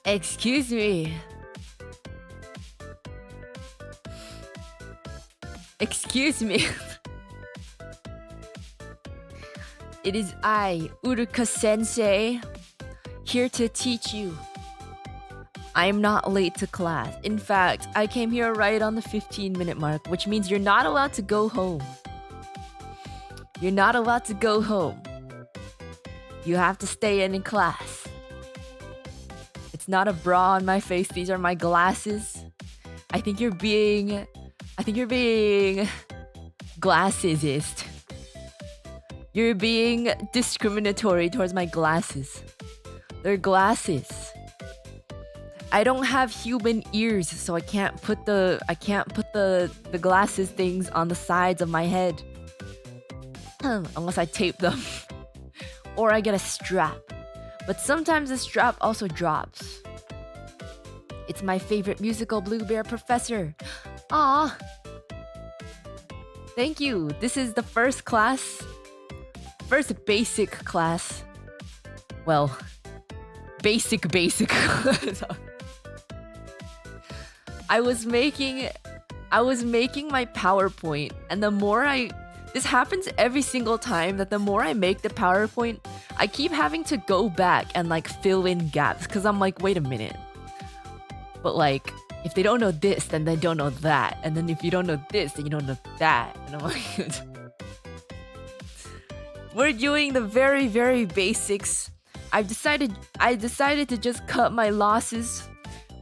Excuse me. Excuse me. It is I, Uruka Sensei, here to teach you. I am not late to class. In fact, I came here right on the 15-minute mark, which means you're not allowed to go home. You're not allowed to go home. You have to stay in class. It's not a bra on my face. These are my glasses. I think you're being glassesist. You're being discriminatory towards my glasses. They're glasses. I don't have human ears, so I can't put the glasses things on the sides of my head. Unless I tape them. Or I get a strap. But sometimes the strap also drops. It's my favorite musical Blue Bear professor. Ah. Thank you. This is the first basic class. Well, basic. I was making my PowerPoint, and this happens every single time, that the more I make the PowerPoint, I keep having to go back and like fill in gaps, because I'm like, wait a minute. But like, if they don't know this, then they don't know that. And then if you don't know this, then you don't know that. And I'm like, we're doing the very, very basics. I decided to just cut my losses.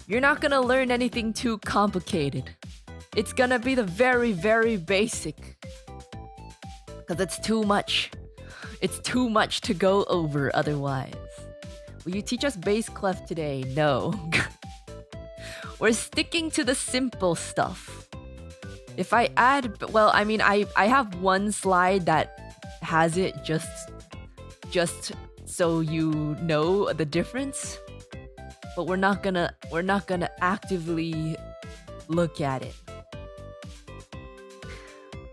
You're not gonna learn anything too complicated. It's gonna be the very, very basic. Cause it's too much. It's too much to go over otherwise. Will you teach us bass clef today? No. We're sticking to the simple stuff. If I add, well, I mean, I have one slide that has it just so you know the difference. But we're not gonna actively look at it.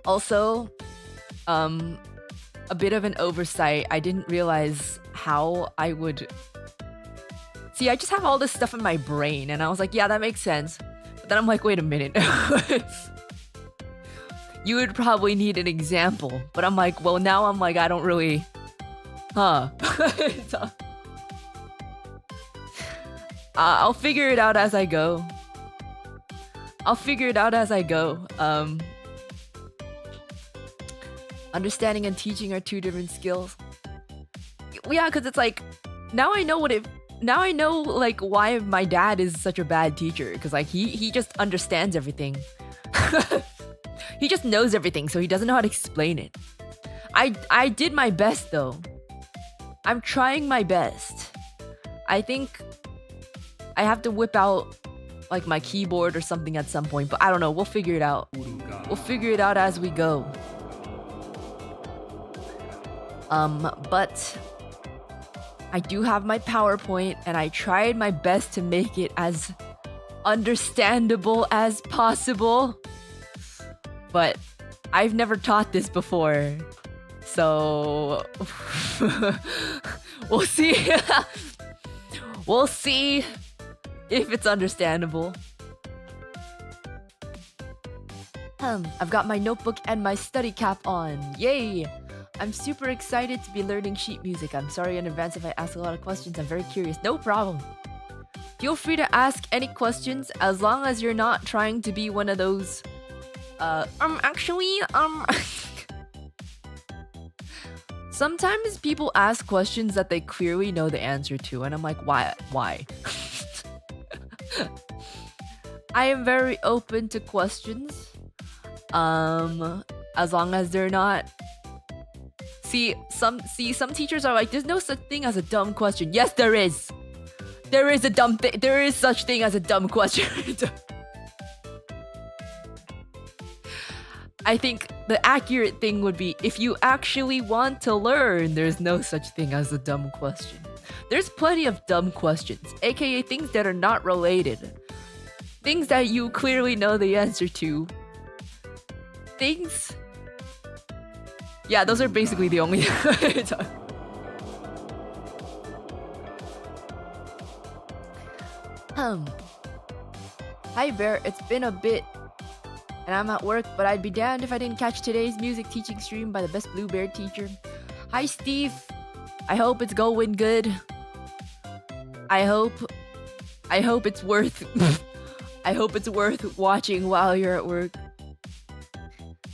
Also, a bit of an oversight. I didn't realize how I would... See, I just have all this stuff in my brain, and I was like, yeah, that makes sense. But then I'm like, wait a minute. You would probably need an example. But I'm like, well, now I'm like, I don't really... Huh. I'll figure it out as I go. Understanding and teaching are two different skills. Yeah, because it's like, now I know like why my dad is such a bad teacher, because like he just understands everything. He just knows everything, so he doesn't know how to explain it. I did my best though. I'm trying my best. I think I have to whip out like my keyboard or something at some point, but I don't know, we'll figure it out. We'll figure it out as we go. But I do have my PowerPoint, and I tried my best to make it as understandable as possible. But I've never taught this before, so we'll see. We'll see if it's understandable. I've got my notebook and my study cap on. Yay! I'm super excited to be learning sheet music. I'm sorry in advance if I ask a lot of questions. I'm very curious. No problem. Feel free to ask any questions as long as you're not trying to be one of those... Sometimes people ask questions that they clearly know the answer to, and I'm like, why? I am very open to questions. As long as they're not... Some teachers are like, there's no such thing as a dumb question. Yes, there is. There is such thing as a dumb question. I think the accurate thing would be, if you actually want to learn, there's no such thing as a dumb question. There's plenty of dumb questions, aka things that are not related. Things that you clearly know the answer to. Things... Yeah, those are basically the only... Hi Bear, it's been a bit and I'm at work, but I'd be damned if I didn't catch today's music teaching stream by the best Blue Bear teacher. Hi Steve, I hope it's going good. I hope it's worth I hope it's worth watching while you're at work.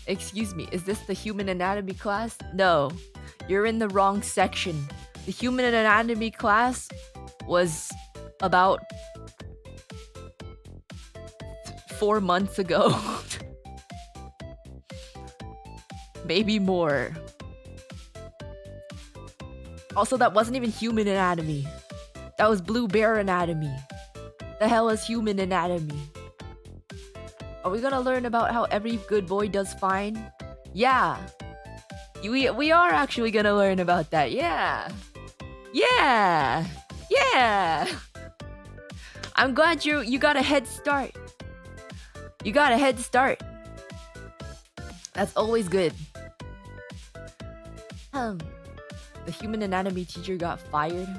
Excuse me, is this the human anatomy class? No, you're in the wrong section. The human anatomy class was about 4 months ago. Maybe more. Also, that wasn't even human anatomy. That was Blue Bear anatomy. The hell is human anatomy? Are we gonna learn about how every good boy does fine? Yeah. We are actually gonna learn about that. Yeah. Yeah. Yeah. I'm glad you got a head start. You got a head start. That's always good. The human anatomy teacher got fired.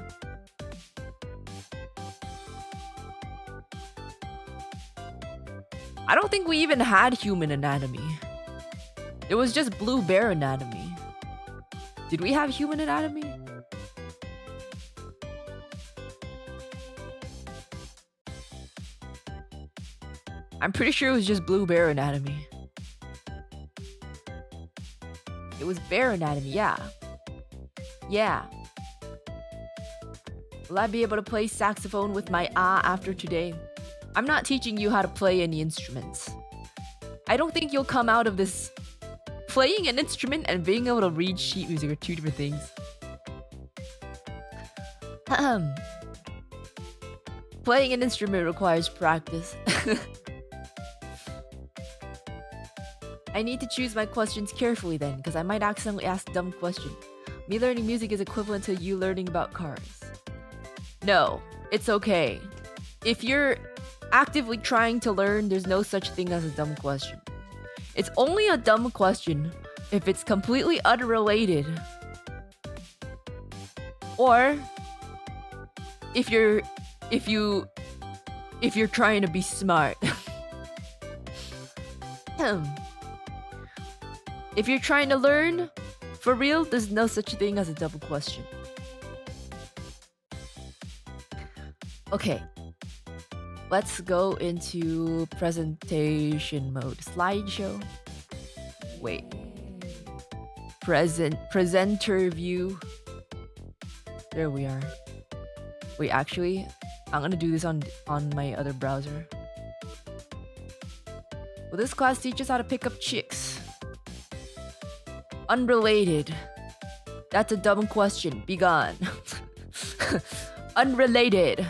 I don't think we even had human anatomy. It was just Blue Bear anatomy. Did we have human anatomy? I'm pretty sure it was just Blue Bear anatomy. It was bear anatomy, yeah. Yeah. Will I be able to play saxophone with my after today? I'm not teaching you how to play any instruments. I don't think you'll come out of this. Playing an instrument and being able to read sheet music are two different things. Playing an instrument requires practice. I need to choose my questions carefully then, because I might accidentally ask a dumb question. Me learning music is equivalent to you learning about cars. No, it's okay. If you're actively trying to learn, there's no such thing as a dumb question. It's only a dumb question if it's completely unrelated. Or if you're trying to be smart. If you're trying to learn, for real, there's no such thing as a double question. Okay. Let's go into presentation mode. Slideshow. Wait. Presenter view. There we are. Wait, actually, I'm gonna do this on my other browser. Will this class teach us how to pick up chicks? Unrelated. That's a dumb question. Be gone. Unrelated.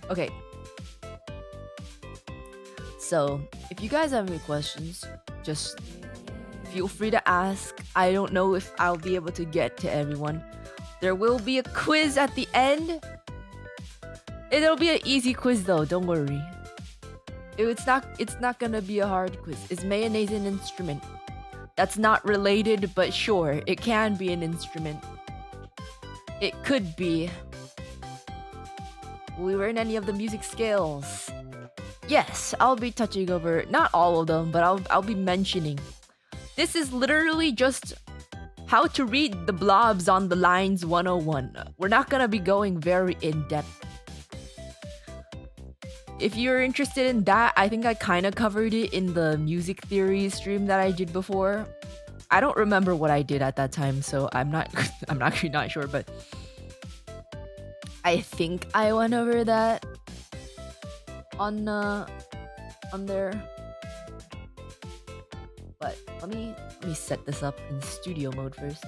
Okay. So, if you guys have any questions, just feel free to ask. I don't know if I'll be able to get to everyone. There will be a quiz at the end. It'll be an easy quiz though, don't worry. It's not gonna be a hard quiz. Is mayonnaise an instrument? That's not related, but sure, it can be an instrument. It could be. Will we learn any of the music scales? Yes, I'll be touching over, not all of them, but I'll be mentioning. This is literally just how to read the blobs on the lines 101. We're not gonna be going very in-depth. If you're interested in that, I think I kind of covered it in the music theory stream that I did before. I don't remember what I did at that time, so I'm actually not sure, but I think I went over that on there. But let me set this up in studio mode first.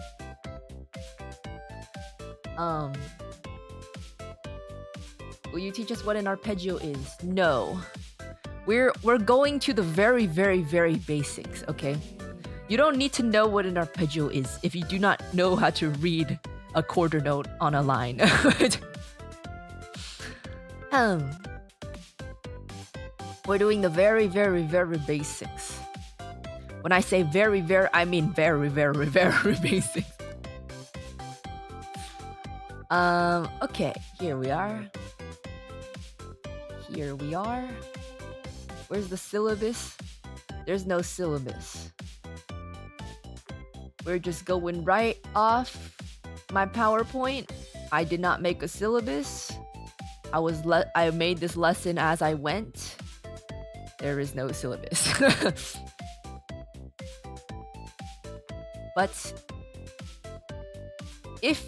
Will you teach us what an arpeggio is? No. We're going to the very, very, very basics, okay? You don't need to know what an arpeggio is if you do not know how to read a quarter note on a line. We're doing the very, very, very basics. When I say very, very, I mean very, very, very basics. Okay, here we are. Here we are. Where's the syllabus? There's no syllabus. We're just going right off my PowerPoint. I did not make a syllabus. I made this lesson as I went. There is no syllabus. But if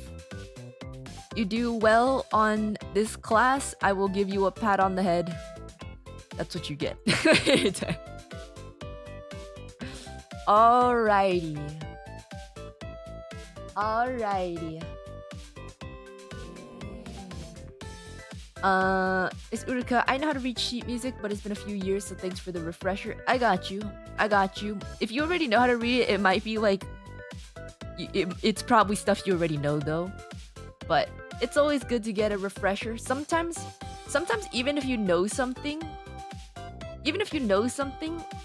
you do well on this class, I will give you a pat on the head. That's what you get. Alrighty. Alrighty. It's Uruka. I know how to read sheet music, but it's been a few years, so thanks for the refresher. I got you. I got you. If you already know how to read it, it might be like... It's probably stuff you already know, though. But it's always good to get a refresher. Sometimes even if you know something,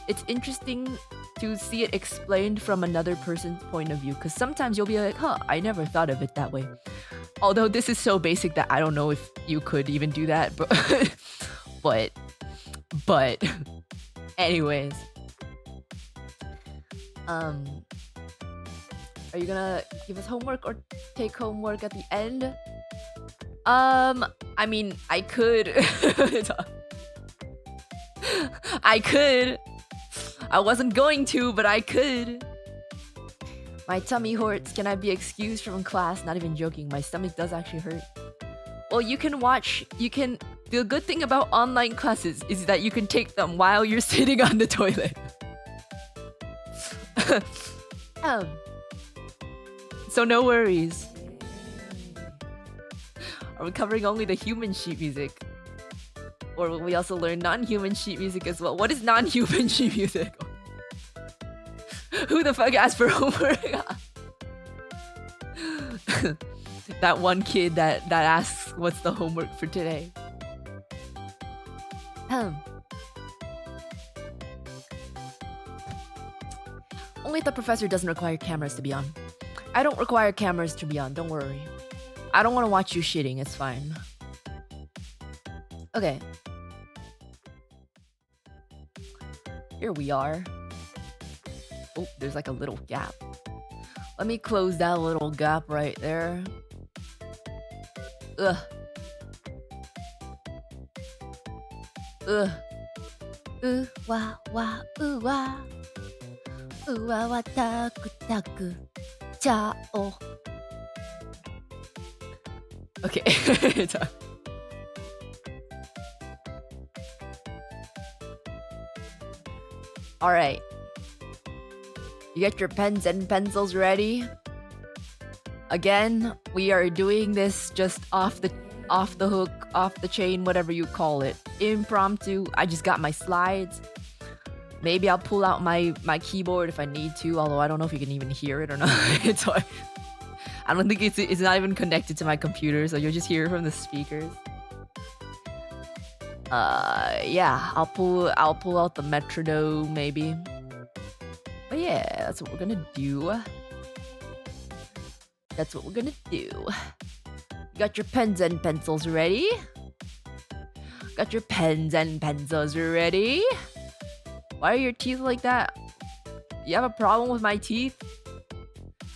it's interesting to see it explained from another person's point of view. Because sometimes you'll be like, huh, I never thought of it that way. Although this is so basic that I don't know if you could even do that. But anyways. Are you gonna give us homework or take homework at the end? I mean, I could. I could. I wasn't going to, but I could. My tummy hurts. Can I be excused from class? Not even joking. My stomach does actually hurt. Well, you can watch. The good thing about online classes is that you can take them while you're sitting on the toilet. So no worries. Are we covering only the human sheet music? Or will we also learn non-human sheet music as well? What is non-human sheet music? Who the fuck asked for homework? That one kid that asks what's the homework for today. Only if the professor doesn't require cameras to be on. I don't require cameras to be on, don't worry. I don't want to watch you shitting, it's fine. Okay. Here we are. Oh, there's like a little gap. Let me close that little gap right there. Ugh. Ugh. Ooh, wah, wah, ooh, wah. Ooh, wah, wah, taku, taku. Ciao. Okay. Alright. You get your pens and pencils ready? Again, we are doing this just off the hook, off the chain, whatever you call it. Impromptu. I just got my slides. Maybe I'll pull out my keyboard if I need to, although I don't know if you can even hear it or not. So I don't think it's not even connected to my computer, so you'll just hear it from the speakers. Yeah, I'll pull out the metronome maybe. But yeah, that's what we're gonna do. That's what we're gonna do. You got your pens and pencils ready? Got your pens and pencils ready? Why are your teeth like that? You have a problem with my teeth?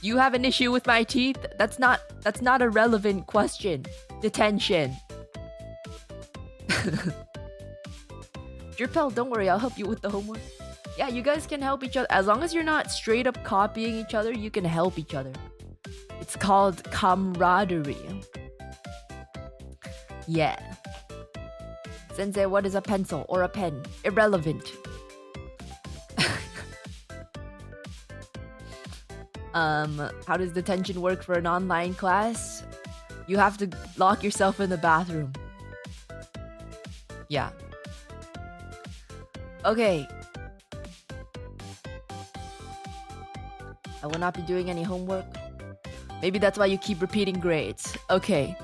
You have an issue with my teeth? That's not a relevant question. Detention. Dripel, don't worry, I'll help you with the homework. Yeah, you guys can help each other. As long as you're not straight up copying each other, you can help each other. It's called camaraderie. Yeah. Sensei, what is a pencil or a pen? Irrelevant. How does detention work for an online class? You have to lock yourself in the bathroom. Yeah. Okay. I will not be doing any homework. Maybe that's why you keep repeating grades. Okay.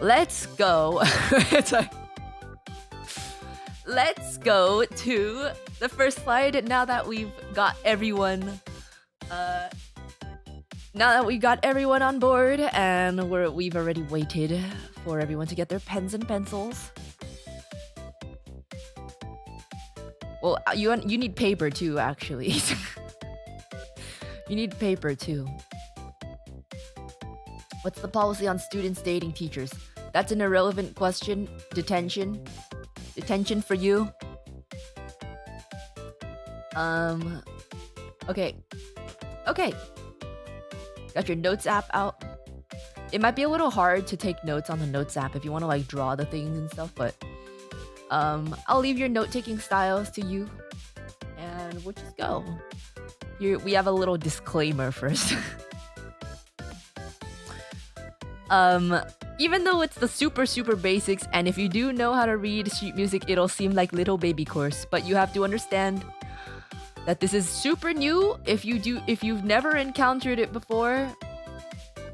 Let's go. Let's go to the first slide now that we've got everyone Now that we got everyone on board and we've already waited for everyone to get their pens and pencils. Well, you need paper too, actually. You need paper too. What's the policy on students dating teachers? That's an irrelevant question. Detention. Detention for you. Okay. Okay. Got your notes app out. It might be a little hard to take notes on the notes app if you want to like draw the things and stuff, but I'll leave your note-taking styles to you. And we'll just go. Here we have a little disclaimer first. Even though it's the super basics, and if you do know how to read sheet music, it'll seem like little baby course, but you have to understand that this is super new. If you've never encountered it before,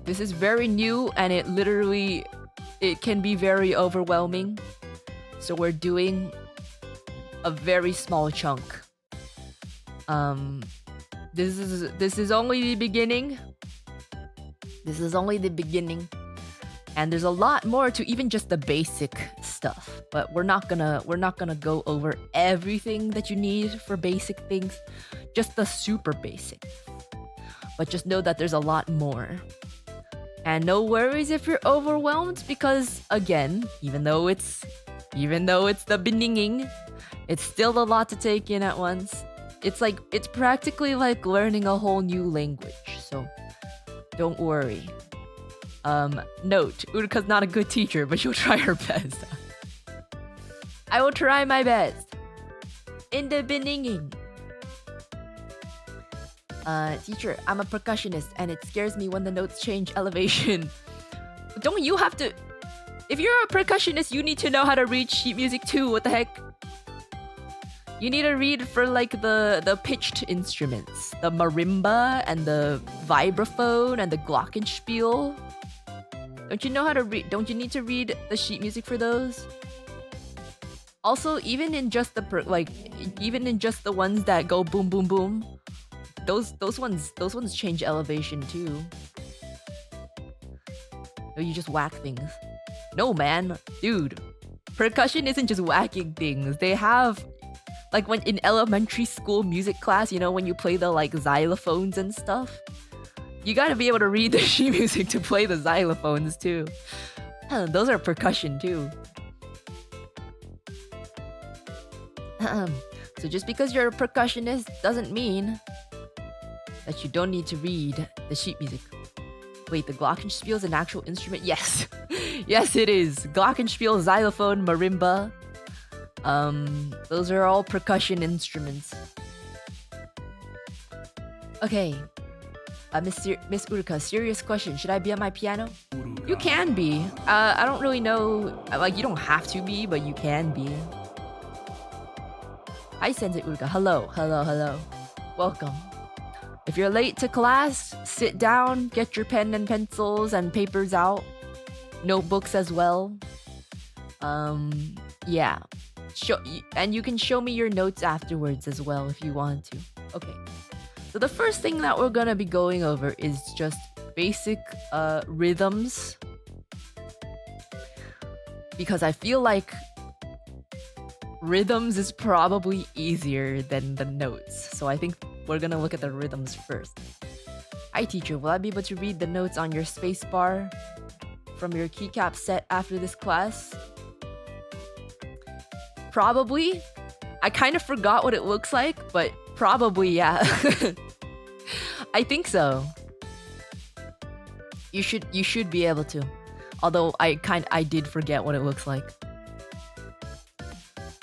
this is very new, and it can be very overwhelming. So we're doing a very small chunk. This is only the beginning. This is only the beginning. And there's a lot more to even just the basic stuff. But we're not gonna go over everything that you need for basic things. Just the super basic. But just know that there's a lot more. And no worries if you're overwhelmed, because again, even though it's the beginning, it's still a lot to take in at once. It's practically like learning a whole new language. So don't worry. Note, Uruka's not a good teacher, but she'll try her best. I will try my best. In the beginning. Teacher, I'm a percussionist and it scares me when the notes change elevation. Don't you have to... If you're a percussionist, you need to know how to read sheet music too, what the heck? You need to read for like the pitched instruments. The marimba and the vibraphone and the glockenspiel. Don't you know how to read? Don't you need to read the sheet music for those? Also, even in just the ones that go boom boom boom, those ones change elevation too. No, you just whack things. No, man, dude, percussion isn't just whacking things. They have, like when in elementary school music class, you know, when you play the like xylophones and stuff. You gotta be able to read the sheet music to play the xylophones too. Those are percussion too. So just because you're a percussionist doesn't mean that you don't need to read the sheet music. Wait, the glockenspiel is an actual instrument? Yes. Yes, it is. Glockenspiel, xylophone, marimba. Those are all percussion instruments. Okay. Miss Uruka, serious question. Should I be at my piano? You can be. I don't really know. Like, you don't have to be, but you can be. Hi, Sensei Uruka. Hello. Welcome. If you're late to class, sit down, get your pen and pencils and papers out. Notebooks as well. Yeah. And you can show me your notes afterwards as well if you want to. Okay. So the first thing that we're gonna be going over is just basic rhythms. Because I feel like rhythms is probably easier than the notes. So I think we're gonna look at the rhythms first. Hi teacher, will I be able to read the notes on your spacebar from your keycap set after this class? Probably. I kind of forgot what it looks like, but probably, yeah. I think so. You should be able to. Although I did forget what it looks like.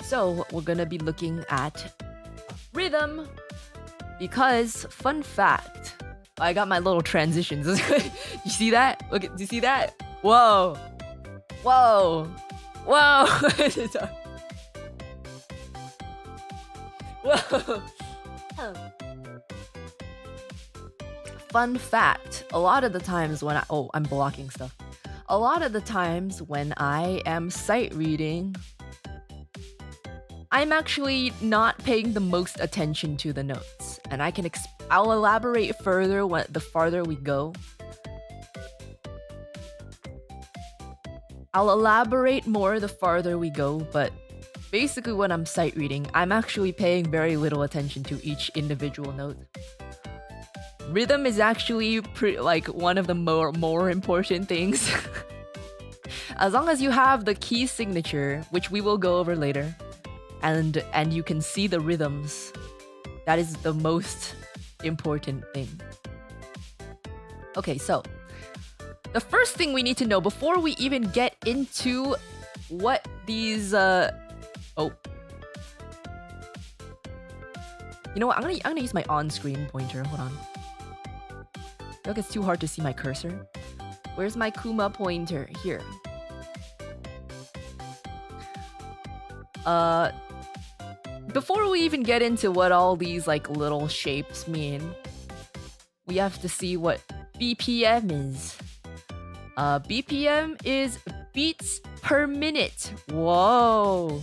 So we're gonna be looking at rhythm. Because, fun fact, I got my little transitions. You see that? Look at, do you see that? Whoa. Whoa. Whoa. Whoa. Fun fact, a lot of the times when I'm blocking stuff. A lot of the times when I am sight reading, I'm actually not paying the most attention to the notes. And I can I'll elaborate further the farther we go. I'll elaborate more the farther we go, but basically when I'm sight reading, I'm actually paying very little attention to each individual note. Rhythm is actually like one of the more important things. As long as you have the key signature, which we will go over later, and you can see the rhythms, that is the most important thing. Okay, so the first thing we need to know before we even get into what these you know what? I'm gonna use my on-screen pointer. Hold on. I feel like it's too hard to see my cursor. Where's my Kuma pointer? Here. Before we even get into what all these like little shapes mean, we have to see what BPM is. BPM is beats per minute. Whoa.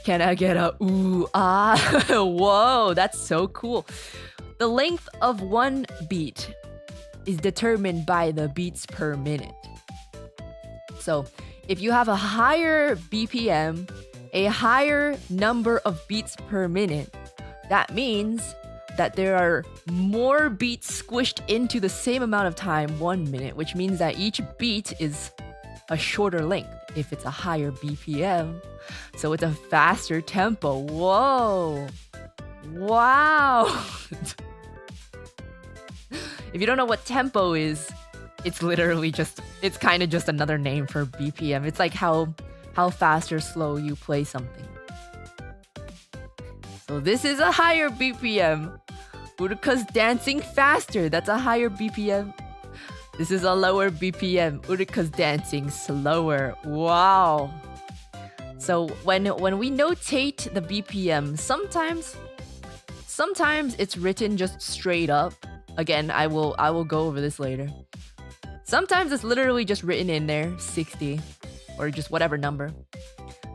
Can I get a ooh, ah? Whoa, that's so cool. The length of one beat is determined by the beats per minute. So if you have a higher BPM, a higher number of beats per minute, that means that there are more beats squished into the same amount of time, 1 minute, which means that each beat is a shorter length if it's a higher BPM. So it's a faster tempo. Whoa. Wow. If you don't know what tempo is, it's literally just, it's kind of just another name for BPM. It's like how fast or slow you play something. So this is a higher BPM. Uruka's dancing faster. That's a higher BPM. This is a lower BPM. Uruka's dancing slower. Wow. So when we notate the BPM, sometimes it's written just straight up. Again, I will go over this later. Sometimes it's literally just written in there, 60, or just whatever number.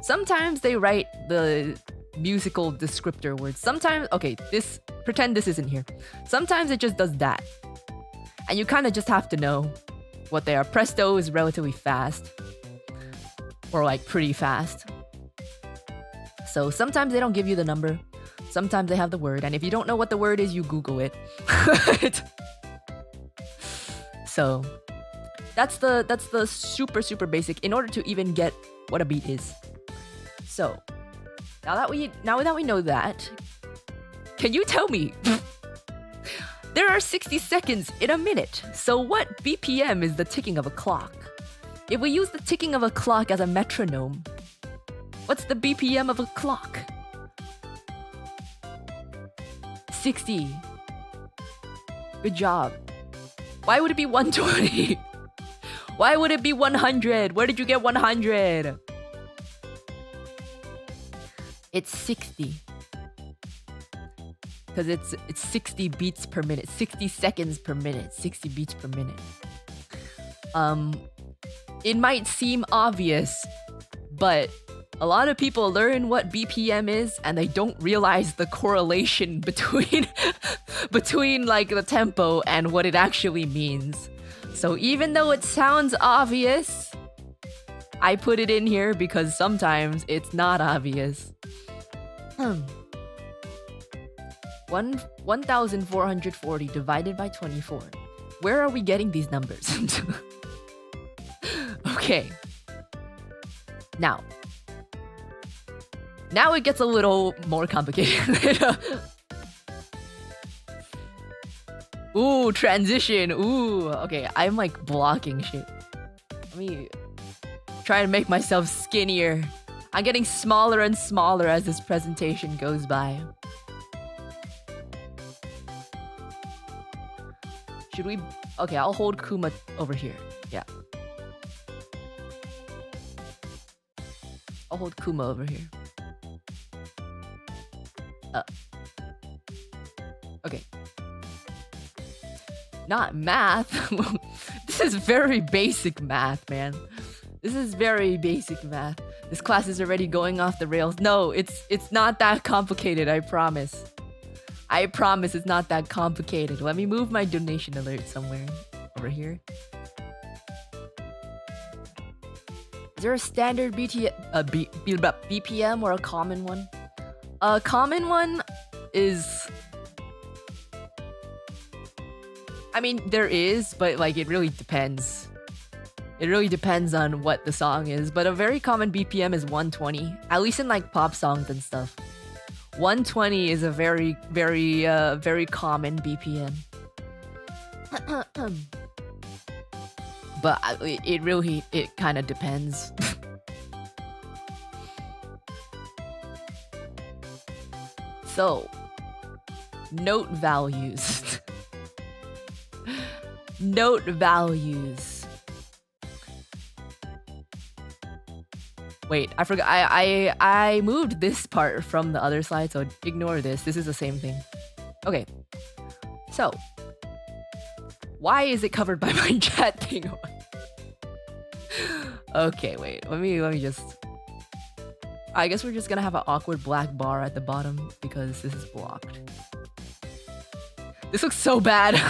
Sometimes they write the musical descriptor words. Sometimes, okay, pretend this isn't here. Sometimes it just does that. And you kind of just have to know what they are. Presto is relatively fast. Or like pretty fast. So sometimes they don't give you the number. Sometimes they have the word. And if you don't know what the word is, you Google it. So that's the super basic in order to even get what a beat is. So now that we know that, can you tell me? There are 60 seconds in a minute. So what BPM is the ticking of a clock? If we use the ticking of a clock as a metronome, what's the BPM of a clock? 60. Good job. Why would it be 120? Why would it be 100? Where did you get 100? It's 60. Because it's 60 beats per minute, 60 seconds per minute, 60 beats per minute. It might seem obvious, but a lot of people learn what BPM is and they don't realize the correlation between like the tempo and what it actually means. So even though it sounds obvious, I put it in here because sometimes it's not obvious. 1,440 divided by 24. Where are we getting these numbers? Okay. Now it gets a little more complicated. Ooh, transition. Ooh, okay. I'm like blocking shit. Let me try to make myself skinnier. I'm getting smaller and smaller as this presentation goes by. Should we? Okay, I'll hold Kuma over here. Yeah. I'll hold Kuma over here. Okay. Not math. This is very basic math, man. This is very basic math. This class is already going off the rails. No, it's not that complicated, I promise. I promise it's not that complicated. Let me move my donation alert somewhere. Over here. Is there a standard BPM or a common one? A common one is... I mean, there is, but like it really depends. It really depends on what the song is, but a very common BPM is 120, at least in like pop songs and stuff. 120 is a very common BPM. But it kind of depends. So, note values. Note values. Wait, I forgot. I moved this part from the other slide, so ignore this. This is the same thing. Okay. So, why is it covered by my chat thing? Okay, wait. Let me just... I guess we're just gonna have an awkward black bar at the bottom because this is blocked. This looks so bad.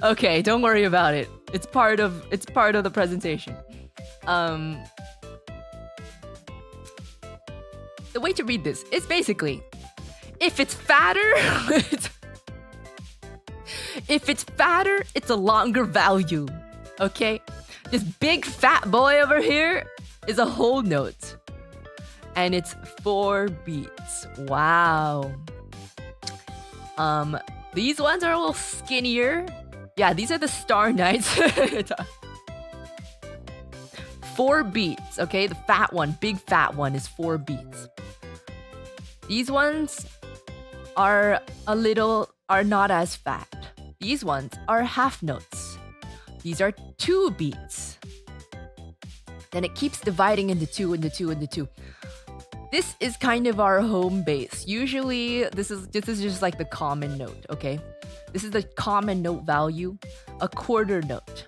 Okay, don't worry about it. It's part of the presentation. The way to read this is basically, if it's fatter, if it's fatter, it's a longer value. Okay? This big fat boy over here is a whole note. And it's 4 beats. Wow. These ones are a little skinnier. Yeah, these are the Star Knights. 4 beats, okay? The fat one, big fat one is 4 beats. These ones are not as fat. These ones are half notes. These are 2 beats. Then it keeps dividing into 2, into 2, into 2. This is kind of our home base. Usually, this is just like the common note, okay? This is the common note value, a quarter note.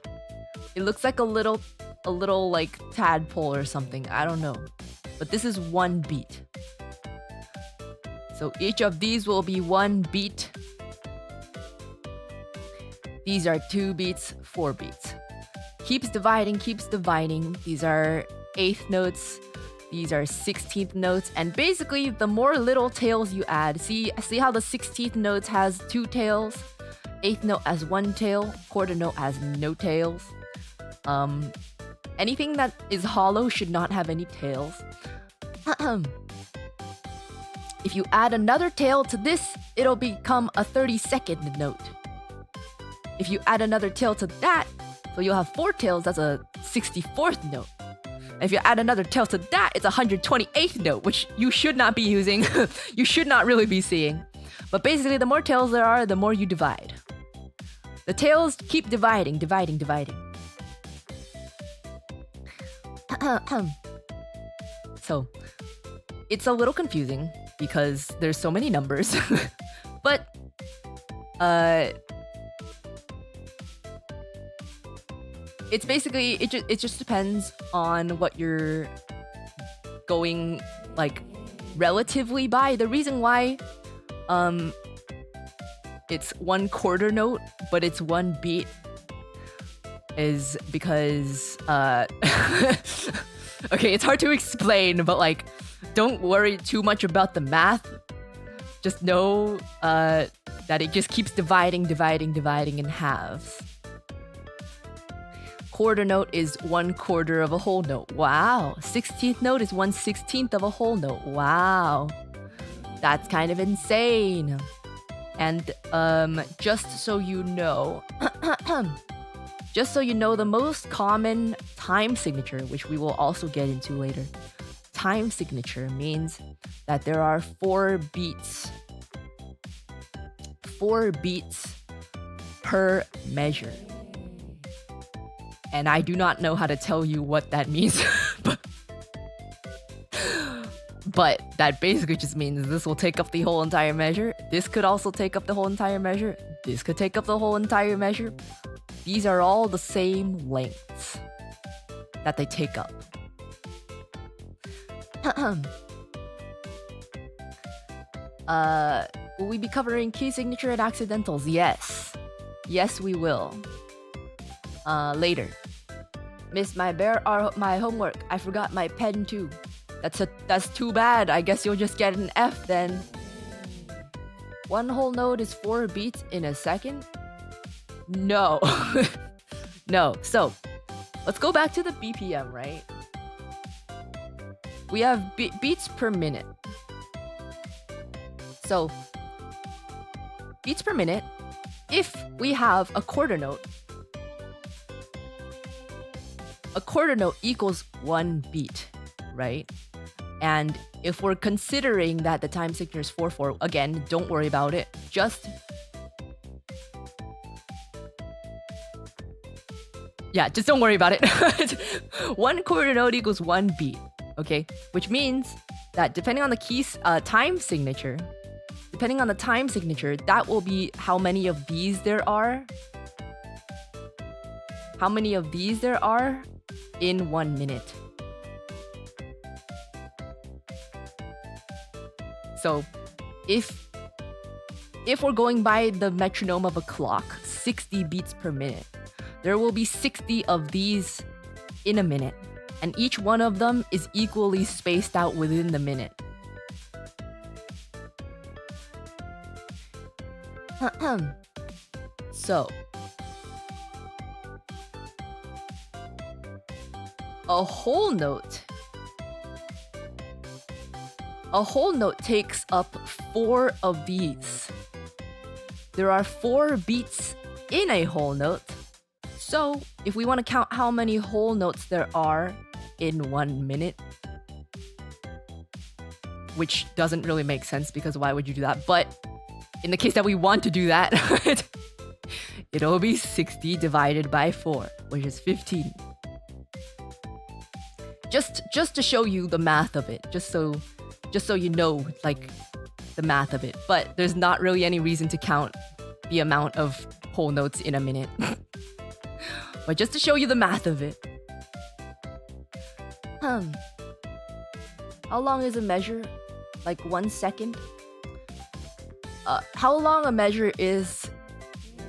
It looks like a little like tadpole or something. I don't know. But this is 1 beat. So each of these will be 1 beat. These are 2 beats, 4 beats. Keeps dividing, keeps dividing. These are 8th notes. These are 16th notes. And basically, the more little tails you add, see how the 16th notes has 2 tails? 8th note has 1 tail. Quarter note has no tails. Anything that is hollow should not have any tails. If you add another tail to this, it'll become a 32nd note. If you add another tail to that, so you'll have 4 tails, that's a 64th note. And if you add another tail to that, it's a 128th note, which you should not be using. You should not really be seeing. But basically, the more tails there are, the more you divide. The tails keep dividing, dividing, dividing. So, it's a little confusing because there's so many numbers. But, it's basically, it just depends on what you're going, like, relatively by. The reason why, it's 1 quarter note, but it's 1 beat is because, okay, it's hard to explain, but like, don't worry too much about the math. Just know, that it just keeps dividing, dividing, dividing in halves. Quarter note is 1/4 of a whole note. Wow. 16th note is 1/16 of a whole note. Wow. That's kind of insane. And just so you know, the most common time signature, which we will also get into later. Time signature means that there are 4 beats. 4 beats per measure. And I do not know how to tell you what that means. But that basically just means this will take up the whole entire measure. This could also take up the whole entire measure. This could take up the whole entire measure. These are all the same lengths that they take up. Will we be covering key signature and accidentals? Yes. Yes, we will. Later. Miss my my homework. I forgot my pen too. That's too bad. I guess you'll just get an F then. One whole note is 4 beats in a second? No. No. So, let's go back to the BPM, right? We have beats per minute. So, beats per minute, if we have a quarter note equals 1 beat, right? And if we're considering that the time signature is 4/4, again, don't worry about it. Just don't worry about it. 1 quarter note equals 1 beat, okay? Which means that depending on the time signature, that will be how many of these there are. How many of these there are in 1 minute. So, if we're going by the metronome of a clock, 60 beats per minute, there will be 60 of these in a minute, and each one of them is equally spaced out within the minute. So, a whole note takes up 4 of these. There are 4 beats in a whole note. So, if we want to count how many whole notes there are in 1 minute, which doesn't really make sense because why would you do that? But in the case that we want to do that, it'll be 60 divided by 4, which is 15. Just to show you the math of it, just so you know, like, the math of it. But there's not really any reason to count the amount of whole notes in a minute. But just to show you the math of it. How long is a measure? Like 1 second? How long a measure is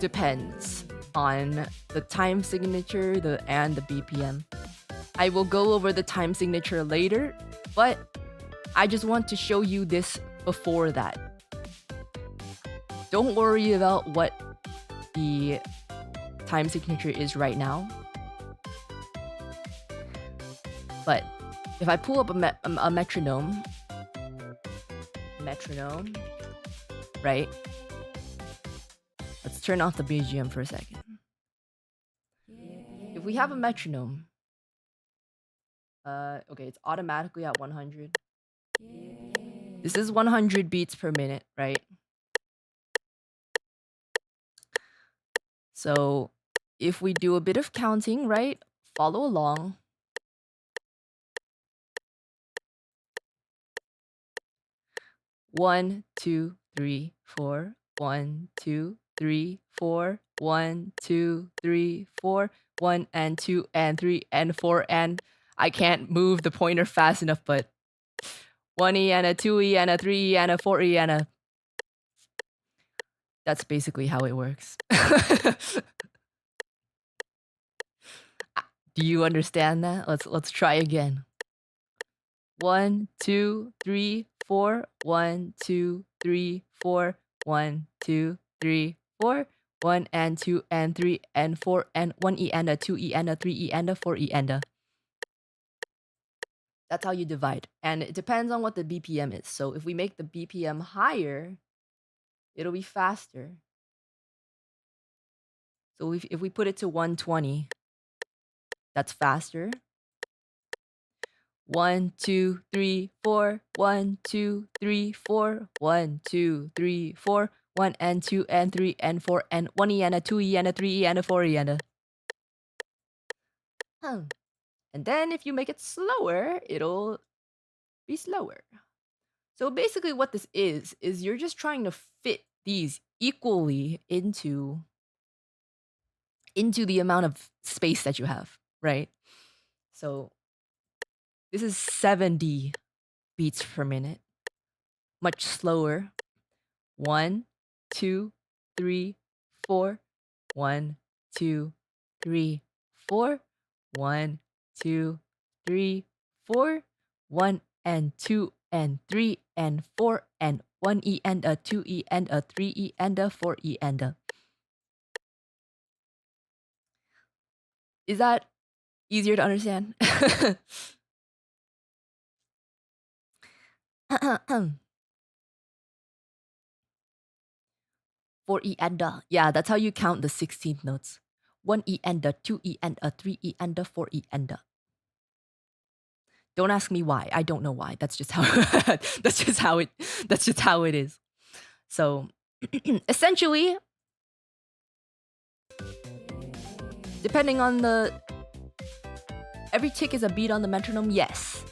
depends on the time signature and the BPM. I will go over the time signature later, but I just want to show you this before that. Don't worry about what the time signature is right now. But if I pull up a metronome, right? Let's turn off the BGM for a second. If we have a metronome, okay, it's automatically at 100. This is 100 beats per minute, right? So if we do a bit of counting, right? Follow along. One, two, three, four. 1, 2, 3, 4. 1, 2, 3, 4. 1 and 2 and 3 and 4 and I can't move the pointer fast enough, but 1E and a 2E and a 3E and a 4E and a... That's basically how it works. Do you understand that? Let's try again. 1, 2, 3, 4. 1, 2, 3, 4. 1, 2, 3, 4. 1 and 2 and 3 and 4 and 1E and a 2E and a 3E and a 4E and a... That's how you divide. And it depends on what the BPM is. So if we make the BPM higher, it'll be faster. So if we put it to 120, that's faster. 1, 2, 3, 4. 1, 2, 3, 4. 1, 2, 3, 4. 1 and 2 and 3 and 4 and 1E and a 2E and a 3E and a 4E and a... And then if you make it slower, it'll be slower. So basically what this is you're just trying to fit these equally into the amount of space that you have, right? So this is 70 beats per minute, much slower. 1, 2, 3, 4. 1, 2, 3, 4. 1, 2, 3, 4. 1 and 2 and 3 and 4 and 1E and a 2E and a 3E and a 4E and a. Is that easier to understand? 4E and a. Yeah, that's how you count the 16th notes. 1E and a, 2E and a, 3E and a, 4E and a. Don't ask me why. I don't know why. That's just how that's just how it is. So essentially, depending on every tick is a beat on the metronome. Yes.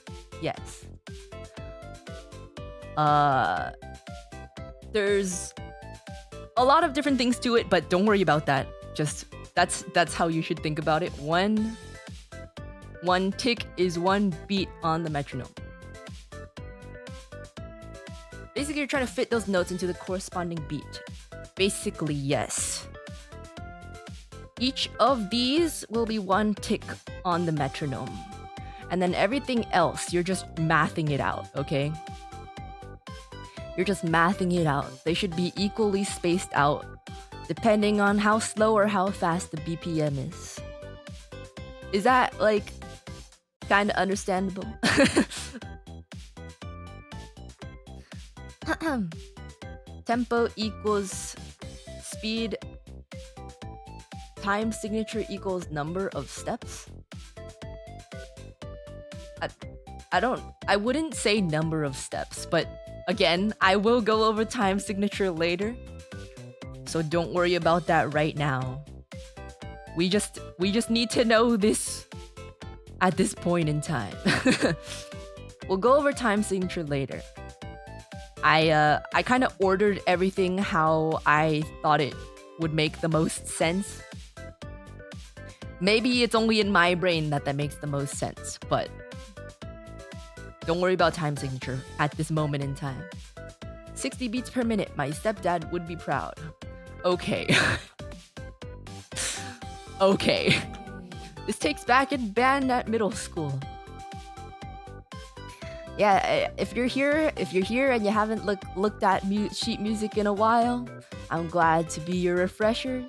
There's a lot of different things to it, but don't worry about that. Just that's how you should think about it. One tick is one beat on the metronome. Basically, you're trying to fit those notes into the corresponding beat. Basically, yes. Each of these will be one tick on the metronome. And then everything else, you're just mathing it out, okay? You're just mathing it out. They should be equally spaced out, depending on how slow or how fast the BPM is. Is that, like, kind of understandable? Tempo equals speed. Time signature equals number of steps. I wouldn't say number of steps, but again, I will go over time signature later. So don't worry about that right now. We just need to know this at this point in time. We'll go over time signature later. I kind of ordered everything how I thought it would make the most sense. Maybe it's only in my brain that makes the most sense, but don't worry about time signature at this moment in time. 60 beats per minute, my stepdad would be proud. Okay. Okay. This takes back in band at middle school. Yeah, if you're here and you haven't looked at sheet music in a while, I'm glad to be your refresher.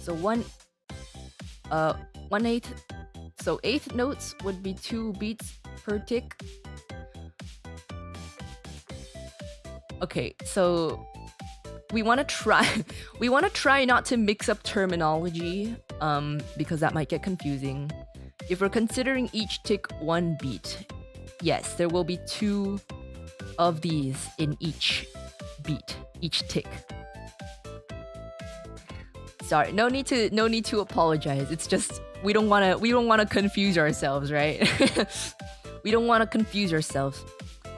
So 1/8. So 8th notes would be 2 beats per tick. Okay, so we want to try not to mix up terminology, because that might get confusing. If we're considering each tick one beat, yes, there will be 2 of these in each beat, each tick. Sorry, no need to apologize. It's just we don't want to confuse ourselves, right? We don't want to confuse ourselves.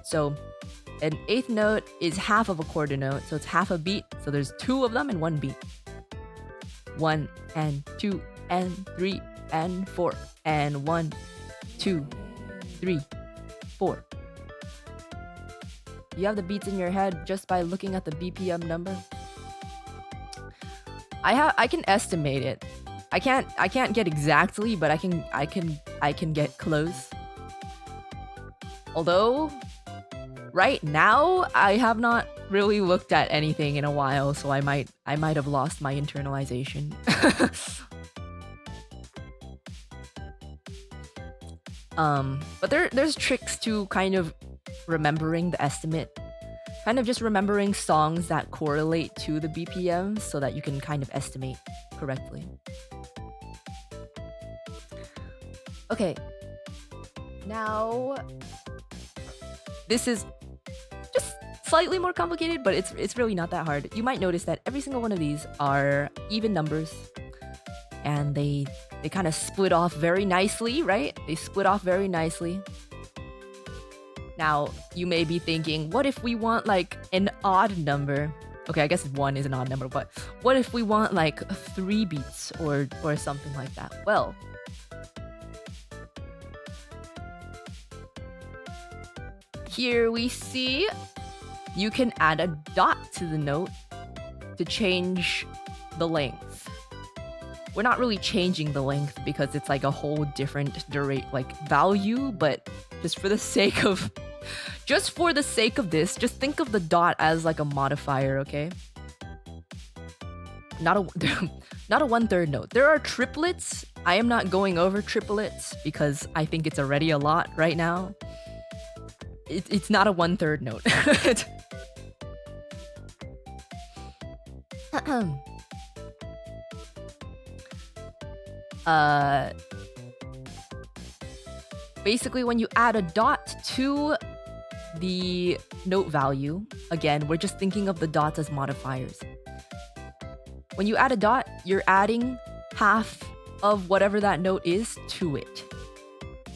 So an 8th note is half of a quarter note, so it's half a beat. So there's 2 of them in one beat. 1 and 2 and 3 and 4 and 1, 2, 3, 4. You have the beats in your head just by looking at the BPM number. I can estimate it. I can't get exactly, but I can get close. Although right now I have not really looked at anything in a while, so I might have lost my internalization. But there's tricks to kind of remembering the estimate. Kind of just remembering songs that correlate to the BPM so that you can kind of estimate correctly. Okay. Now, this is just slightly more complicated, but it's really not that hard. You might notice that every single one of these are even numbers, and they kind of split off very nicely, right? They split off very nicely. Now, you may be thinking, what if we want like an odd number? Okay, I guess 1 is an odd number, but what if we want like 3 beats or something like that? Well, here we see you can add a dot to the note to change the length. We're not really changing the length because it's like a whole different value, but just for the sake of this, just think of the dot as like a modifier, okay? Not a not a 1/3 note. There are triplets. I am not going over triplets because I think it's already a lot right now. It's not a 1/3 note. Basically, when you add a dot to the note value, again, we're just thinking of the dots as modifiers. When you add a dot, you're adding half of whatever that note is to it.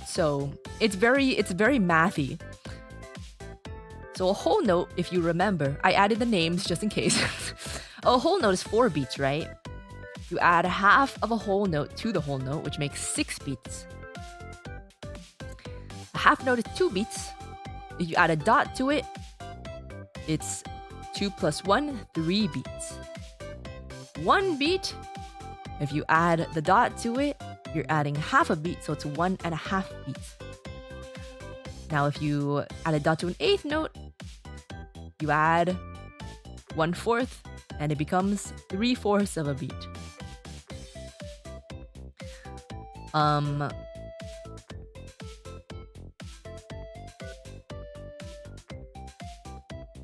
So it's very mathy. So a whole note, if you remember, I added the names just in case. A whole note is 4 beats, right? You add half of a whole note to the whole note, which makes 6 beats. A half note is 2 beats. If you add a dot to it, it's 2 plus 1, 3 beats. 1 beat, if you add the dot to it, you're adding half a beat, so it's 1.5 beats. Now, if you add a dot to an 8th note, you add 1/4, and it becomes 3/4 of a beat.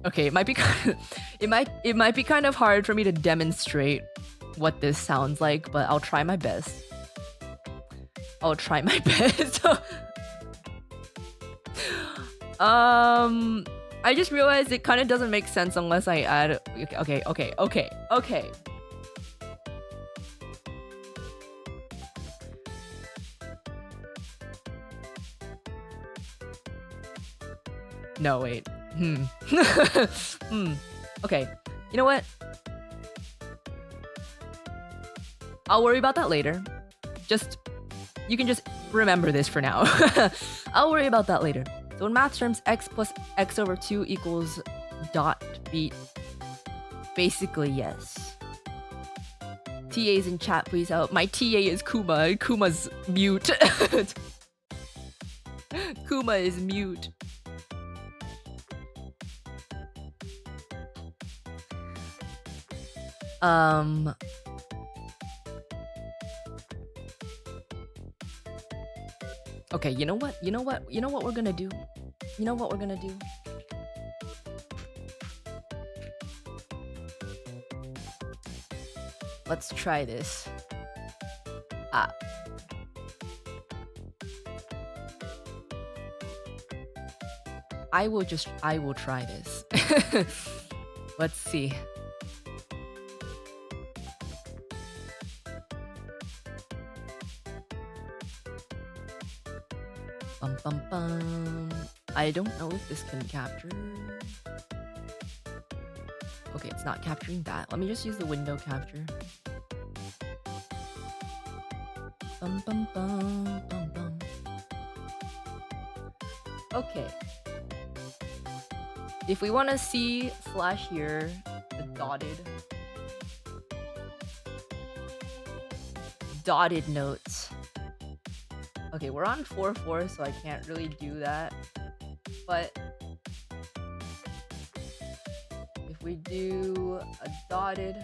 Okay, it might be it might be kind of hard for me to demonstrate what this sounds like, but I'll try my best. I'll try my best. I just realized it kind of doesn't make sense unless I add. Okay. No, wait. Okay. You know what? I'll worry about that later. You can just remember this for now. I'll worry about that later. So in math terms, x plus x over 2 equals dot beat. Basically, yes. TA's in chat, please help. My TA is Kuma. Kuma's mute. Kuma is mute. Okay, you know what we're gonna do? Let's try this. I will try this. Let's see. I don't know if this can capture. Okay, it's not capturing that. Let me just use the window capture. Okay. If we want to see slash here, the dotted notes. Okay, we're on 4/4, so I can't really do that. But if we do a dotted,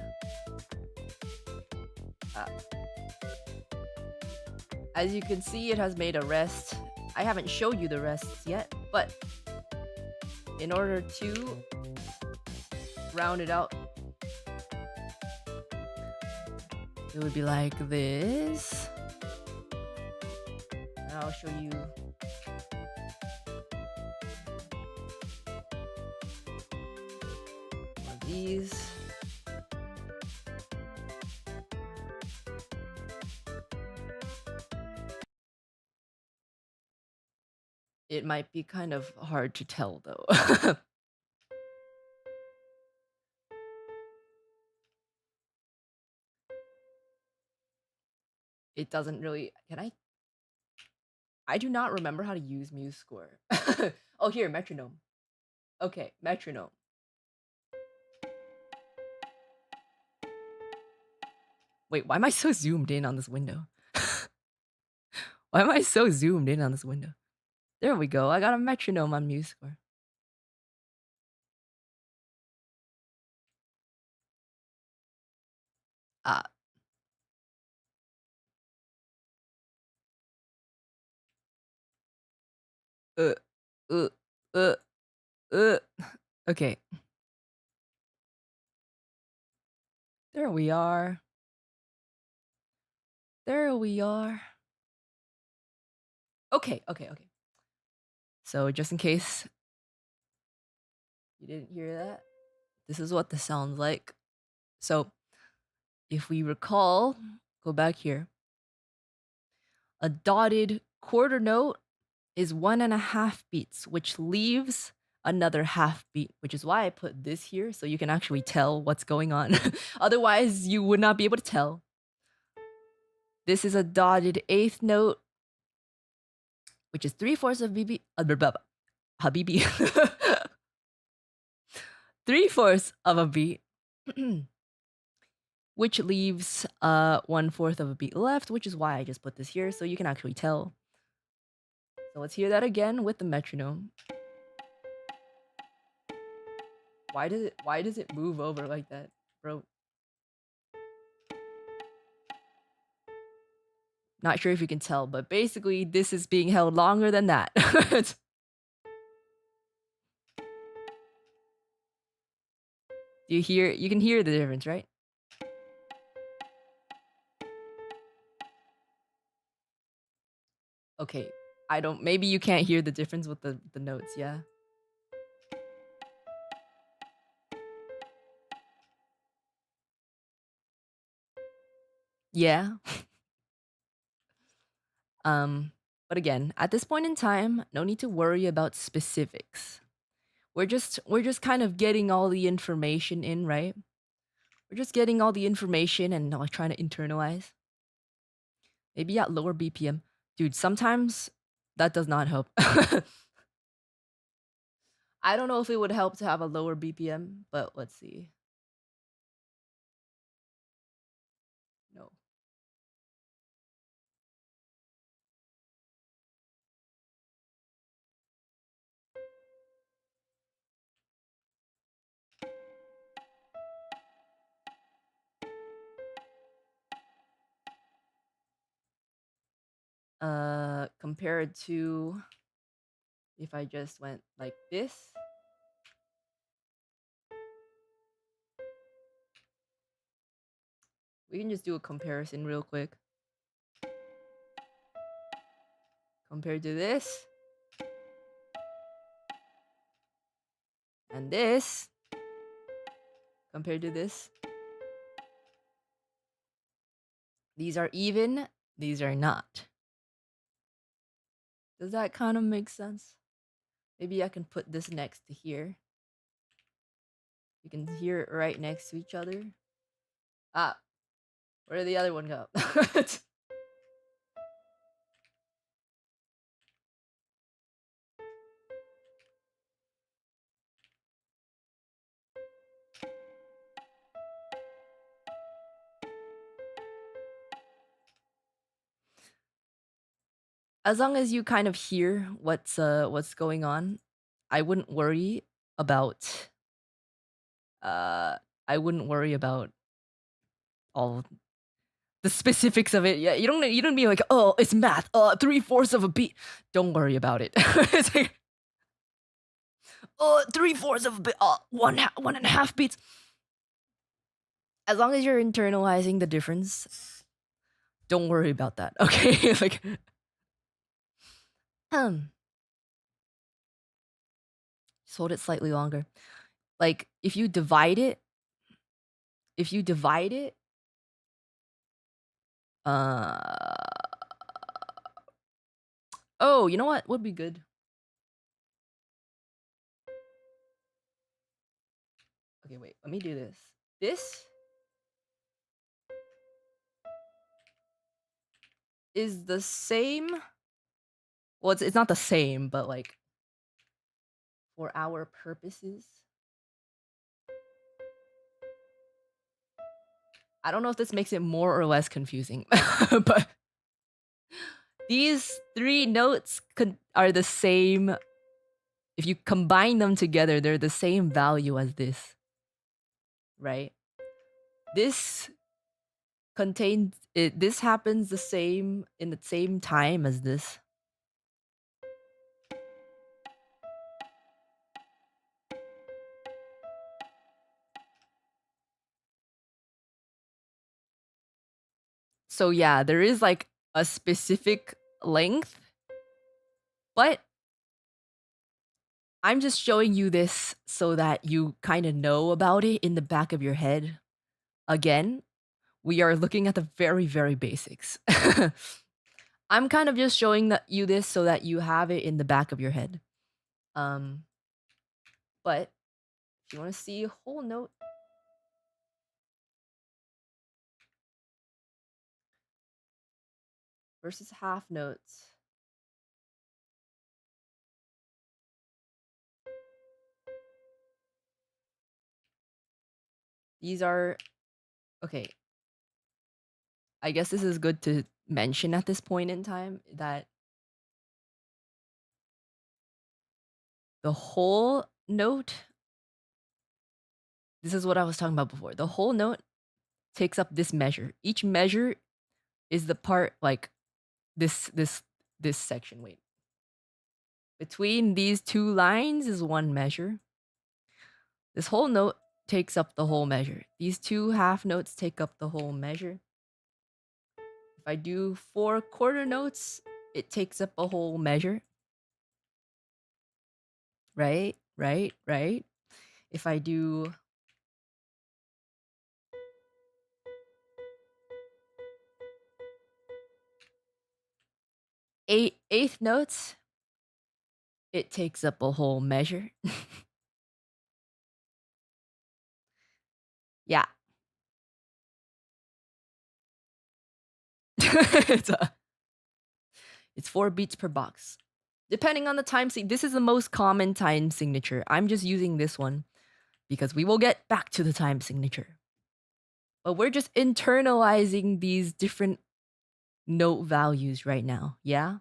as you can see, it has made a rest. I haven't showed you the rests yet, but in order to round it out, it would be like this. And I'll show you. One of these. It might be kind of hard to tell though. It doesn't really. I do not remember how to use MuseScore. Oh, here, metronome. Okay, metronome. Wait, why am I so zoomed in on this window? Why am I so zoomed in on this window? There we go. I got a metronome on MuseScore. Ah. Uh. Uh. Uh. Uh. Okay. There we are. There we are. Okay. Okay. Okay. So just in case you didn't hear that, this is what this sounds like. So if we recall, go back here. A dotted quarter note is 1.5 beats, which leaves another half beat, which is why I put this here so you can actually tell what's going on. Otherwise, you would not be able to tell. This is a dotted eighth note, which is 3/4 of BB. Habibi. 3/4 of a beat. Which leaves 1/4 of a beat left, which is why I just put this here so you can actually tell. So let's hear that again with the metronome. Why does it move over like that, bro? Not sure if you can tell, but basically this is being held longer than that. You can hear the difference, right? Okay, maybe you can't hear the difference with the notes, yeah? Yeah. But again, at this point in time, no need to worry about specifics. We're just kind of getting all the information in, right? We're just getting all the information and like trying to internalize. Maybe at lower BPM. Dude, sometimes that does not help. I don't know if it would help to have a lower BPM, but let's see. No. Compared to if I just went like this. We can just do a comparison real quick. Compared to this. And this. Compared to this. These are even, these are not. Does that kind of make sense? Maybe I can put this next to here. You can hear it right next to each other. Ah, where did the other one go? As long as you kind of hear what's going on, I wouldn't worry about I wouldn't worry about all the specifics of it. Yeah, you don't be like, oh, it's math. 3/4 of a beat. Don't worry about it. It's like, 3/4 of a beat. 1.5 beats. As long as you're internalizing the difference, don't worry about that. Okay, like, just hold it slightly longer. Like if you divide it, uh, oh, you know what would be good? Okay, wait, let me do this. This is the same. Well, it's not the same, but like for our purposes, I don't know if this makes it more or less confusing, but these three notes are the same. If you combine them together, they're the same value as this, right? This contains it. This happens the same in the same time as this. So yeah, there is like a specific length, but I'm just showing you this so that you kind of know about it in the back of your head. Again, we are looking at the very, very basics. I'm kind of just showing you this so that you have it in the back of your head. But if you want to see a whole note, versus half notes. These are okay. I guess this is good to mention at this point in time that the whole note, this is what I was talking about before. The whole note takes up this measure. Each measure is the part like this section. Wait. Between these two lines is one measure. This whole note takes up the whole measure. These two half notes take up the whole measure. If I do 4 quarter notes, it takes up a whole measure. Right? If I do eighth notes, it takes up a whole measure. Yeah. It's 4 beats per box. Depending on the time this is the most common time signature. I'm just using this one because we will get back to the time signature. But we're just internalizing these different note values right now, yeah?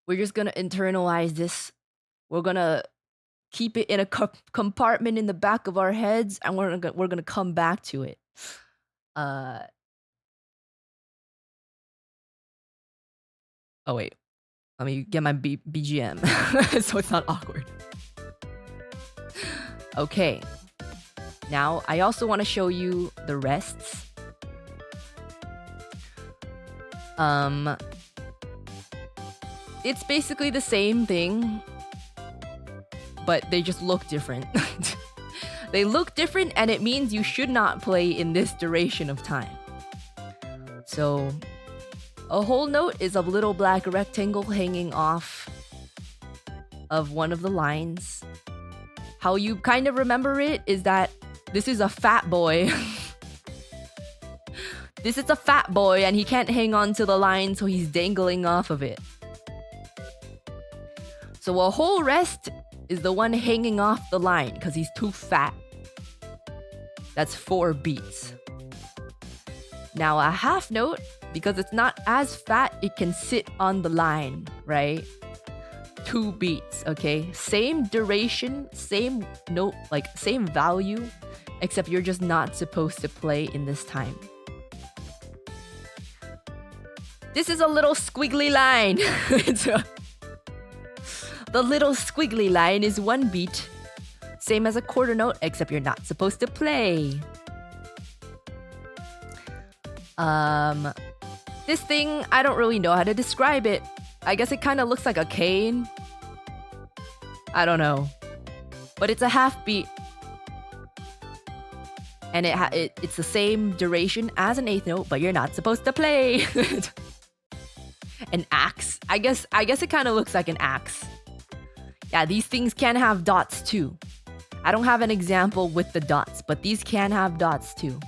We're just gonna internalize this. We're gonna keep it in a compartment in the back of our heads, and we're gonna come back to it. Oh wait, let me get my BGM so it's not awkward. Okay. Now, I also want to show you the rests. It's basically the same thing, but they just look different. They look different, and it means you should not play in this duration of time. So, a whole note is a little black rectangle hanging off of one of the lines. How you kind of remember it is that this is a fat boy. This is a fat boy, and he can't hang on to the line, so he's dangling off of it. So a whole rest is the one hanging off the line because he's too fat. That's 4 beats. Now a half note, because it's not as fat, it can sit on the line, right? 2 beats, okay? Same duration, same note, like same value, except you're just not supposed to play in this time. This is a little squiggly line. The little squiggly line is 1 beat. Same as a quarter note, except you're not supposed to play. This thing, I don't really know how to describe it. I guess it kind of looks like a cane. I don't know. But it's a half beat. And it's the same duration as an 8th note, but you're not supposed to play. An axe. I guess it kind of looks like an axe. Yeah, these things can have dots too. I don't have an example with the dots, but these can have dots too.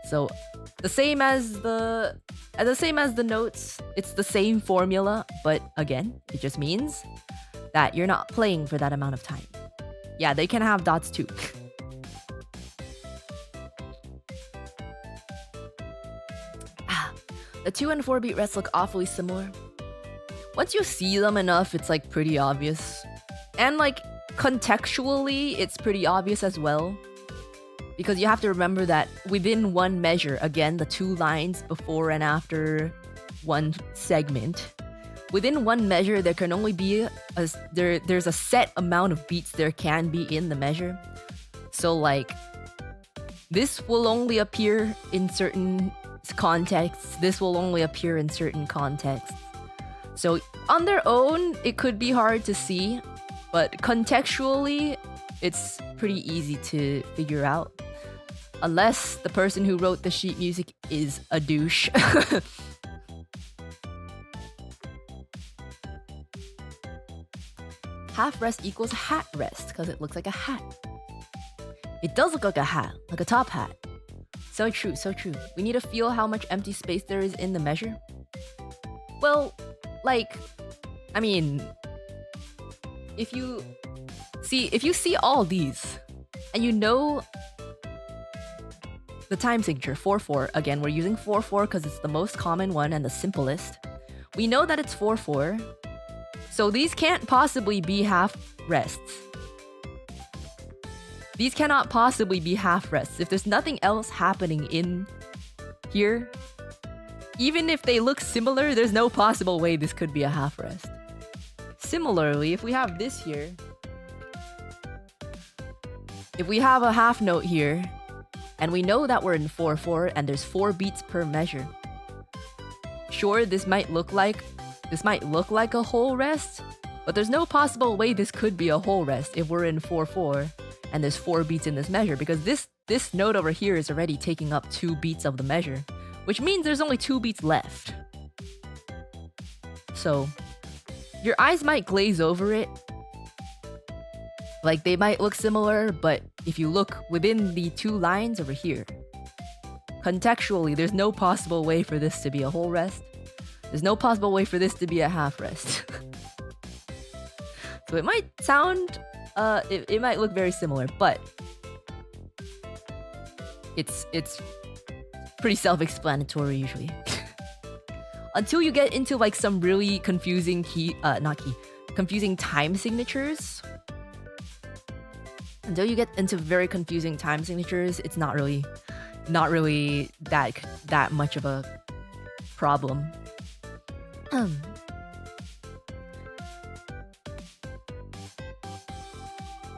So the same as the notes, it's the same formula, but again, it just means that you're not playing for that amount of time. Yeah, they can have dots too. The 2 and 4 beat rests look awfully similar. Once you see them enough, it's like pretty obvious. And like contextually, it's pretty obvious as well. Because you have to remember that within one measure, again, the 2 lines before and after one segment, within one measure, there can only be there's a set amount of beats there can be in the measure. So like, this will only appear in certain contexts. This will only appear in certain contexts. So on their own, it could be hard to see, but contextually, it's pretty easy to figure out. Unless the person who wrote the sheet music is a douche. Half rest equals hat rest, because it looks like a hat. It does look like a hat, like a top hat. So true, so true. We need to feel how much empty space there is in the measure. Well, like, I mean, if you see all these, and you know the time signature, 4/4, again, we're using 4/4 because it's the most common one and the simplest. We know that it's 4/4, so these can't possibly be half rests. These cannot possibly be half rests. If there's nothing else happening in here, even if they look similar, there's no possible way this could be a half rest. Similarly, if we have this here, if we have a half note here, and we know that we're in 4/4 and there's 4 beats per measure, sure, this might look like a whole rest, but there's no possible way this could be a whole rest if we're in 4/4 and there's 4 beats in this measure, because this note over here is already taking up 2 beats of the measure, which means there's only 2 beats left. So your eyes might glaze over it. Like, they might look similar, but if you look within the 2 lines over here, contextually, there's no possible way for this to be a whole rest. There's no possible way for this to be a half rest. So it might sound, it might look very similar, but it's pretty self-explanatory usually. Until you get into like some really confusing confusing time signatures. Until you get into very confusing time signatures, it's not really that much of a problem.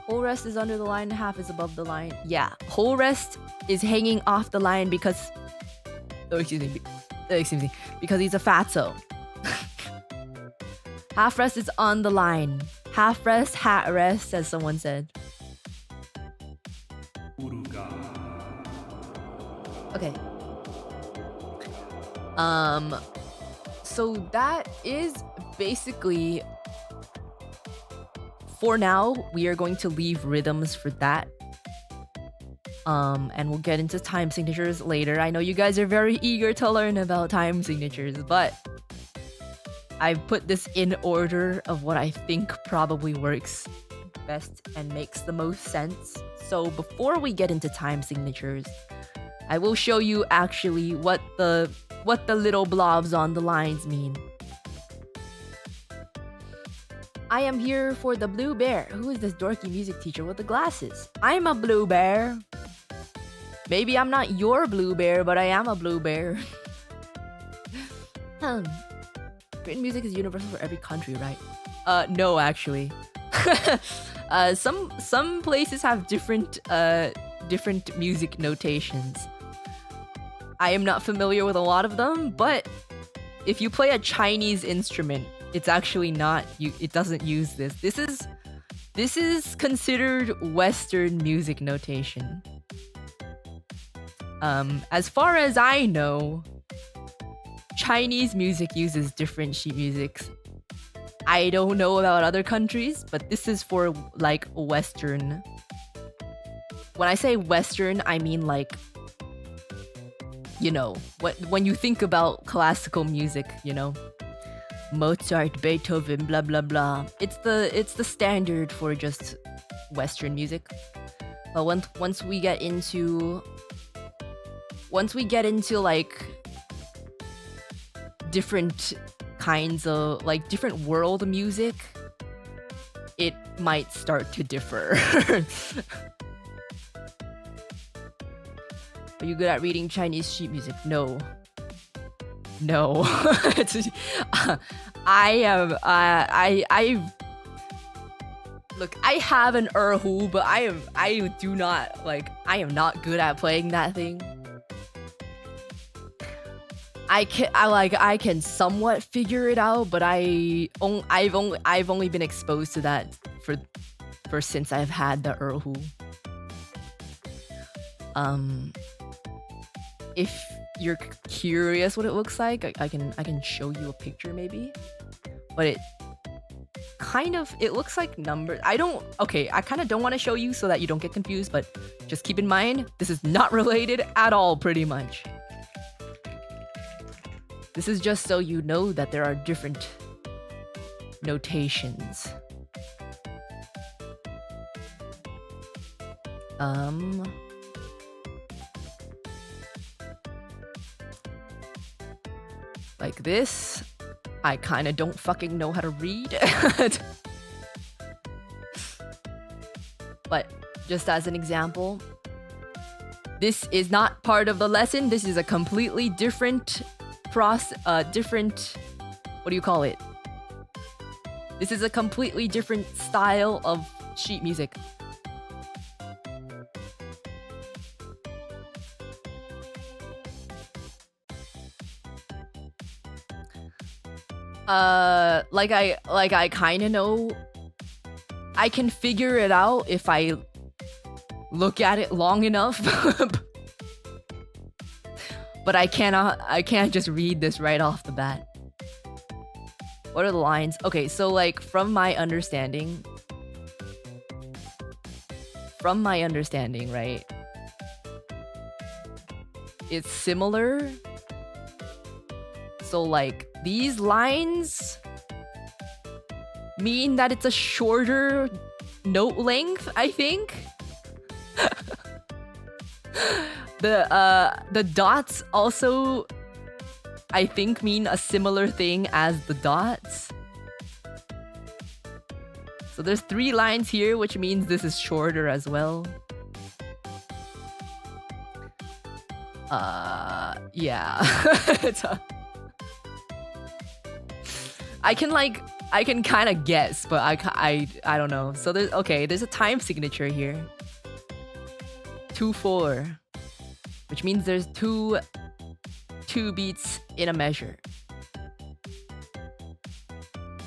Whole rest is under the line, half is above the line. Yeah, whole rest is hanging off the line because because he's a fatso. Half rest is on the line. Half rest, hat rest, as someone said. Okay. So that is basically, for now, we are going to leave rhythms for that. And we'll get into time signatures later. I know you guys are very eager to learn about time signatures, but I've put this in order of what I think probably works best and makes the most sense. So before we get into time signatures, I will show you actually what the little blobs on the lines mean. I am here for the blue bear. Who is this dorky music teacher with the glasses? I'm a blue bear. Maybe I'm not your blue bear, but I am a blue bear. Written music is universal for every country, right? No, actually. Some places have different music notations. I am not familiar with a lot of them, but if you play a Chinese instrument, it's actually not. It doesn't use this. This is considered Western music notation. As far as I know, Chinese music uses different sheet musics. I don't know about other countries, but this is for like Western. When I say Western, I mean like, you know, when you think about classical music, you know, Mozart, Beethoven, blah blah blah. It's the standard for just Western music. But once we get into like different kinds of like different world music, it might start to differ. Are you good at reading Chinese sheet music? No. No. I am. Look, I have an erhu, but I am not good at playing that thing. I can somewhat figure it out, but I've only been exposed to that for since I've had the erhu. If you're curious what it looks like, I can show you a picture maybe, but it looks like numbers. I kind of don't want to show you so that you don't get confused, but just keep in mind this is not related at all, pretty much. This is just so you know that there are different notations. Like this, I kind of don't fucking know how to read. But just as an example, this is not part of the lesson. This is a completely different different, what do you call it? This is a completely different style of sheet music. Like I kind of know. I can figure it out if I look at it long enough. But I can't just read this right off the bat. What are the lines? Okay, so like from my understanding, right? It's similar. So like these lines mean that it's a shorter note length, I think. The dots also, I think, mean a similar thing as the dots. So there's 3 lines here, which means this is shorter as well. Yeah. I can kind of guess, but I don't know. So there's a time signature here. 2/4, which means there's two beats in a measure.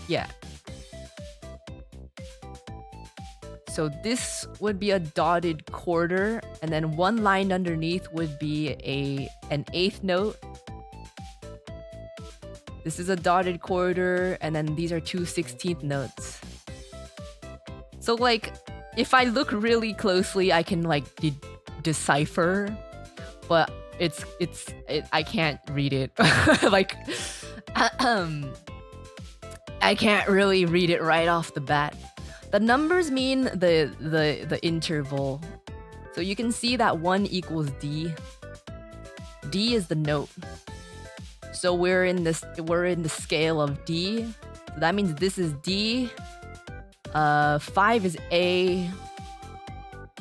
Yeah. So this would be a dotted quarter, and then one line underneath would be an 8th note. This is a dotted quarter, and then these are 2 16th notes. So like, if I look really closely, I can like decipher, but I can't read it. Like, I can't really read it right off the bat. The numbers mean the interval. So you can see that 1 equals D. D is the note. So we're in the scale of D. So that means this is D. 5 is A.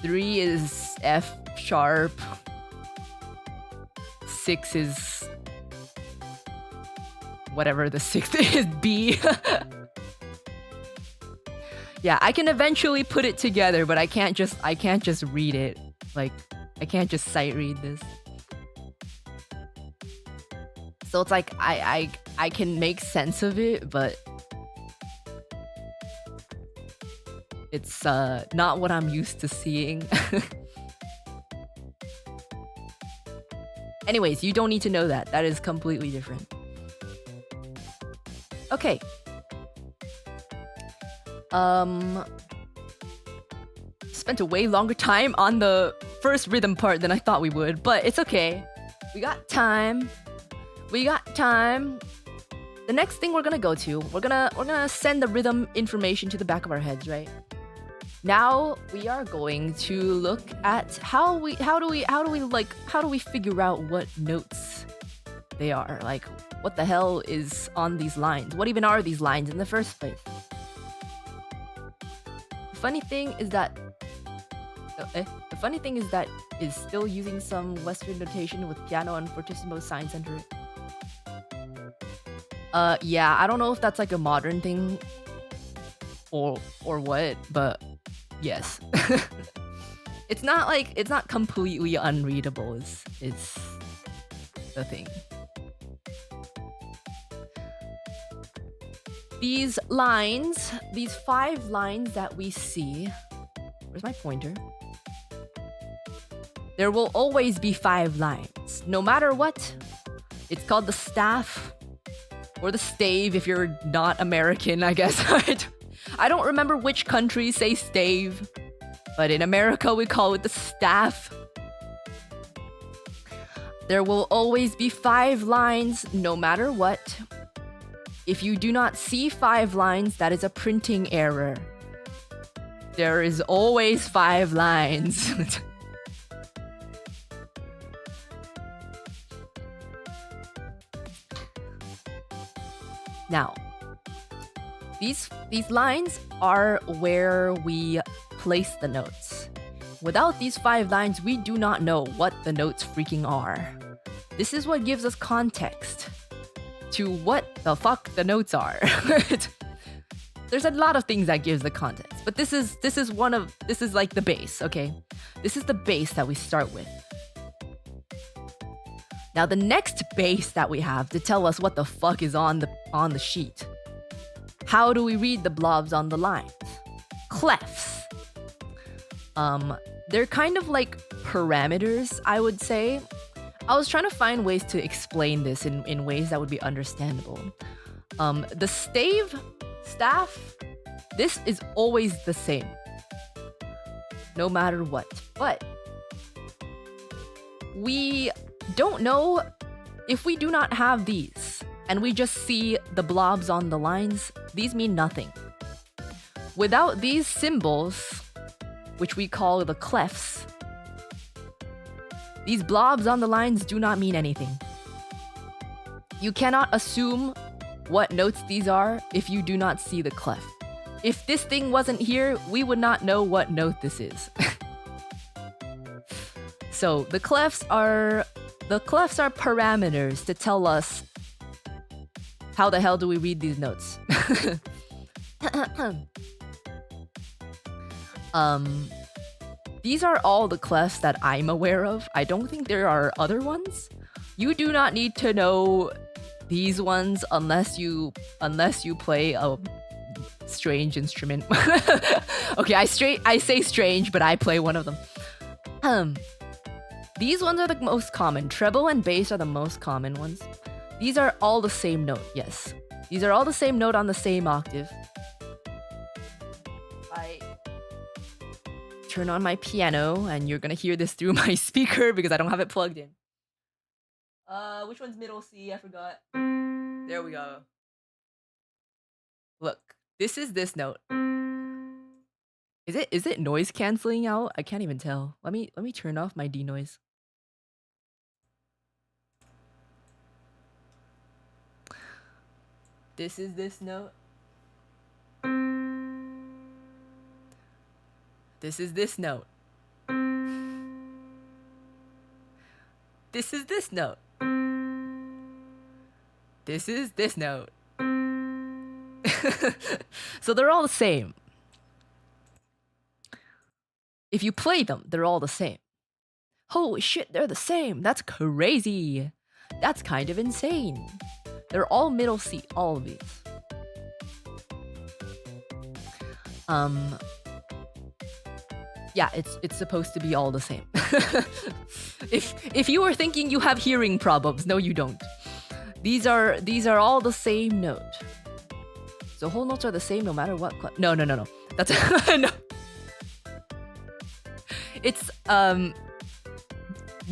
3 is F sharp. 6 is whatever the 6th is, B. Yeah, I can eventually put it together, but I can't just read it. Like, I can't just sight read this. So it's like I can make sense of it, but it's not what I'm used to seeing. Anyways, you don't need to know that. That is completely different. Okay. Spent a way longer time on the first rhythm part than I thought we would, but it's okay. We got time. The next thing we're gonna go to, we're gonna send the rhythm information to the back of our heads, right? Now we are going to look at how do we figure out what notes they are, like what the hell is on these lines? What even are these lines in the first place? The funny thing is that is still using some Western notation with piano and fortissimo signs under it. Yeah, I don't know if that's like a modern thing or what, but yes. It's not completely unreadable is the thing. These lines, these 5 lines that we see, where's my pointer? There will always be 5 lines, no matter what. It's called the staff, or the stave if you're not American, I guess. I don't remember which countries say stave, but in America we call it the staff. There will always be 5 lines, no matter what. If you do not see 5 lines, that is a printing error. There is always 5 lines. Now, these lines are where we place the notes. Without these 5 lines, we do not know what the notes freaking are. This is what gives us context to what the fuck the notes are. There's a lot of things that gives the context, but this is like the base, okay? This is the base that we start with. Now the next base that we have to tell us what the fuck is on the sheet. How do we read the blobs on the lines? Clefs. They're kind of like parameters, I would say. I was trying to find ways to explain this in ways that would be understandable. The staff, this is always the same, no matter what. But we don't know if we do not have these and we just see the blobs on the lines. These mean nothing. Without these symbols, which we call the clefs, these blobs on the lines do not mean anything. You cannot assume what notes these are if you do not see the clef. If this thing wasn't here, we would not know what note this is. So the clefs are parameters to tell us how the hell do we read these notes. These are all the clefs that I'm aware of. I don't think there are other ones. You do not need to know these ones unless you play a strange instrument. Okay, I say strange, but I play one of them. These ones are the most common. Treble and bass are the most common ones. These are all the same note, yes. These are all the same note on the same octave. I turn on my piano, and you're gonna hear this through my speaker because I don't have it plugged in. Which one's middle C? I forgot. There we go. Look, this is this note. Is it noise canceling out? I can't even tell. Let me turn off my denoise. This is this note. This is this note. This is this note. This is this note. So they're all the same. If you play them, they're all the same. Holy shit, they're the same. That's crazy. That's kind of insane. They're all middle C, all of these. Yeah, it's supposed to be all the same. If you were thinking you have hearing problems, no, you don't. These are all the same note. So whole notes are the same no matter what. No. That's no. It's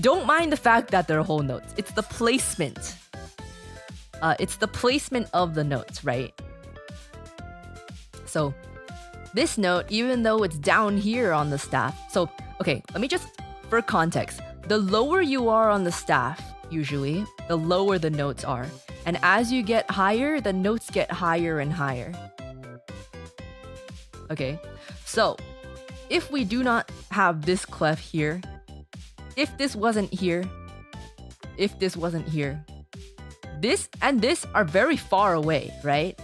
don't mind the fact that they're whole notes. It's the placement. It's the placement of the notes, right? So this note, even though it's down here on the staff. So, okay, let me just, for context, the lower you are on the staff, usually, the lower the notes are. And as you get higher, the notes get higher and higher. Okay, so if we do not have this clef here, if this wasn't here, this and this are very far away, right?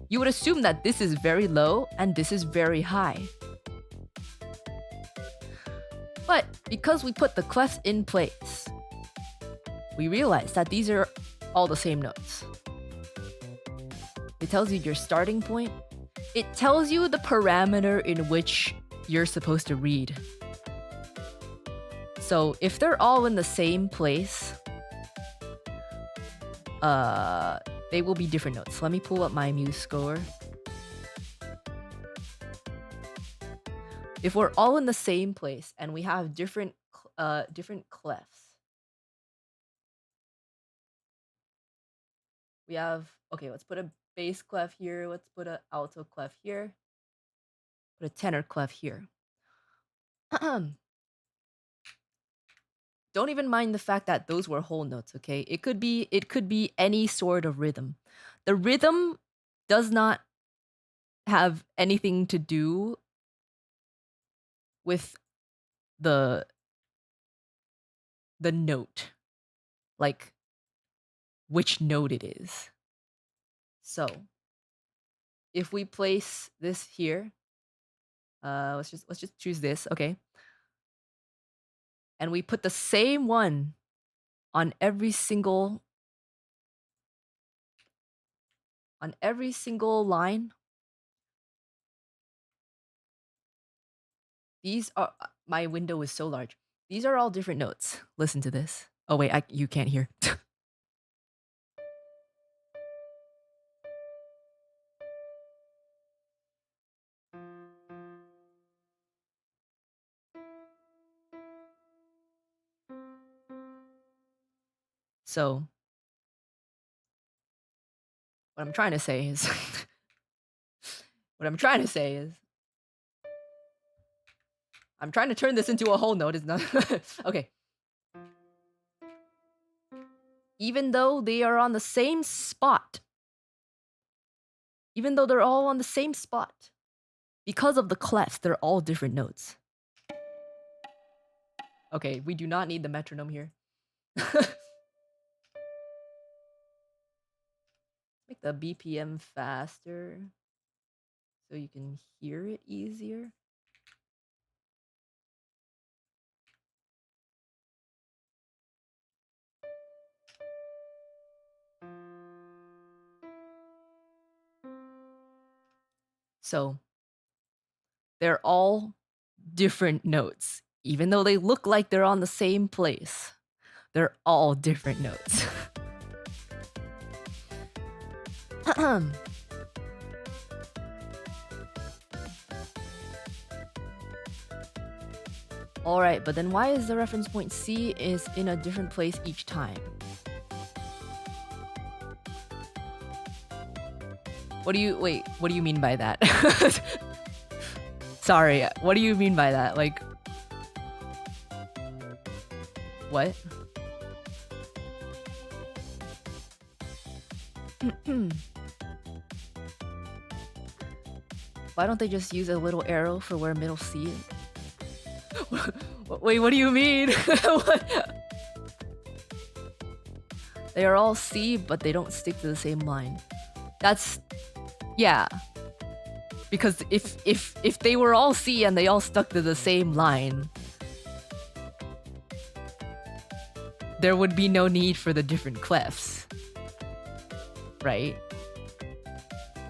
You would assume that this is very low and this is very high. But because we put the clefs in place, we realize that these are all the same notes. It tells you your starting point. It tells you the parameter in which you're supposed to read. So if they're all in the same place, they will be different notes. Let me pull up my Muse score. If we're all in the same place and we have different clefs, we have, okay, let's put a bass clef here. Let's put an alto clef here. Put a tenor clef here. Don't even mind the fact that those were whole notes, okay? It could be any sort of rhythm. The rhythm does not have anything to do with the note, like which note it is. So if we place this here, let's just choose this, okay? And we put the same one on every single line. These are, my window is so large. These are all different notes. Listen to this. Oh wait, you can't hear. So what I'm trying to say is I'm trying to turn this into a whole note. It's not okay. Even though they are on the same spot, even though they're all on the same spot, because of the clefs, they're all different notes. Okay, we do not need the metronome here. Make the BPM faster so you can hear it easier. So they're all different notes. Even though they look like they're on the same place, they're all different notes. Alright, but then why is the reference point C is in a different place each time? What do you mean by that? Sorry, what do you mean by that? Like, what? Why don't they just use a little arrow for where middle C is? Wait, what do you mean? They are all C, but they don't stick to the same line. That's... yeah. Because if they were all C and they all stuck to the same line, there would be no need for the different clefs. Right?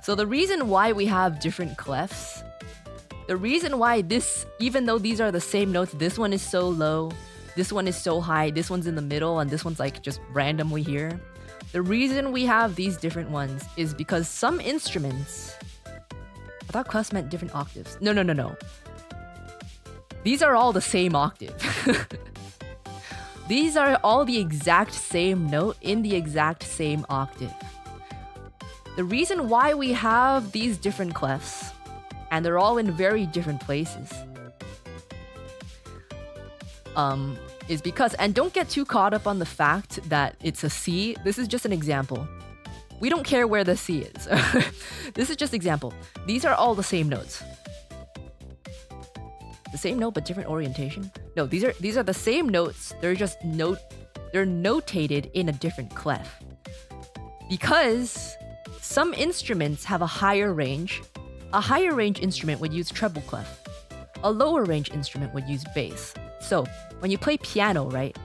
So the reason why we have different clefs, the reason why this, even though these are the same notes, this one is so low, this one is so high, this one's in the middle, and this one's like just randomly here. The reason we have these different ones is because some instruments... I thought clefs meant different octaves. No. These are all the same octave. These are all the exact same note in the exact same octave. The reason why we have these different clefs, and they're all in very different places, is because, and don't get too caught up on the fact that it's a C. This is just an example. We don't care where the C is. This is just example. These are all the same notes. The same note but different orientation? No, these are the same notes. They're just they're notated in a different clef. Because some instruments have a higher range. A higher range instrument would use treble clef. A lower range instrument would use bass. So, when you play piano, right?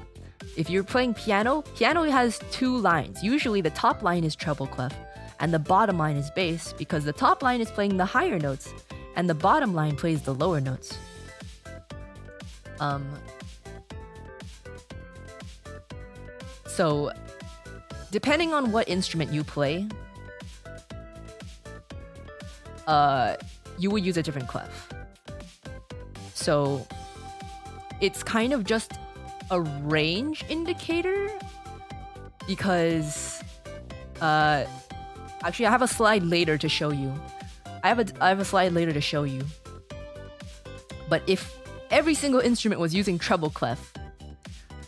If you're playing piano, piano has two lines. Usually the top line is treble clef and the bottom line is bass because the top line is playing the higher notes and the bottom line plays the lower notes. So, depending on what instrument you play, you would use a different clef. So, it's kind of just a range indicator because actually I have a slide later to show you. I have a slide later to show you. But if every single instrument was using treble clef,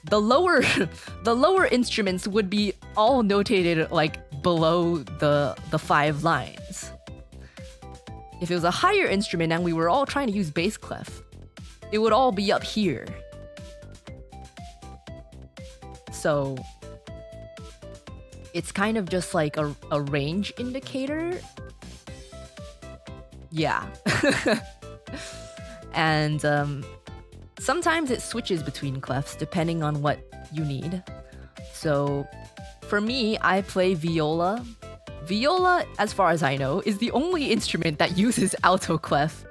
the lower instruments would be all notated like below the 5 lines. If it was a higher instrument and we were all trying to use bass clef, it would all be up here. So it's kind of just like a range indicator. Yeah. And sometimes it switches between clefs depending on what you need. So for me, I play viola. Viola, as far as I know, is the only instrument that uses alto clef.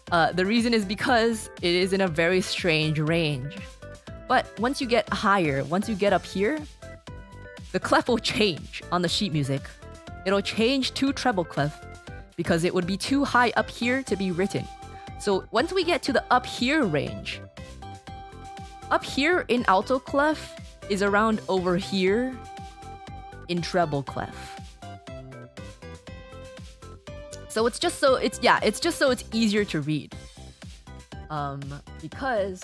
The reason is because it is in a very strange range. But once you get higher, once you get up here, the clef will change on the sheet music. It'll change to treble clef because it would be too high up here to be written. So once we get to the up here range, up here in alto clef is around over here in treble clef. So it's just so it's easier to read. Because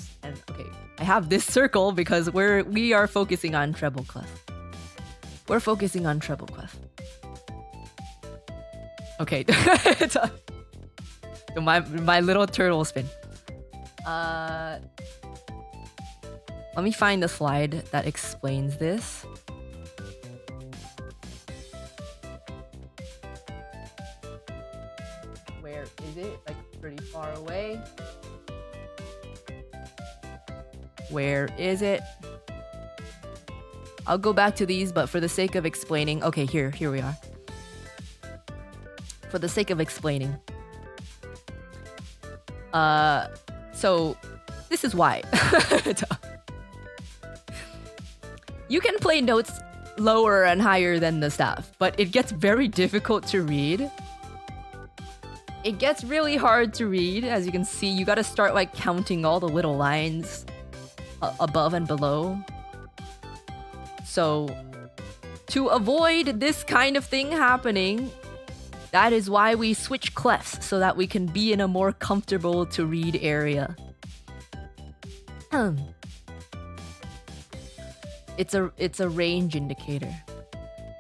I have this circle because we are focusing on treble clef. We're focusing on treble clef. Okay. So my little turtle spin. Let me find the slide that explains this. Where is it? Like pretty far away. Where is it? I'll go back to these, but for the sake of explaining... Okay, here we are. For the sake of explaining. So, this is why. You can play notes lower and higher than the staff, but it gets very difficult to read. It gets really hard to read. As you can see, you gotta start like counting all the little lines above and below. So, to avoid this kind of thing happening, that is why we switch clefs, so that we can be in a more comfortable to read area. It's a range indicator.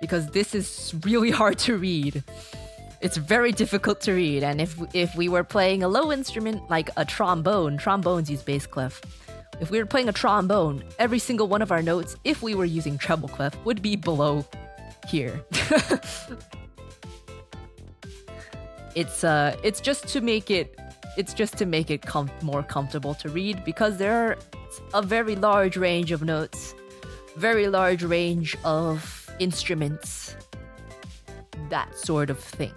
Because this is really hard to read. It's very difficult to read, and if we were playing a low instrument like a trombone, trombones use bass clef. If we were playing a trombone, every single one of our notes, if we were using treble clef, would be below here. It's just to make it more comfortable to read because there are a very large range of notes, very large range of instruments, that sort of thing.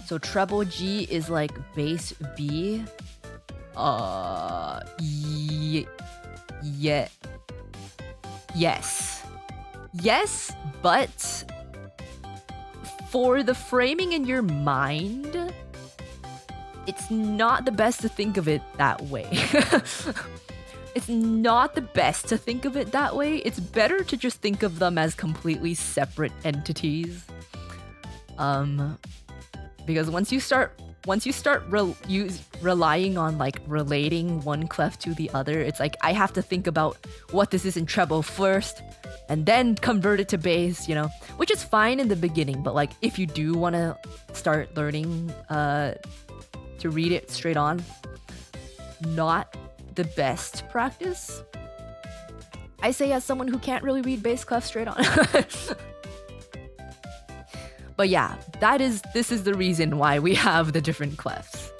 So treble G is like bass B. Yes, but for the framing in your mind, it's not the best to think of it that way. It's not the best to think of it that way. It's better to just think of them as completely separate entities. Because once you start relying on like relating one clef to the other, it's like I have to think about what this is in treble first, and then convert it to bass, you know, which is fine in the beginning, but like if you do want to start learning to read it straight on, not the best practice. I say as someone who can't really read bass clef straight on. But yeah, this is the reason why we have the different clefs.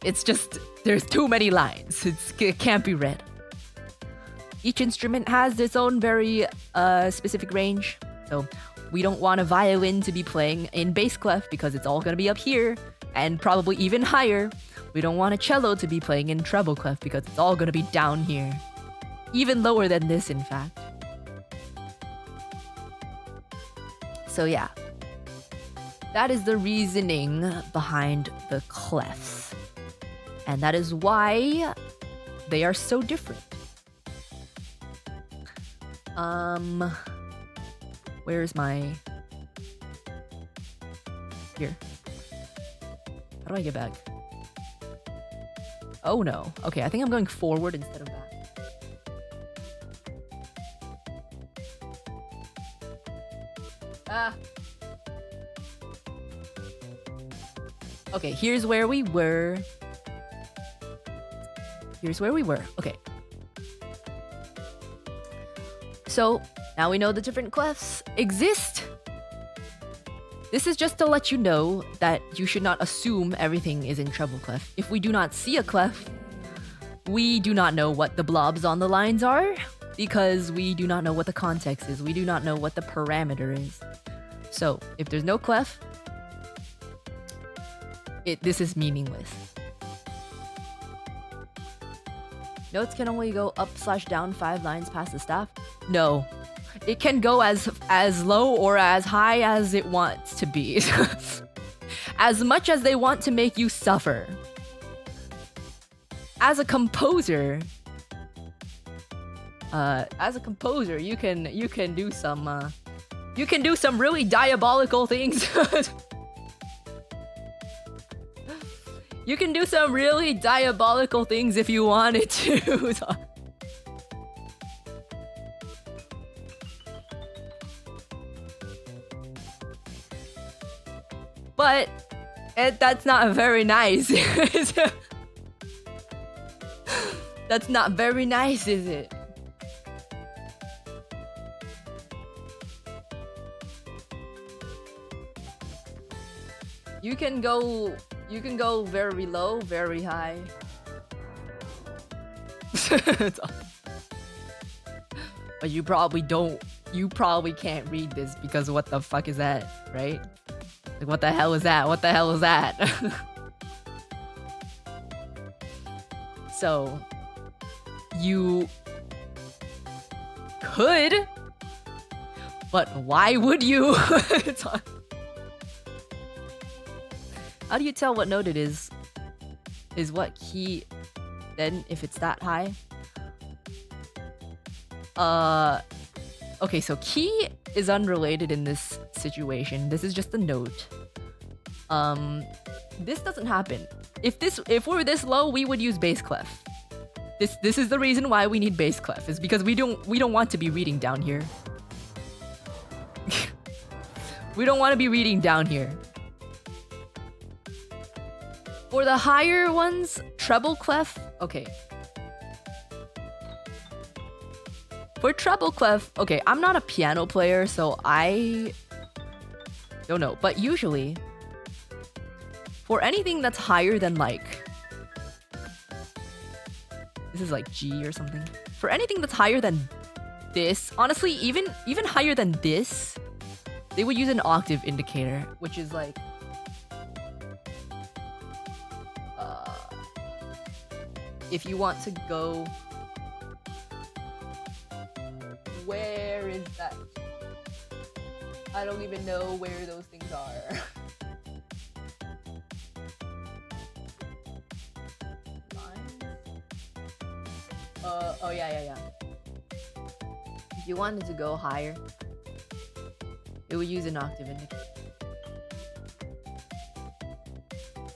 It's just, there's too many lines. It can't be read. Each instrument has its own very specific range. So we don't want a violin to be playing in bass clef because it's all gonna be up here and probably even higher. We don't want a cello to be playing in treble clef because it's all gonna be down here. Even lower than this, in fact. So yeah. That is the reasoning behind the clefs. And that is why they are so different. Where's my... Here. How do I get back? Oh no. Okay, I think I'm going forward instead of back. Ah. Okay, here's where we were. Okay. So, now we know the different clefs exist. This is just to let you know that you should not assume everything is in treble clef. If we do not see a clef, we do not know what the blobs on the lines are because we do not know what the context is. We do not know what the parameter is. So, if there's no clef, this is meaningless. Notes can only go up/down 5 lines past the staff. No, it can go as low or as high as it wants to be. As much as they want to make you suffer. As a composer, you can do some really diabolical things. You can do some really diabolical things if you wanted to. But that's not very nice. That's not very nice, is it? You can go very low, very high. But you probably can't read this because what the fuck is that, right? Like, what the hell is that? What the hell is that? So, you could, but why would you? How do you tell what note it is? Is what key then if it's that high? Okay, so key is unrelated in this situation. This is just a note. This doesn't happen. If we're this low, we would use bass clef. This is the reason why we need bass clef, is because we don't want to be reading down here. We don't want to be reading down here. For the higher ones, treble clef, okay. For treble clef, okay, I'm not a piano player, so I don't know. But usually, for anything that's higher than like, this is like G or something. For anything that's higher than this, honestly, even higher than this, they would use an octave indicator, which is like, if you want to go, where is that? I don't even know where those things are. Oh yeah. If you wanted to go higher, it would use an octave indicator.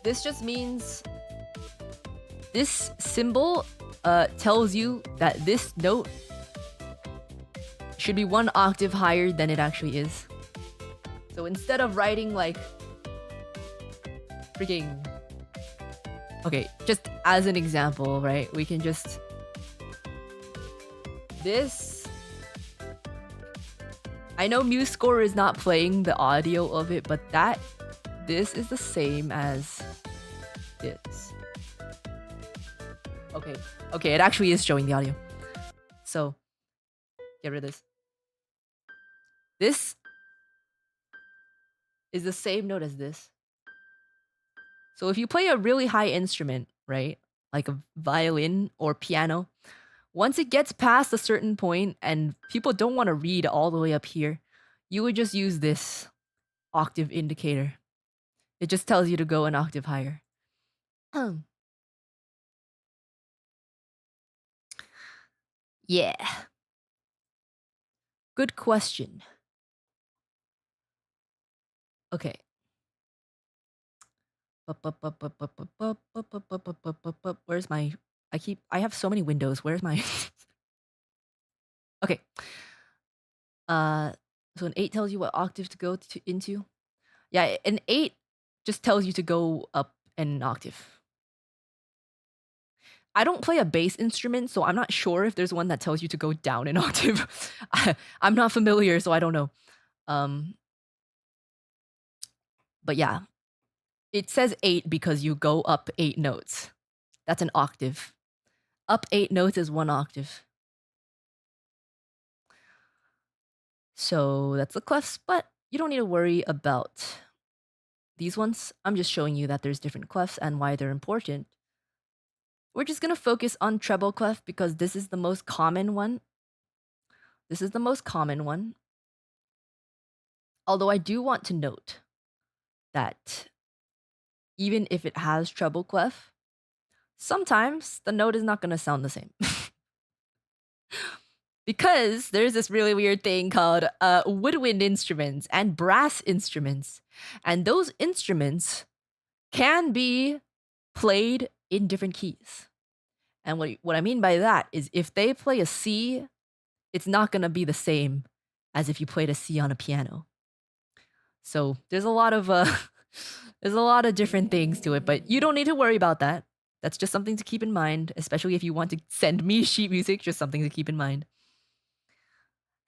This just means this symbol tells you that this note should be 1 octave higher than it actually is. So instead of writing like freaking... Okay, just as an example, right? We can just... This... I know MuseScore is not playing the audio of it, but this is the same as this. Okay, it actually is showing the audio. So, get rid of this. This is the same note as this. So if you play a really high instrument, right? Like a violin or piano, once it gets past a certain point and people don't want to read all the way up here, you would just use this octave indicator. It just tells you to go an octave higher. Yeah. Good question. Okay. Where's my... I have so many windows. Where's my... Okay. So an 8 tells you what octave to go into. Yeah, an 8 just tells you to go up an octave. I don't play a bass instrument, so I'm not sure if there's one that tells you to go down an octave. I'm not familiar, so I don't know. But yeah, it says 8 because you go up 8 notes. That's an octave. Up 8 notes is 1 octave. So that's the clefs, but you don't need to worry about these ones. I'm just showing you that there's different clefs and why they're important. We're just going to focus on treble clef because this is the most common one. This is the most common one. Although I do want to note that even if it has treble clef, sometimes the note is not going to sound the same. Because there's this really weird thing called woodwind instruments and brass instruments. And those instruments can be played in different keys. And what I mean by that is if they play a C, it's not going to be the same as if you played a C on a piano. So there's a lot of different things to it, but you don't need to worry about that. That's just something to keep in mind, especially if you want to send me sheet music, just something to keep in mind.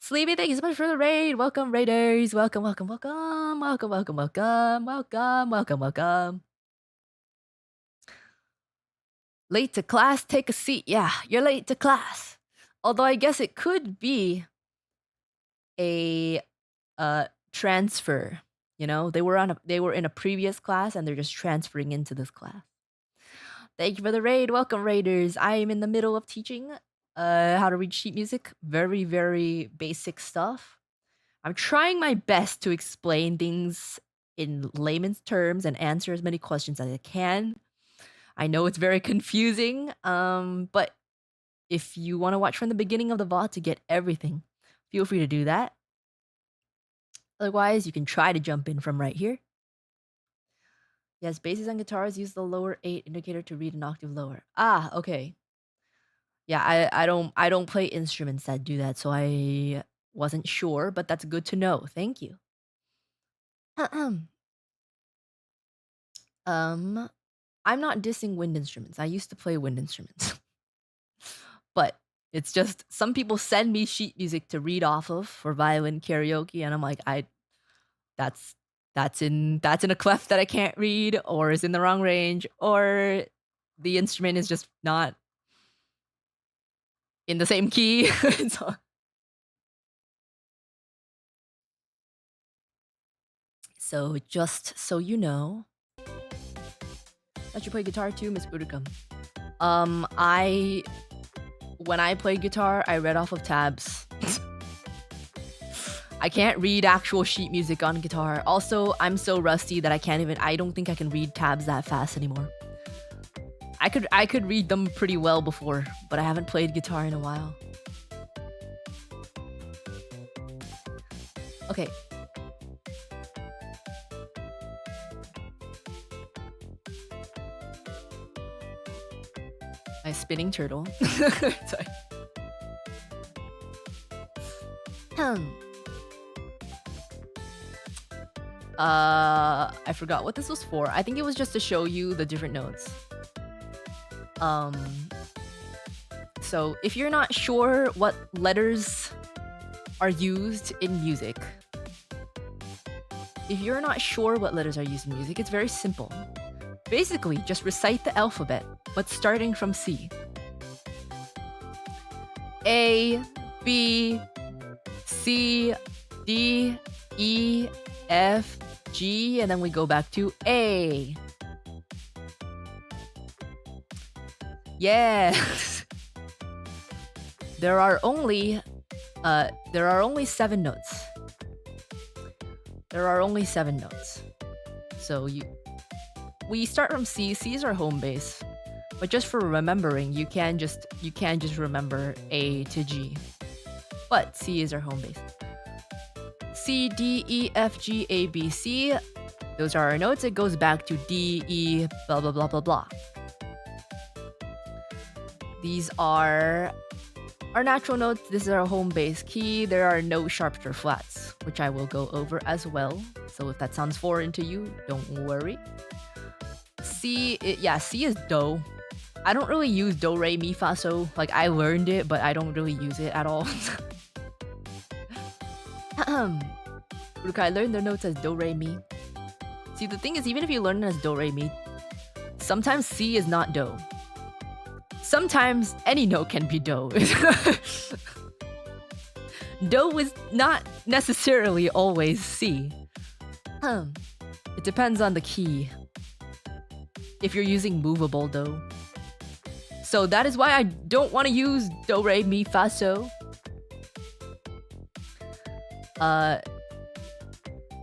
Sleepy, thank you so much for the raid. Welcome, raiders. Welcome, welcome, welcome. Welcome, welcome, welcome. Welcome, welcome, welcome. Late to class, take a seat. Yeah, you're late to class. Although I guess it could be a transfer. You know, they were in a previous class and they're just transferring into this class. Thank you for the raid. Welcome, raiders. I am in the middle of teaching how to read sheet music. Very, very basic stuff. I'm trying my best to explain things in layman's terms and answer as many questions as I can. I know it's very confusing, but if you want to watch from the beginning of the VOD to get everything, feel free to do that. Otherwise, you can try to jump in from right here. Yes, basses and guitars use the lower 8 indicator to read an octave lower. Ah, okay. Yeah, I don't play instruments that do that, so I wasn't sure, but that's good to know. Thank you. I'm not dissing wind instruments. I used to play wind instruments. But it's just some people send me sheet music to read off of for violin karaoke, and I'm like, that's in a clef that I can't read, or is in the wrong range, or the instrument is just not in the same key. So just so you know, that you play guitar too, Miss Uruka. When I play guitar, I read off of tabs. I can't read actual sheet music on guitar. Also, I'm so rusty that I don't think I can read tabs that fast anymore. I could read them pretty well before, but I haven't played guitar in a while. Okay. My spinning turtle. Sorry. I forgot what this was for. I think it was just to show you the different notes. So if you're not sure what letters are used in music, it's very simple. Basically, just recite the alphabet, but starting from C. A, B, C, D, E, F, G, and then we go back to A. Yeah. There are only 7 notes. So we start from C. C is our home base. But just for remembering, you can just remember A to G. But C is our home base. C, D, E, F, G, A, B, C. Those are our notes. It goes back to D, E, blah, blah, blah, blah, blah. These are our natural notes. This is our home base key. There are no sharps or flats, which I will go over as well. So if that sounds foreign to you, don't worry. C is do. I don't really use do, re, mi, fa, so. Like, I learned it, but I don't really use it at all. Uruka, I learned the notes as do, re, mi. See, the thing is, even if you learn it as do, re, mi, sometimes C is not do. Sometimes any note can be do. Do is not necessarily always C. It depends on the key. If you're using movable do. So that is why I don't want to use do, re, mi, fa, so.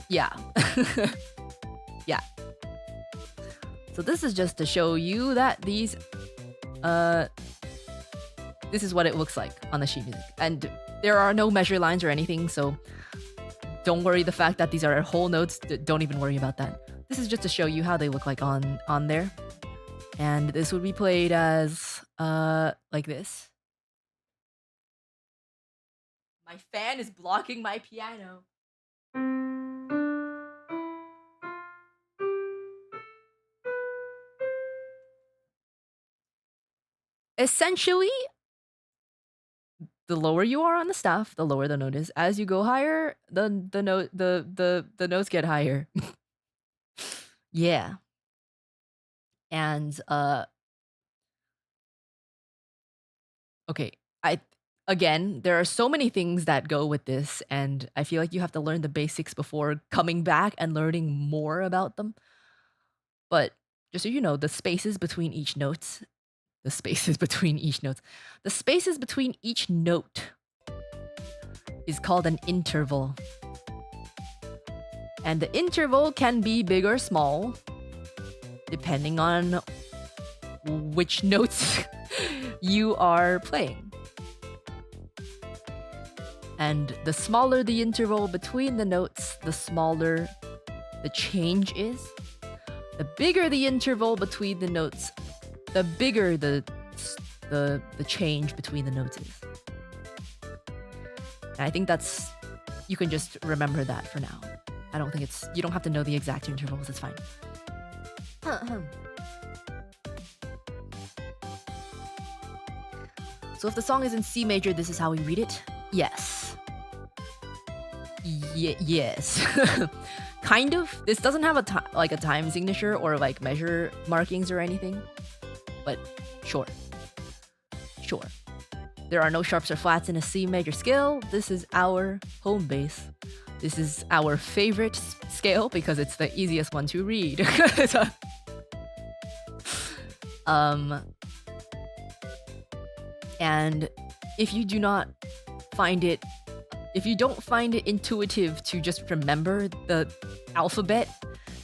Yeah. Yeah. So this is just to show you that these this is what it looks like on the sheet music. And there are no measure lines or anything, so don't worry the fact that these are whole notes. Don't even worry about that. This is just to show you how they look like on there. And this would be played as like this. My fan is blocking my piano. Essentially, the lower you are on the staff, the lower the note is. As you go higher, the notes get higher. Yeah. And okay, again, there are so many things that go with this, and I feel like you have to learn the basics before coming back and learning more about them. But just so you know, the spaces between each note is called an interval. And the interval can be big or small, depending on which notes you are playing. And the smaller the interval between the notes, the smaller the change is. The bigger the interval between the notes, the bigger the change between the notes is. And I think you can just remember that for now. I don't think you don't have to know the exact intervals, it's fine. So if the song is in C major, this is how we read it? Yes. Yes. Kind of. This doesn't have a time signature or like measure markings or anything. But sure. There are no sharps or flats in a C major scale. This is our home base. This is our favorite scale because it's the easiest one to read. And if you don't find it intuitive to just remember the alphabet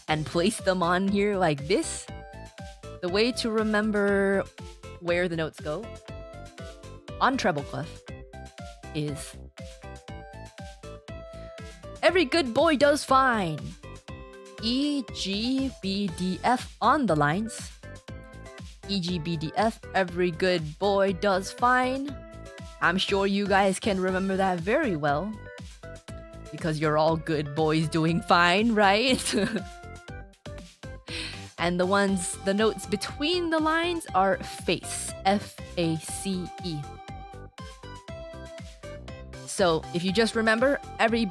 and place them on here like this, the way to remember where the notes go on treble clef is every good boy does fine. E, G, B, D, F on the lines. E, G, B, D, F, every good boy does fine. I'm sure you guys can remember that very well. because you're all good boys doing fine, right? And the notes between the lines are face, F-A-C-E. So if you just remember, every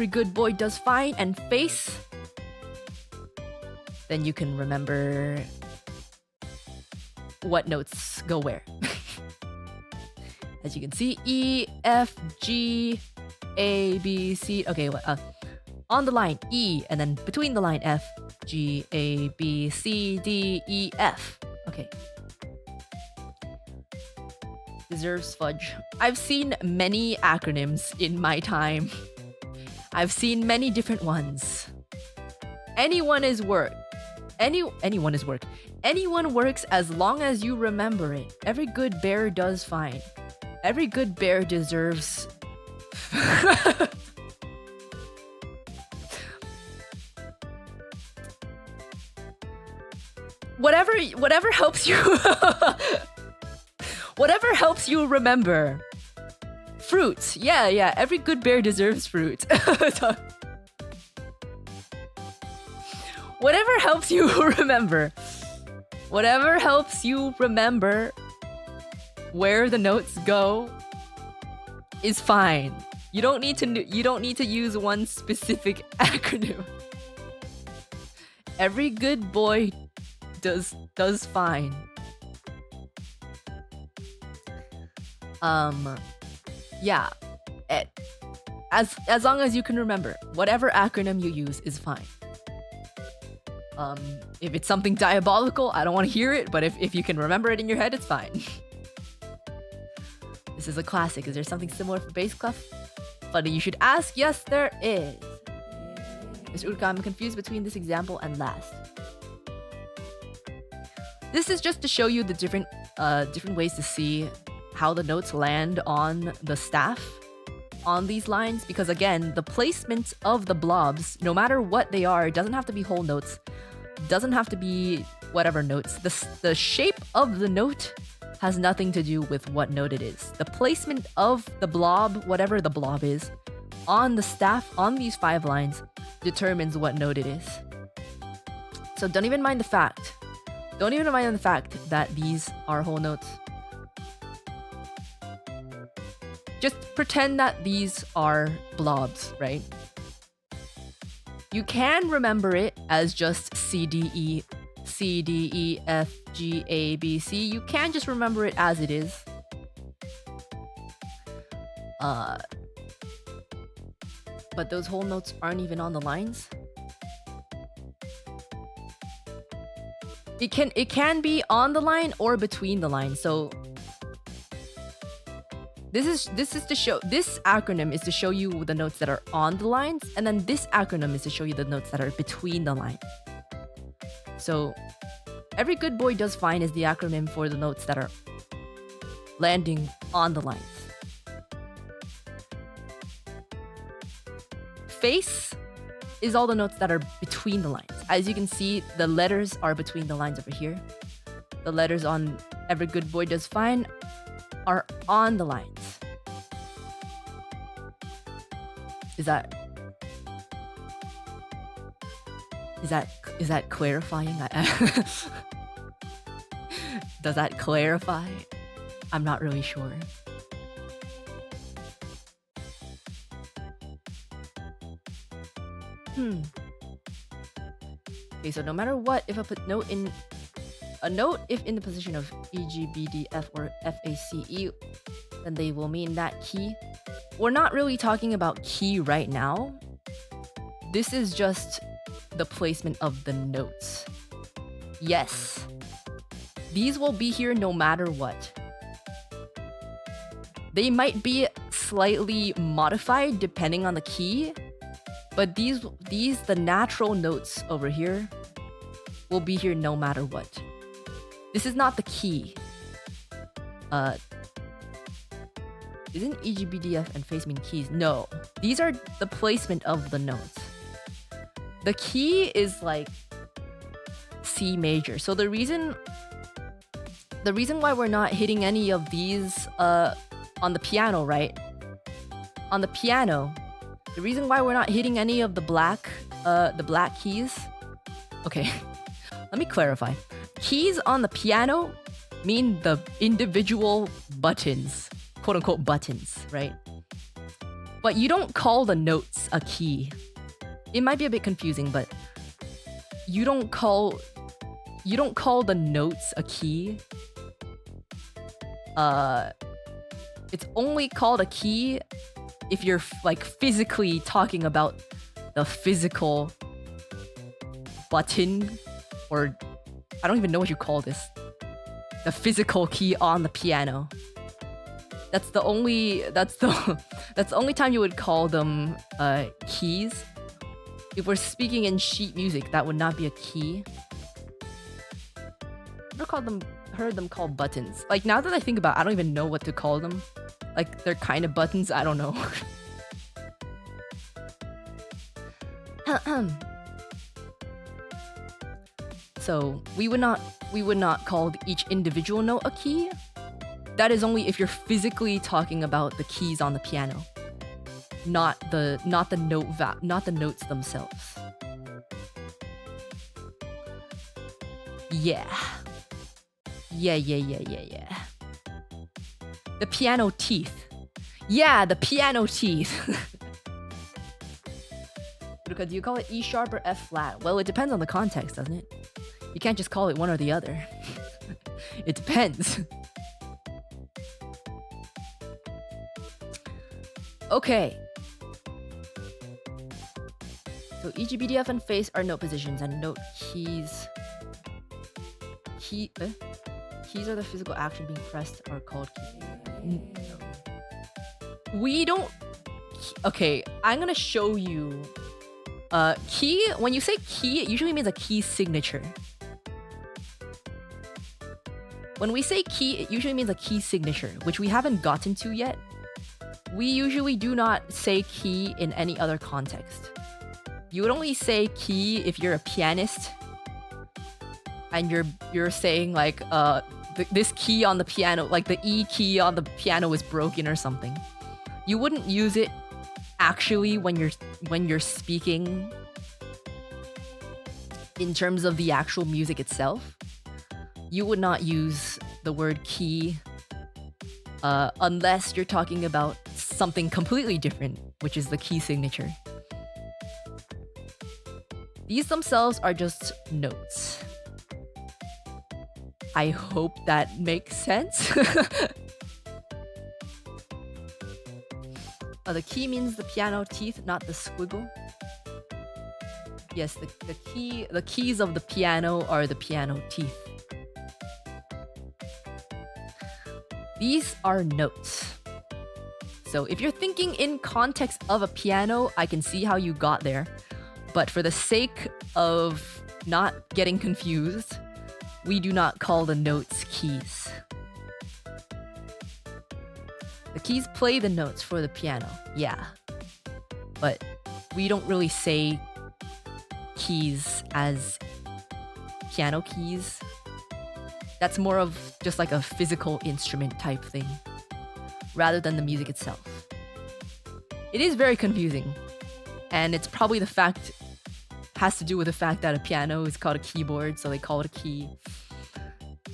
good boy does fine and face, then you can remember what notes go where. As you can see, E, F, G, A, B, C. Okay, on the line E, and then between the line F, G, A, B, C, D, E, F. Okay. Deserves fudge. I've seen many acronyms in my time. I've seen many different ones. Anyone is work. Anyone is work. Anyone works as long as you remember it. Every good bear does fine. Every good bear deserves. Whatever helps you. Whatever helps you remember. Fruit. Yeah. Every good bear deserves fruit. Whatever helps you remember. Whatever helps you remember where the notes go is fine. You don't need to use one specific acronym. Every good boy does fine. Yeah. As long as you can remember, whatever acronym you use is fine. If it's something diabolical, I don't want to hear it, but if you can remember it in your head, it's fine. This is a classic. Is there something similar for bass clef? Funny, you should ask. Yes, there is. Mr. Uruka, I'm confused between this example and last. This is just to show you the different ways to see how the notes land on the staff on these lines, because again, the placement of the blobs, no matter what they are, it doesn't have to be whole notes, doesn't have to be whatever notes. The shape of the note has nothing to do with what note it is. The placement of the blob, whatever the blob is, on the staff on these 5 lines determines what note it is. So don't even mind the fact that these are whole notes. Just pretend that these are blobs, right? You can remember it as just C, D, E, F, G, A, B, C. You can just remember it as it is. But those whole notes aren't even on the lines. It can be on the line or between the lines. So this acronym is to show you the notes that are on the lines, and then this acronym is to show you the notes that are between the lines. So every good boy does fine is the acronym for the notes that are landing on the lines. Face is all the notes that are between the lines. As you can see, the letters are between the lines over here. The letters on every good boy does fine are on the lines. Is that clarifying? Does that clarify? I'm not really sure. Okay, so no matter what, if I put note in the position of E, G, B, D, F, or F, A, C, E, then they will mean that key. We're not really talking about key right now. This is just the placement of the notes. Yes, these will be here no matter what. They might be slightly modified depending on the key, but the natural notes over here will be here no matter what. This is not the key. Isn't E, G, B, D, F, and face mean keys? No. These are the placement of the notes. The key is like C major. So the reason why we're not hitting any of these on the piano, right? On the piano, The reason why we're not hitting any of the black keys. Okay, let me clarify. Keys on the piano mean the individual buttons, quote unquote buttons, right? But you don't call the notes a key. It might be a bit confusing, but you don't call the notes a key. It's only called a key if you're like physically talking about the physical button, or I don't even know what you call this. The physical key on the piano. That's the only time you would call them keys. If we're speaking in sheet music, that would not be a key. Never heard them called buttons. Like, now that I think about it, I don't even know what to call them. Like, they're kind of buttons, I don't know. So we would not call each individual note a key. That is only if you're physically talking about the keys on the piano, not the notes themselves. Yeah. The piano teeth. Yeah, the piano teeth. Uruka, do you call it E sharp or F flat? Well, it depends on the context, doesn't it? You can't just call it one or the other. It depends. Okay. So EGBDF and face are note positions, and note keys. Keys are the physical action being pressed are called keys. We don't. Okay, I'm gonna show you. Key. When you say key, it usually means a key signature. When we say key, it usually means a key signature, which we haven't gotten to yet. We usually do not say key in any other context. You would only say key if you're a pianist and you're saying like this key on the piano, like the E key on the piano is broken or something. You wouldn't use it actually when you're speaking in terms of the actual music itself. You would not use the word key unless you're talking about something completely different, which is the key signature. These themselves are just notes. I hope that makes sense. The key means the piano teeth, not the squiggle. Yes, the keys of the piano are the piano teeth. These are notes. So if you're thinking in context of a piano, I can see how you got there. But for the sake of not getting confused, we do not call the notes keys. The keys play the notes for the piano, yeah. But we don't really say keys as piano keys. That's more of just like a physical instrument type thing, rather than the music itself. It is very confusing, and it's probably has to do with the fact that a piano is called a keyboard, so they call it a key.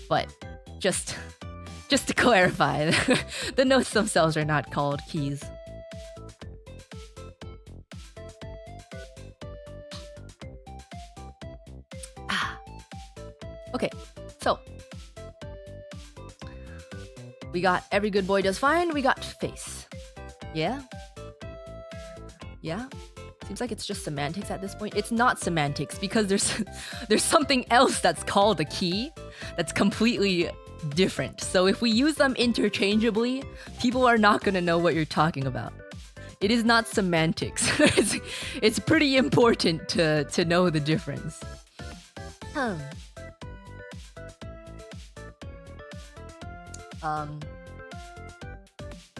But just to clarify, the notes themselves are not called keys. Okay, so we got every good boy does fine, we got face. Yeah? Seems like it's just semantics at this point. It's not semantics because there's something else that's called a key that's completely different. So if we use them interchangeably, people are not gonna know what you're talking about. It is not semantics. It's pretty important to know the difference.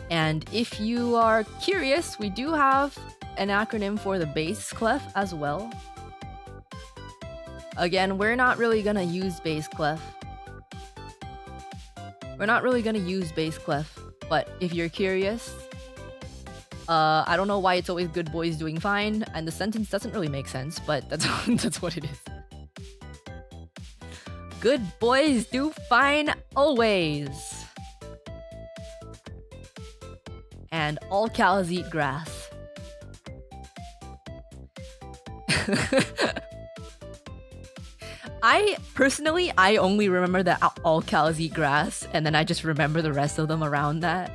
And if you are curious, we do have an acronym for the bass clef as well. Again, we're not really gonna use bass clef. But if you're curious, I don't know why it's always good boys doing fine, and the sentence doesn't really make sense, but that's that's what it is. Good boys do fine always. And all cows eat grass. I only remember that all cows eat grass, and then I just remember the rest of them around that.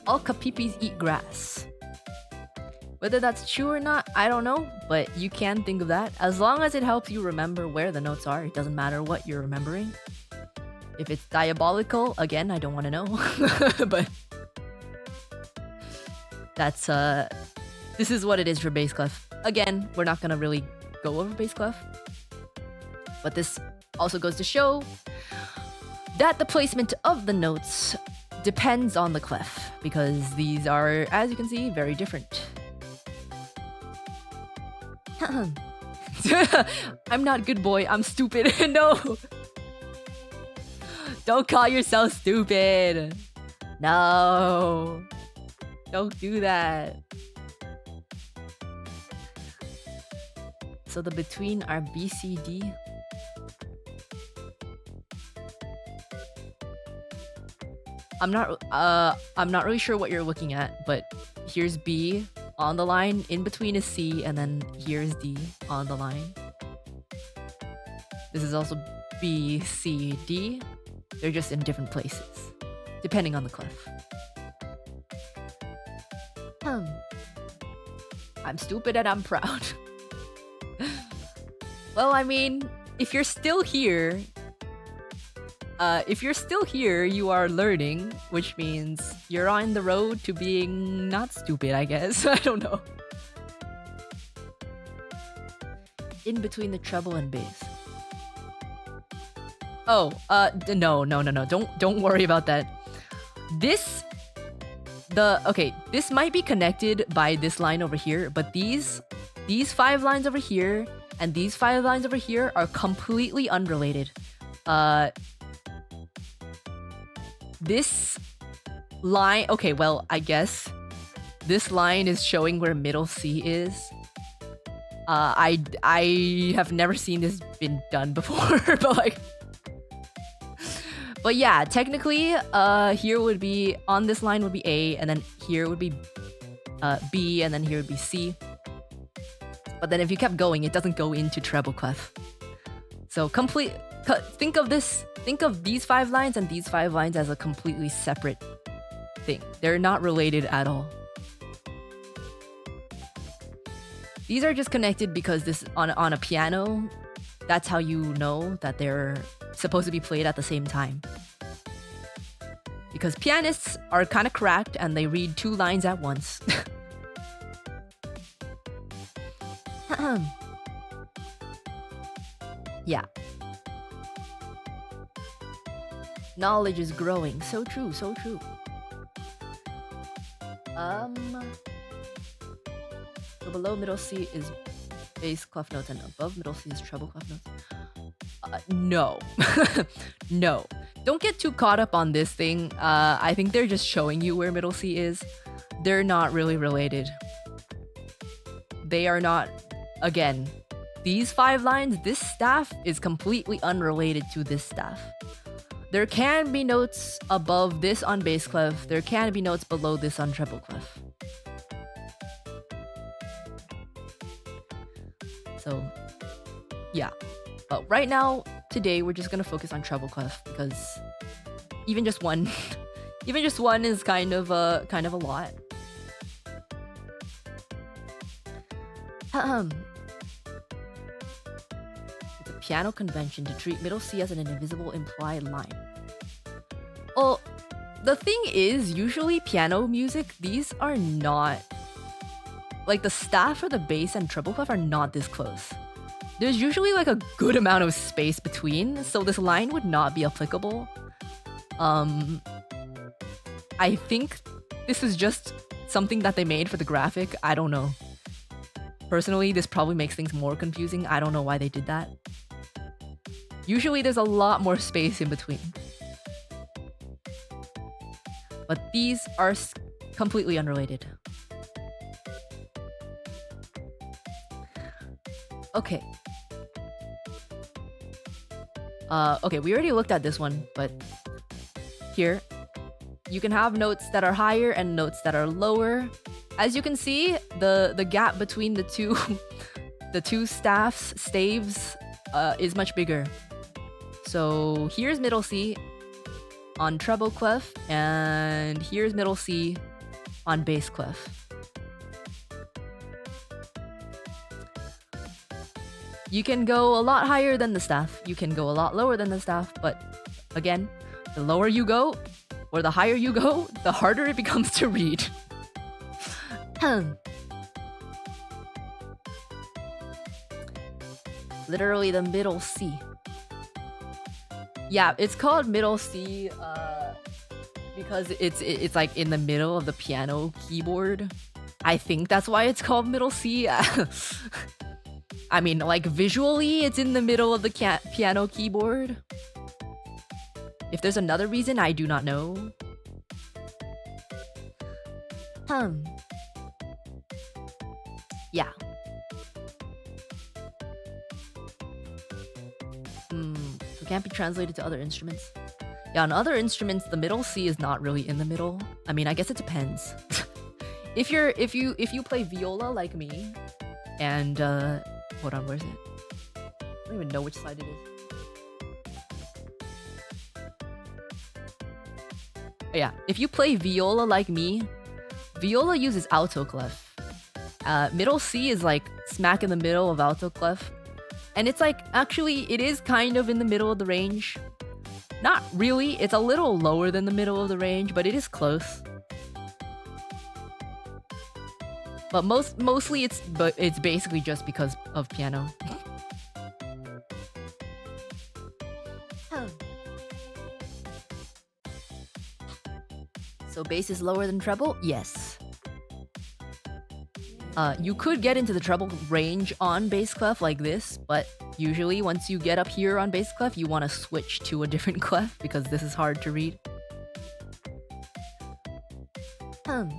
All kapipis eat grass. Whether that's true or not, I don't know, but you can think of that. As long as it helps you remember where the notes are, it doesn't matter what you're remembering. If it's diabolical, again, I don't want to know. But that's this is what it is for bass clef. Again, we're not gonna really go over bass clef, but this also goes to show that the placement of the notes depends on the clef, because these are, as you can see, very different. I'm not good boy, I'm stupid. No! Don't call yourself stupid! No! Don't do that. So the between are B, C, D. I'm not really sure what you're looking at, but here's B on the line, in between is C, and then here's D on the line. This is also B, C, D. They're just in different places, depending on the clef. I'm stupid and I'm proud. Well, I mean, if you're still here, you are learning, which means you're on the road to being not stupid, I guess. I don't know. In between the treble and bass. Oh, no. Don't worry about that. This might be connected by this line over here, but these 5 lines over here and these 5 lines over here are completely unrelated. This line, okay, well, I guess this line is showing where middle C is. I have never seen this been done before, but yeah, technically, here would be, on this line would be A, and then here would be B, and then here would be C. But then if you kept going, it doesn't go into treble clef. So think of these 5 lines and these 5 lines as a completely separate thing. They're not related at all. These are just connected because this on a piano, that's how you know that they're supposed to be played at the same time. Because pianists are kind of cracked and they read 2 lines at once. Yeah. Knowledge is growing. So true, so true. So below middle C is bass clef notes and above middle C is treble clef notes. No. No. Don't get too caught up on this thing. I think they're just showing you where middle C is. They're not really related. They are not. Again, these 5 lines, this staff is completely unrelated to this staff. There can be notes above this on bass clef. There can be notes below this on treble clef. So, yeah. But right now, today, we're just gonna focus on treble clef because even just one, is kind of a lot. It's a piano convention to treat middle C as an invisible implied line. Well, the thing is, usually piano music, these are not... Like, the staff for the bass and treble clef are not this close. There's usually like a good amount of space between, so this line would not be applicable. I think this is just something that they made for the graphic. I don't know. Personally, this probably makes things more confusing. I don't know why they did that. Usually there's a lot more space in between. but these are completely unrelated. Okay. Okay, we already looked at this one, but here you can have notes that are higher and notes that are lower. As you can see, the gap between the two the two staves is much bigger. So here's middle C on treble clef, and here's middle C on bass clef. You can go a lot higher than the staff. You can go a lot lower than the staff, but again, the lower you go, or the higher you go, the harder it becomes to read. Literally the middle C. Yeah, it's called middle C because it's like in the middle of the piano keyboard. I think that's why it's called middle C. I mean, like visually, it's in the middle of the piano keyboard. If there's another reason, I do not know. Yeah. So can't be translated to other instruments. Yeah, on other instruments, the middle C is not really in the middle. I mean, I guess it depends. if you play viola like me, and hold on, where's it? I don't even know which side it is. Yeah, if you play viola like me, viola uses alto clef. Middle C is like smack in the middle of alto clef. And it's like, actually, it is kind of in the middle of the range. Not really, it's a little lower than the middle of the range, but it is close. But mostly it's basically just because of piano. So bass is lower than treble? Yes. You could get into the treble range on bass clef like this, but usually once you get up here on bass clef, you want to switch to a different clef because this is hard to read. Are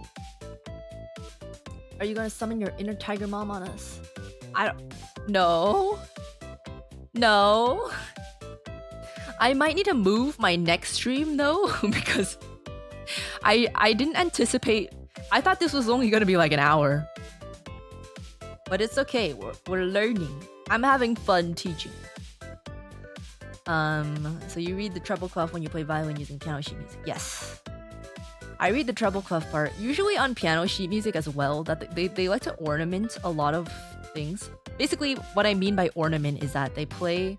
you gonna summon your inner tiger mom on us? I don't... No. No. I might need to move my next stream though, because I didn't anticipate... I thought this was only gonna be like an hour. But it's okay, we're learning. I'm having fun teaching. So you read the treble clef when you play violin using piano sheet music. Yes. I read the treble clef part, usually on piano sheet music as well, that they like to ornament a lot of things. Basically, what I mean by ornament is that they play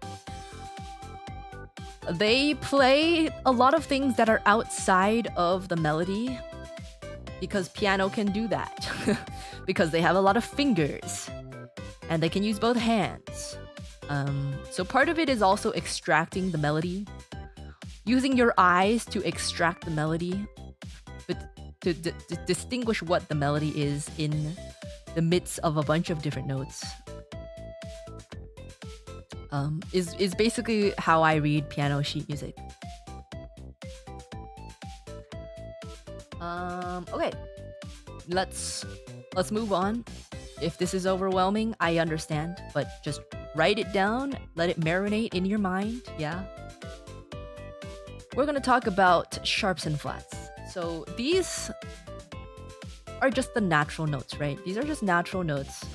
a lot of things that are outside of the melody, because piano can do that. Because they have a lot of fingers, and they can use both hands. So part of it is also extracting the melody, using your eyes to extract the melody, but to distinguish what the melody is in the midst of a bunch of different notes. Is basically how I read piano sheet music. Okay, let's move on. If this is overwhelming, I understand, but just write it down, let it marinate in your mind. Yeah. We're gonna talk about sharps and flats. So these are just the natural notes, right? These are just natural notes.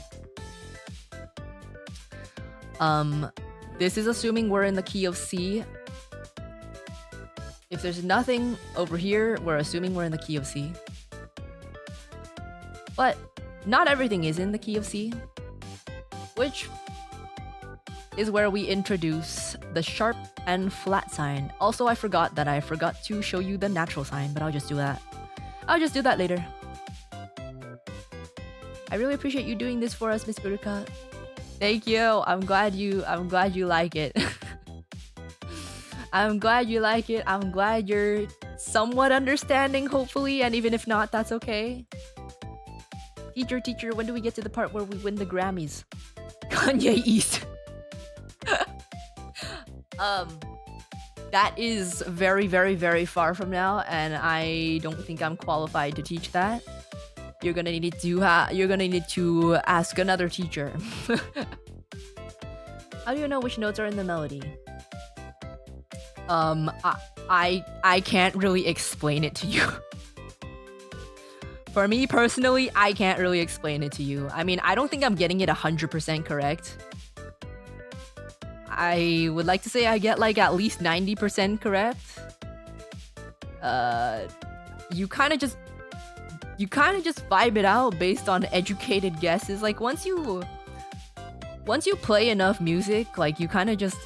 This is assuming we're in the key of C. If there's nothing over here, we're assuming we're in the key of C. But not everything is in the key of C, which is where we introduce the sharp and flat sign. Also, I forgot to show you the natural sign, but I'll just do that. I'll just do that later. I really appreciate you doing this for us, Miss Uruka. Thank you. I'm glad you like it. I'm glad you like it. I'm glad you're somewhat understanding, hopefully, and even if not, that's okay. Teacher, when do we get to the part where we win the Grammys? Kanye East. That is very, very, very far from now, and I don't think I'm qualified to teach that. You're gonna need to ask another teacher. How do you know which notes are in the melody? I can't really explain it to you. For me personally, I can't really explain it to you. I mean, I don't think I'm getting it 100% correct. I would like to say I get like at least 90% correct. You kind of just vibe it out based on educated guesses. Like once you play enough music, like you kind of just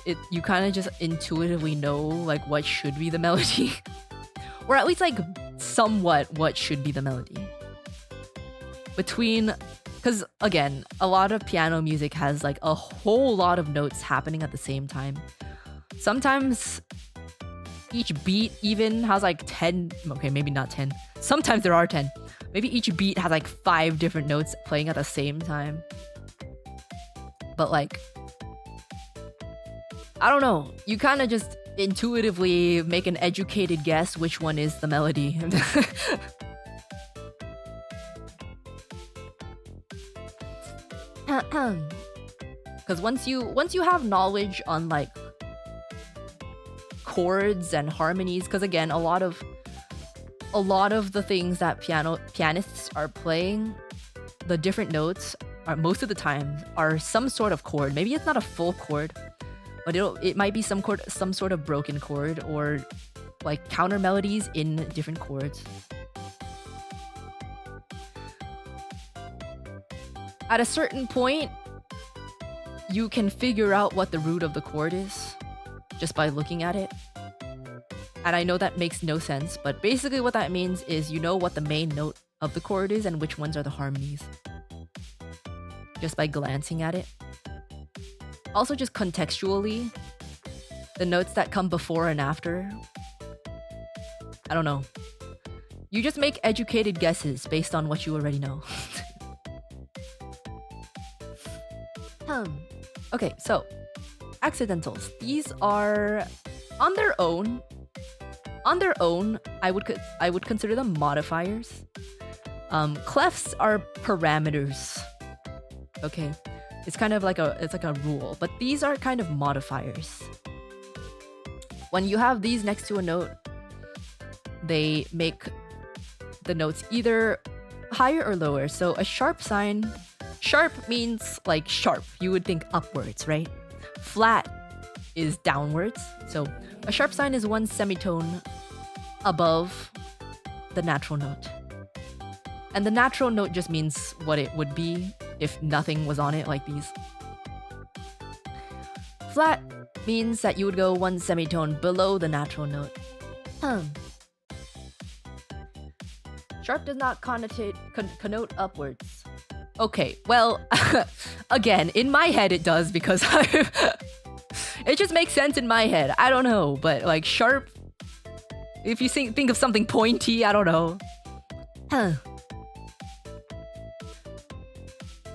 intuitively know like what should be the melody. Or at least like somewhat what should be the melody. Because again, a lot of piano music has like a whole lot of notes happening at the same time. Sometimes each beat even has like 10, okay, maybe not 10. Sometimes there are 10. Maybe each beat has like 5 different notes playing at the same time. But like, I don't know. You kind of just intuitively make an educated guess which one is the melody. Because once you have knowledge on like chords and harmonies, because again, a lot of the things that pianists are playing, the different notes are most of the time are some sort of chord. Maybe it's not a full chord, but it might be some sort of broken chord or like counter melodies in different chords. At a certain point, you can figure out what the root of the chord is just by looking at it. And I know that makes no sense, but basically what that means is you know what the main note of the chord is and which ones are the harmonies. Just by glancing at it. Also just contextually, the notes that come before and after. I don't know. You just make educated guesses based on what you already know. Okay, so accidentals. These are on their own. On their own, I would consider them modifiers. Clefs are parameters. Okay, it's kind of like a rule, but these are kind of modifiers. When you have these next to a note, they make the notes either higher or lower. So a sharp sign. Sharp means like sharp. You would think upwards, right? Flat is downwards. So a sharp sign is 1 semitone above the natural note. And the natural note just means what it would be if nothing was on it, like these. Flat means that you would go 1 semitone below the natural note. Sharp does not connote upwards. Okay, well, again, in my head it does because it just makes sense in my head. I don't know, but like sharp, if you think of something pointy, I don't know.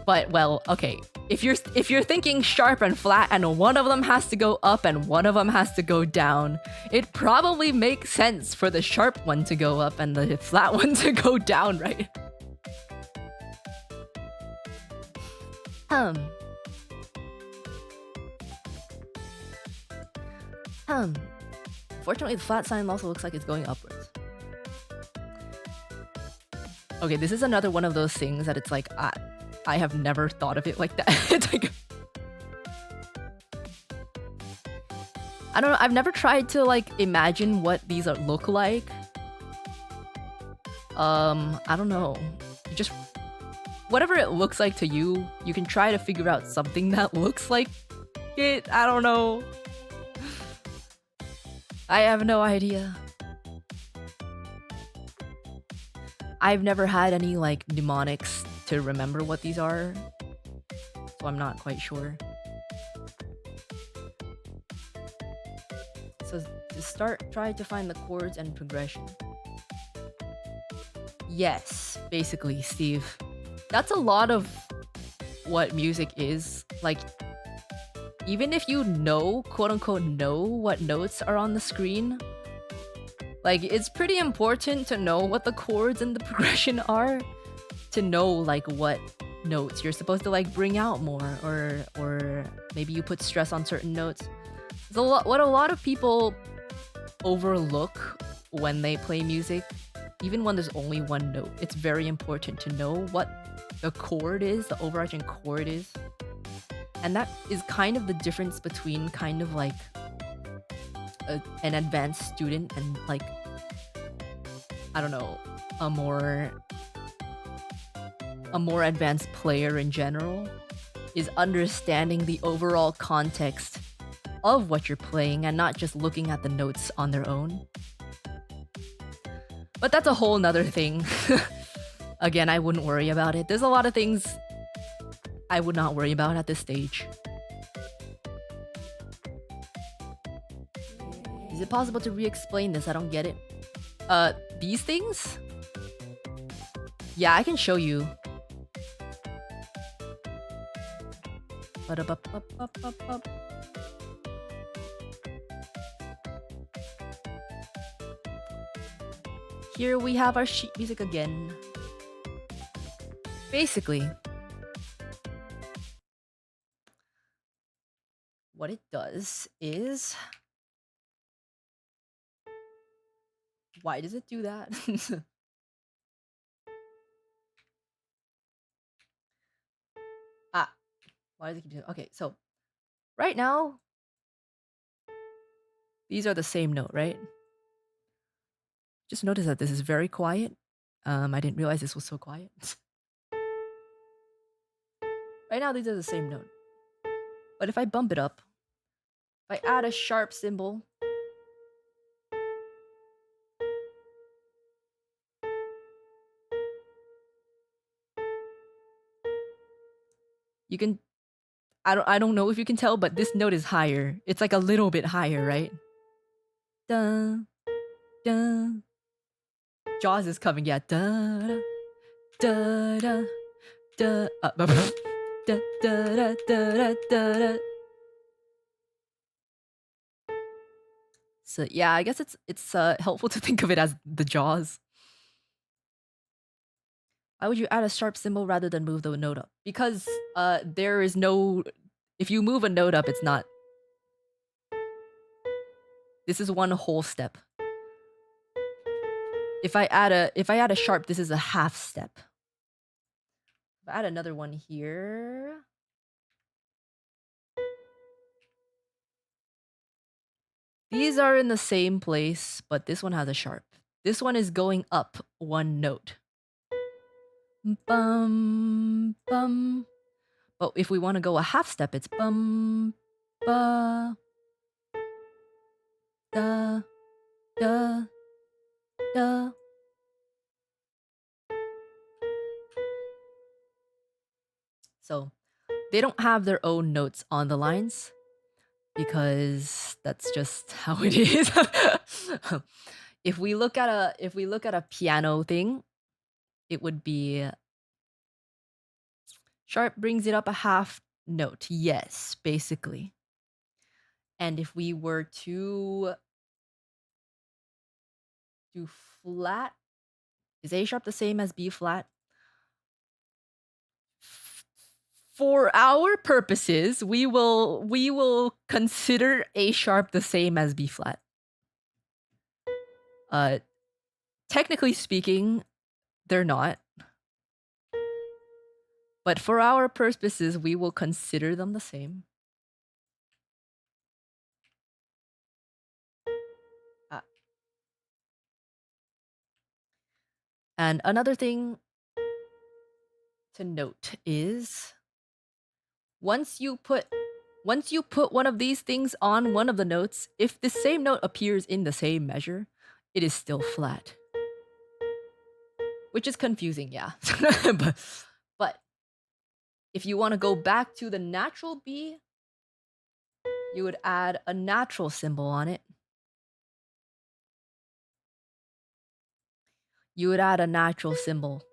But well, okay, if you're thinking sharp and flat and one of them has to go up and one of them has to go down, it probably makes sense for the sharp one to go up and the flat one to go down, right? Fortunately, the flat sign also looks like it's going upwards. Okay, this is another one of those things that it's like, I have never thought of it like that. It's like, I don't know, I've never tried to like imagine what these look like. I don't know. Just whatever it looks like to you, you can try to figure out something that looks like it. I don't know. I have no idea. I've never had any like mnemonics to remember what these are, so I'm not quite sure. So to start, try to find the chords and progression. Yes, basically, Steve. That's a lot of what music is. Like, even if you know, quote unquote, know what notes are on the screen, like it's pretty important to know what the chords and the progression are, to know like what notes you're supposed to like bring out more, or maybe you put stress on certain notes. What a lot of people overlook when they play music, even when there's only one note, it's very important to know what the chord is, the overarching chord is. And that is kind of the difference between kind of like an advanced student and like, I don't know, a more advanced player in general, is understanding the overall context of what you're playing and not just looking at the notes on their own. But that's a whole nother thing. Again, I wouldn't worry about it. There's a lot of things I would not worry about at this stage. Is it possible to re-explain this? I don't get it. These things? Yeah, I can show you. Here we have our sheet music again. Basically, what it does is... Why does it do that? Why does it keep doing... Okay, so right now, these are the same note, right? Just notice that this is very quiet. I didn't realize this was so quiet. Right now, these are the same note. But if I bump it up, if I add a sharp symbol, you can... I don't know if you can tell, but this note is higher. It's like a little bit higher, right? Dun, dun. Jaws is coming, yeah. Da, da, da, da, da, da, da, da, da, da. So yeah, I guess it's helpful to think of it as the Jaws. Why would you add a sharp symbol rather than move the note up? Because there is no... If you move a note up, it's not... This is one whole step. If I add a sharp, this is a half step. If I add another one here... These are in the same place, but this one has a sharp. This one is going up one note. Bum, bum. But if we want to go a half step, it's bum, ba, da, da, da. So they don't have their own notes on the lines because that's just how it is. If we look at a piano thing, it would be sharp brings it up a half note. Yes, basically. And if we were to do flat, is A sharp the same as B flat? For our purposes, we will consider A sharp the same as B flat. Technically speaking, they're not. But for our purposes, we will consider them the same. And another thing to note is once you put one of these things on one of the notes, if the same note appears in the same measure, it is still flat. Which is confusing, yeah. but if you want to go back to the natural B, you would add a natural symbol on it. You would add a natural symbol.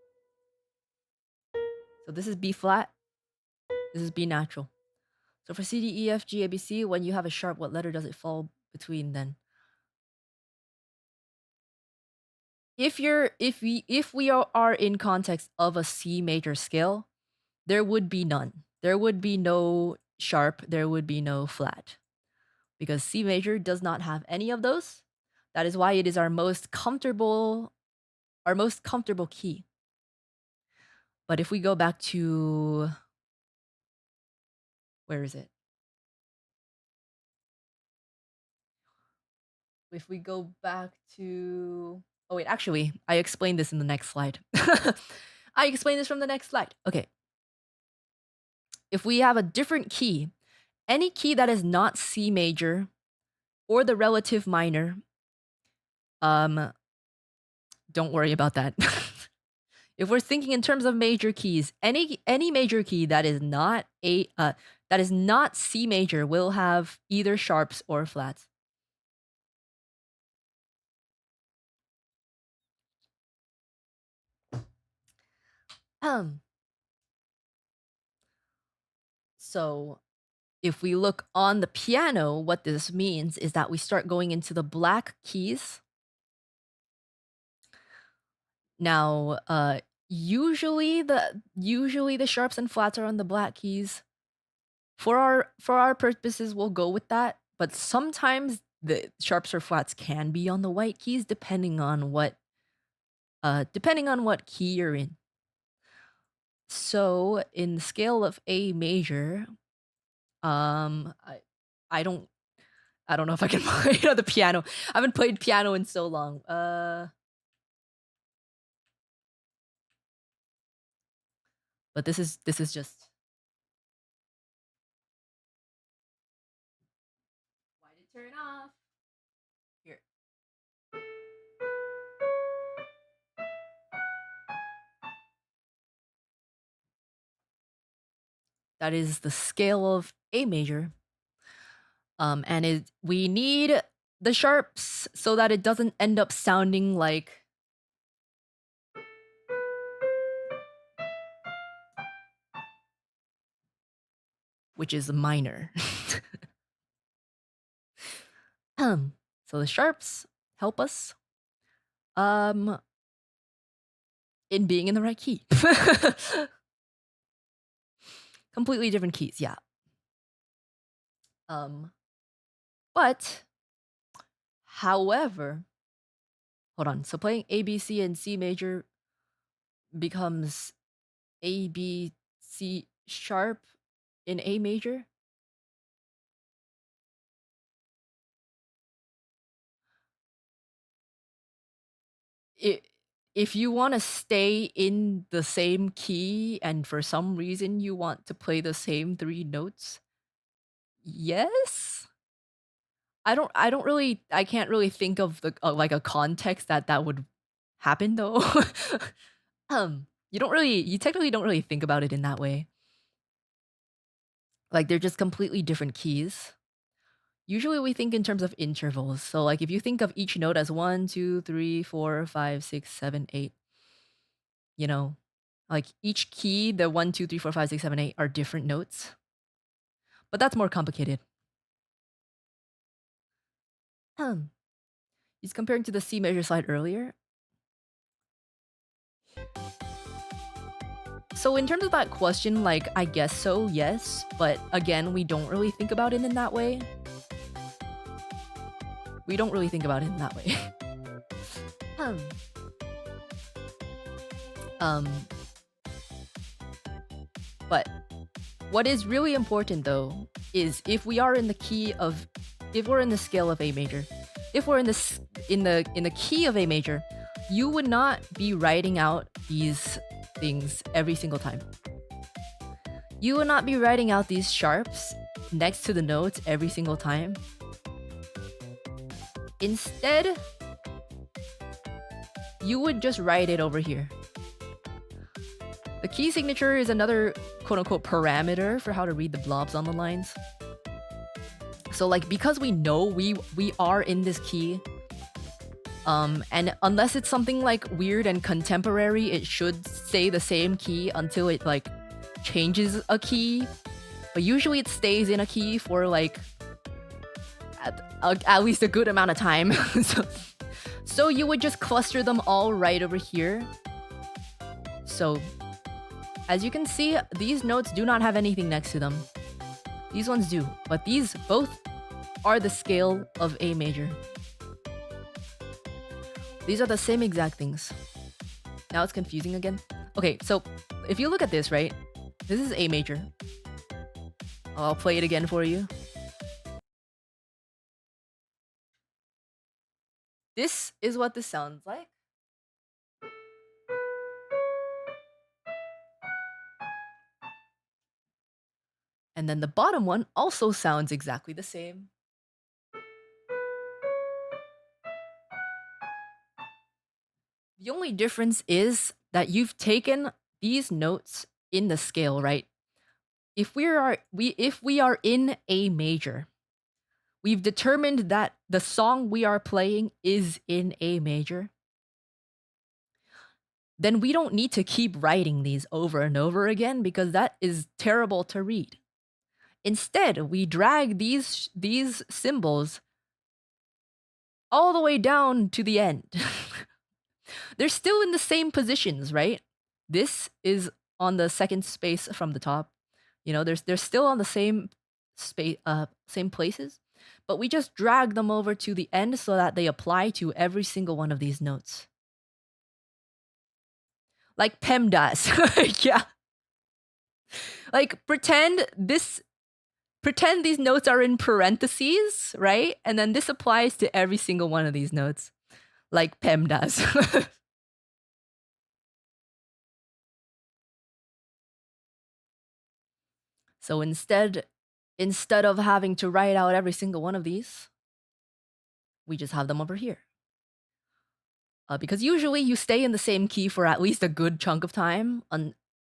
So this is B flat. This is B natural. So for C, D, E, F, G, A, B, C, when you have a sharp, what letter does it fall between then? If we are in context of a C major scale, there would be none. There would be no sharp, there would be no flat. Because C major does not have any of those. That is why it is our most comfortable key. But if we go back to, where is it? If we go back to, oh wait, actually, I explained this in the next slide. I explained this from the next slide. Okay. If we have a different key, any key that is not C major or the relative minor, don't worry about that. If we're thinking in terms of major keys, any major key that is not C major will have either sharps or flats. So if we look on the piano, what this means is that we start going into the black keys. Now, usually the sharps and flats are on the black keys. For our purposes, we'll go with that. But sometimes the sharps or flats can be on the white keys, depending on what key you're in. So in the scale of A major, I don't know if I can play it on the piano. I haven't played piano in so long. But this is just, why did it turn off? Here. That is the scale of A major. And we need the sharps so that it doesn't end up sounding like which is minor. So the sharps help us in being in the right key. Completely different keys, yeah. But however, hold on. So playing A, B, C, and C major becomes A, B, C sharp in A major. If you want to stay in the same key and for some reason you want to play the same 3 notes, yes. I can't really think of the like a context that would happen though. You technically don't really think about it in that way. Like they're just completely different keys. Usually we think in terms of intervals. So like if you think of each note as 1, 2, 3, 4, 5, 6, 7, 8, you know, like each key, the 1, 2, 3, 4, 5, 6, 7, 8 are different notes. But that's more complicated. He's comparing to the C major slide earlier. So in terms of that question, like, I guess so, yes. But again, we don't really think about it in that way. We don't really think about it in that way. But what is really important though is if we're in the scale of A major, if we're in the key of A major, you would not be writing out these things every single time. You would not be writing out these sharps next to the notes every single time. Instead, you would just write it over here. The key signature is another quote-unquote parameter for how to read the blobs on the lines. So like, because we know we are in this key, and unless it's something like weird and contemporary, it should stay the same key until it like changes a key. but usually it stays in a key for like at least a good amount of time. So you would just cluster them all right over here. So as you can see, these notes do not have anything next to them. These ones do, but these both are the scale of A major. These are the same exact things. Now it's confusing again. Okay, so if you look at this, right? This is A major. I'll play it again for you. This is what this sounds like. And then the bottom one also sounds exactly the same. The only difference is that you've taken these notes in the scale, right? If we are in A major, we've determined that the song we are playing is in A major, then we don't need to keep writing these over and over again because that is terrible to read. Instead, we drag these symbols all the way down to the end. They're still in the same positions, right? This is on the second space from the top. You know, they're still on the same space, same places, but we just drag them over to the end so that they apply to every single one of these notes. Like PEMDAS. Yeah. Like pretend these notes are in parentheses, right? And then this applies to every single one of these notes. Like PEMDAS. So instead of having to write out every single one of these, we just have them over here. Because usually you stay in the same key for at least a good chunk of time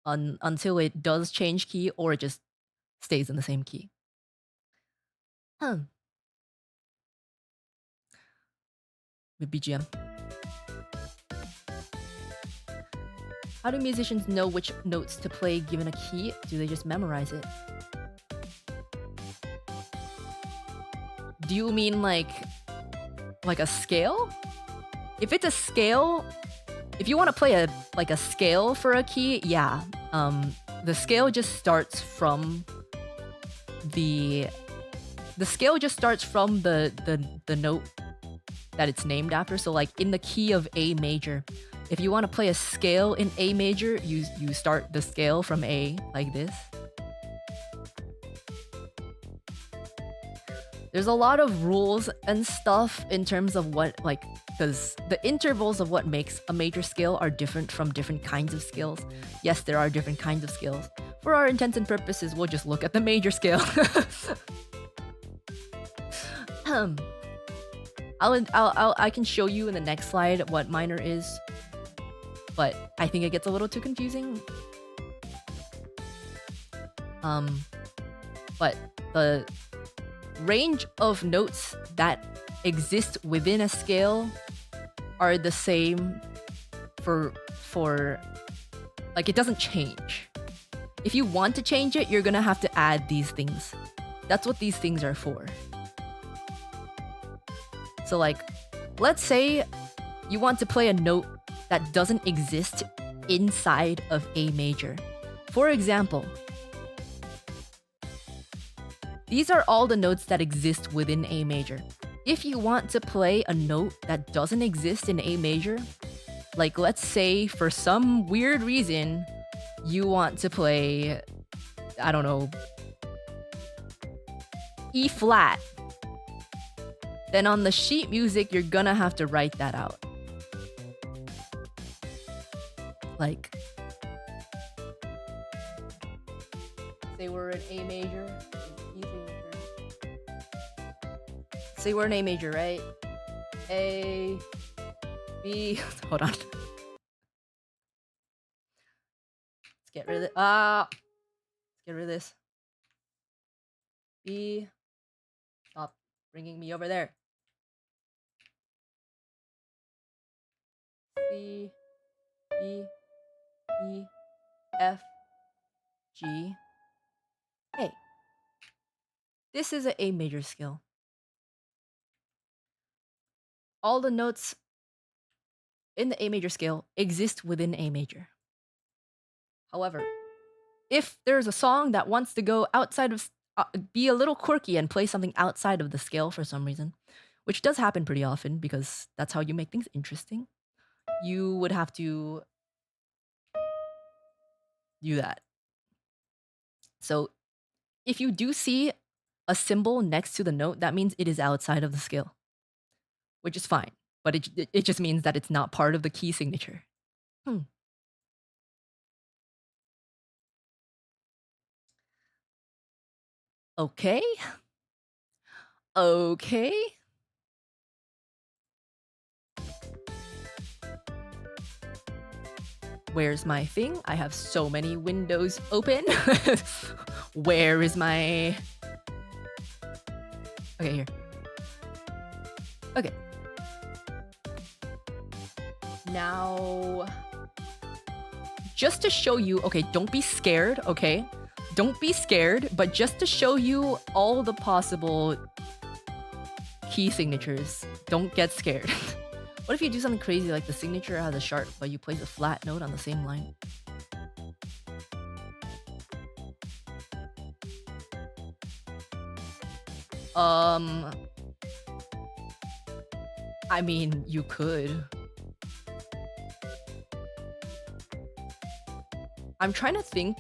until it does change key or it just stays in the same key. With BGM. How do musicians know which notes to play given a key? Do they just memorize it? Do you mean like a scale? If it's a scale, if you want to play a scale for a key, yeah. The scale just starts from the note that it's named after. So like in the key of A major, if you want to play a scale in A major, you start the scale from A like this. There's a lot of rules and stuff in terms of what, like, because the intervals of what makes a major scale are different from different kinds of scales. Yes, there are different kinds of scales. For our intents and purposes, we'll just look at the major scale. I can show you in the next slide what minor is, but I think it gets a little too confusing. But the range of notes that exist within a scale are the same for like, it doesn't change. If you want to change it, you're gonna have to add these things. That's what these things are for. So like, let's say you want to play a note that doesn't exist inside of A major. For example, these are all the notes that exist within A major. If you want to play a note that doesn't exist in A major, like let's say for some weird reason, you want to play, I don't know, E flat, then on the sheet music, you're gonna have to write that out. Like, say we're in A major. Say we're in A major, right? A, B, hold on. Let's get rid of it. Let's get rid of this. B, stop bringing me over there. C, E, E, F, G, A. This is an A major scale. All the notes in the A major scale exist within A major. However, if there's a song that wants to go outside of, be a little quirky and play something outside of the scale for some reason, which does happen pretty often because that's how you make things interesting, you would have to do that. So if you do see a symbol next to the note, that means it is outside of the scale, which is fine. But it just means that it's not part of the key signature. Okay. Okay. Where's my thing? I have so many windows open. Where is my... Okay, here. Okay. Now, just to show you, okay, don't be scared, okay? Don't be scared, but just to show you all the possible key signatures, don't get scared. What if you do something crazy like the signature has a sharp, but you place a flat note on the same line? I mean, you could. I'm trying to think.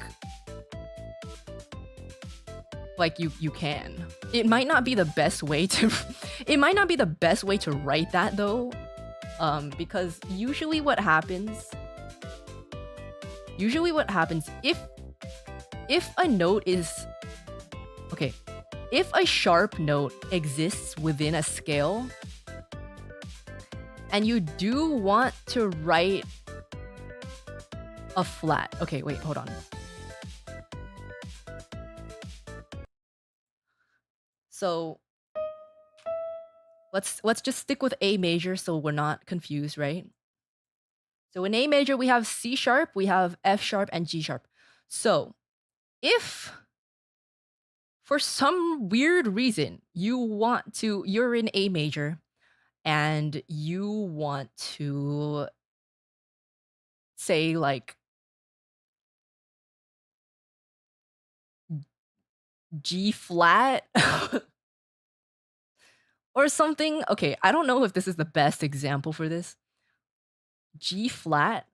Like you can. It might not be the best way to it might not be the best way to write that though. Because usually what happens if a note is okay, if a sharp note exists within a scale and you do want to write a flat. Okay, wait, hold on. So let's just stick with A major so we're not confused, right? So in A major we have C sharp, we have F sharp, and G sharp. So if for some weird reason you're in A major and you want to say like G flat or something. Okay, I don't know if this is the best example for this. G flat,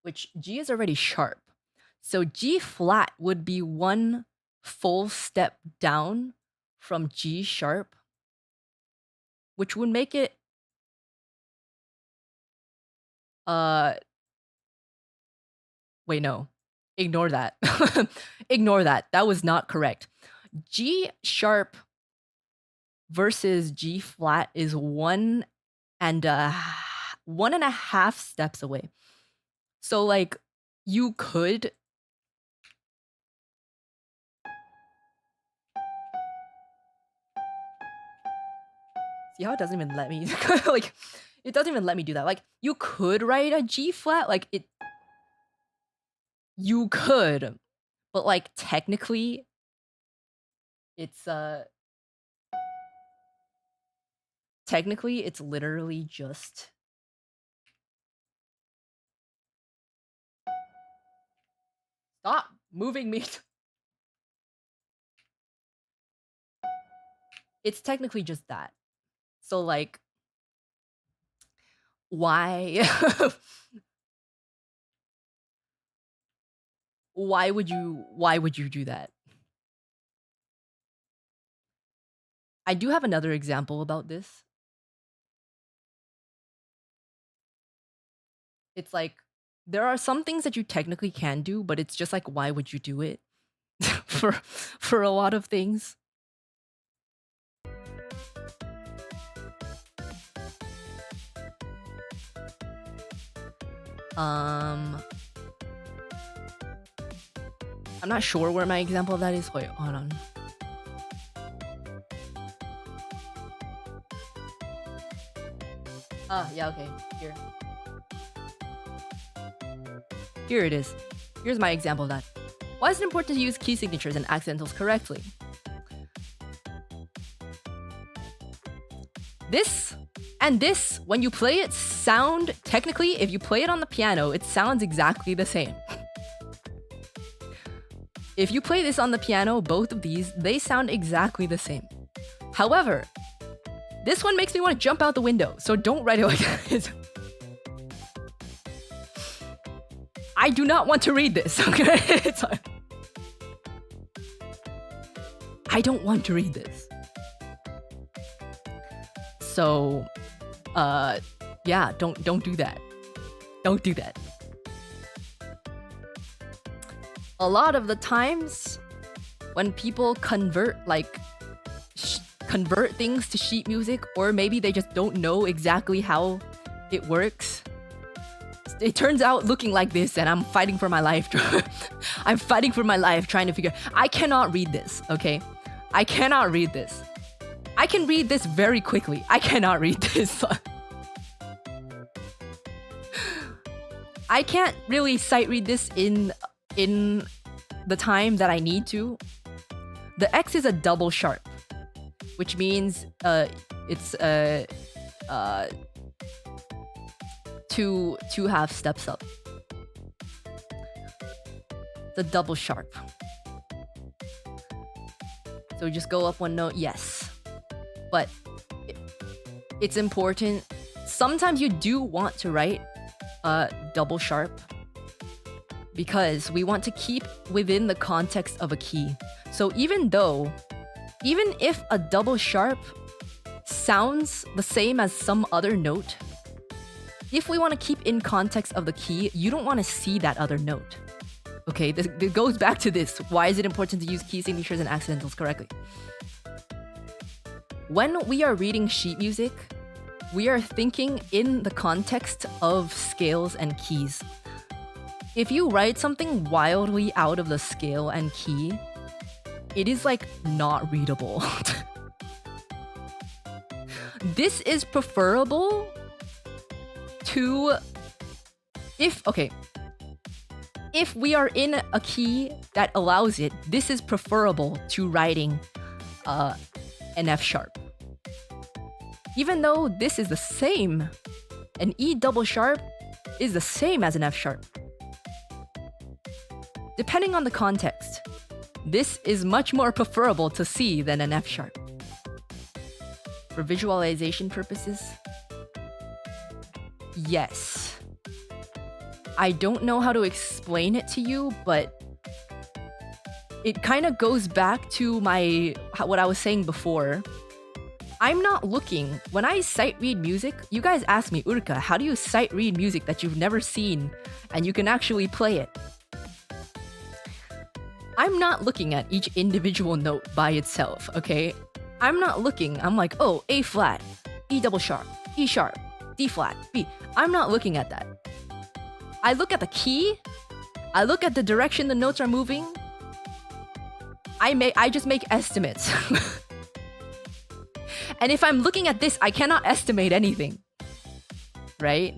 which G is already sharp. So G flat would be one full step down from G sharp, which would make it wait, no. Ignore that. Ignore that. That was not correct. G sharp versus G flat is 1.5 steps away. So like you could see how it doesn't even let me like it doesn't even let me do that. Like you could write a G flat, like you could, but like technically it's literally just stop moving me. It's technically just that. So like why why would you do that? I do have another example about this. It's like there are some things that you technically can do, but it's just like why would you do it? for a lot of things. I'm not sure where my example of that is. Wait, hold on. Yeah, okay. Here it is. Here's my example of that. Why is it important to use key signatures and accidentals correctly? This and this, when you play it, sound technically, if you play it on the piano, it sounds exactly the same. If you play this on the piano, both of these, they sound exactly the same. However, this one makes me want to jump out the window, so don't write it like that. I do not want to read this, okay? I don't want to read this. So, yeah, don't do that. Don't do that. A lot of the times, when people convert things to sheet music, or maybe they just don't know exactly how it works, it turns out looking like this, and I'm fighting for my life. I'm fighting for my life trying to figure. I cannot read this, okay? I cannot read this. I can read this very quickly. I cannot read this. I can't really sight read this in the time that I need to. The X is a double sharp, which means it's two half steps up. The double sharp. So just go up one note, yes. But it's important. Sometimes you do want to write double sharp because we want to keep within the context of a key. So even if a double sharp sounds the same as some other note, if we want to keep in context of the key, you don't want to see that other note. Okay, this goes back to this. Why is it important to use key signatures and accidentals correctly? When we are reading sheet music, we are thinking in the context of scales and keys. If you write something wildly out of the scale and key, it is like not readable. This is preferable to if we are in a key that allows it, this is preferable to writing an F sharp. Even though this is the same, an E double sharp is the same as an F sharp. Depending on the context, this is much more preferable to see than an F sharp. For visualization purposes, yes. I don't know how to explain it to you, but it kind of goes back to what I was saying before. I'm not looking, when I sight read music, you guys ask me, Uruka, how do you sight read music that you've never seen and you can actually play it? I'm not looking at each individual note by itself, okay? I'm not looking, I'm like, oh, A flat, E double sharp, E sharp, D flat, B. I'm not looking at that. I look at the key, I look at the direction the notes are moving. I just make estimates. And if I'm looking at this, I cannot estimate anything. Right?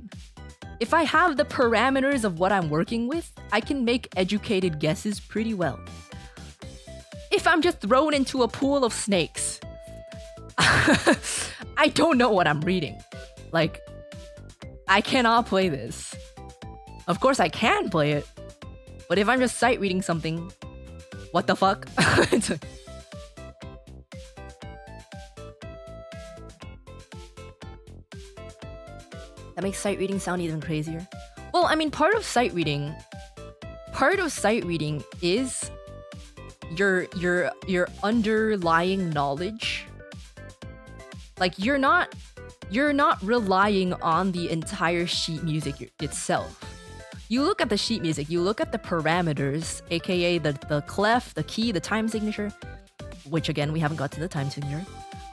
If I have the parameters of what I'm working with, I can make educated guesses pretty well. If I'm just thrown into a pool of snakes, I don't know what I'm reading. Like, I cannot play this. Of course I can play it, but if I'm just sight reading something, what the fuck? That makes sight reading sound even crazier. Well, I mean, part of sight reading is your underlying knowledge. Like you're not relying on the entire sheet music itself. You look at the sheet music, you look at the parameters, aka the clef, the key, the time signature, which again we haven't got to the time signature.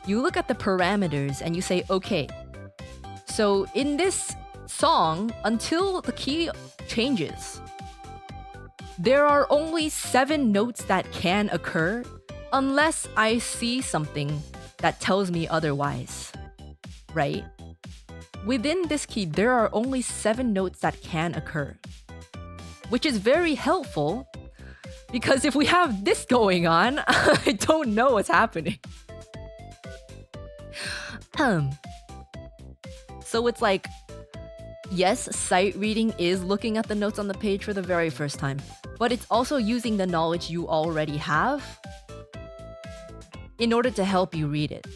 You look at the parameters and you say, okay, so in this song, until the key changes, there are only 7 notes that can occur unless I see something that tells me otherwise, right? Within this key, there are only 7 notes that can occur, which is very helpful because if we have this going on, I don't know what's happening. So it's like, yes, sight reading is looking at the notes on the page for the very first time, but it's also using the knowledge you already have in order to help you read it.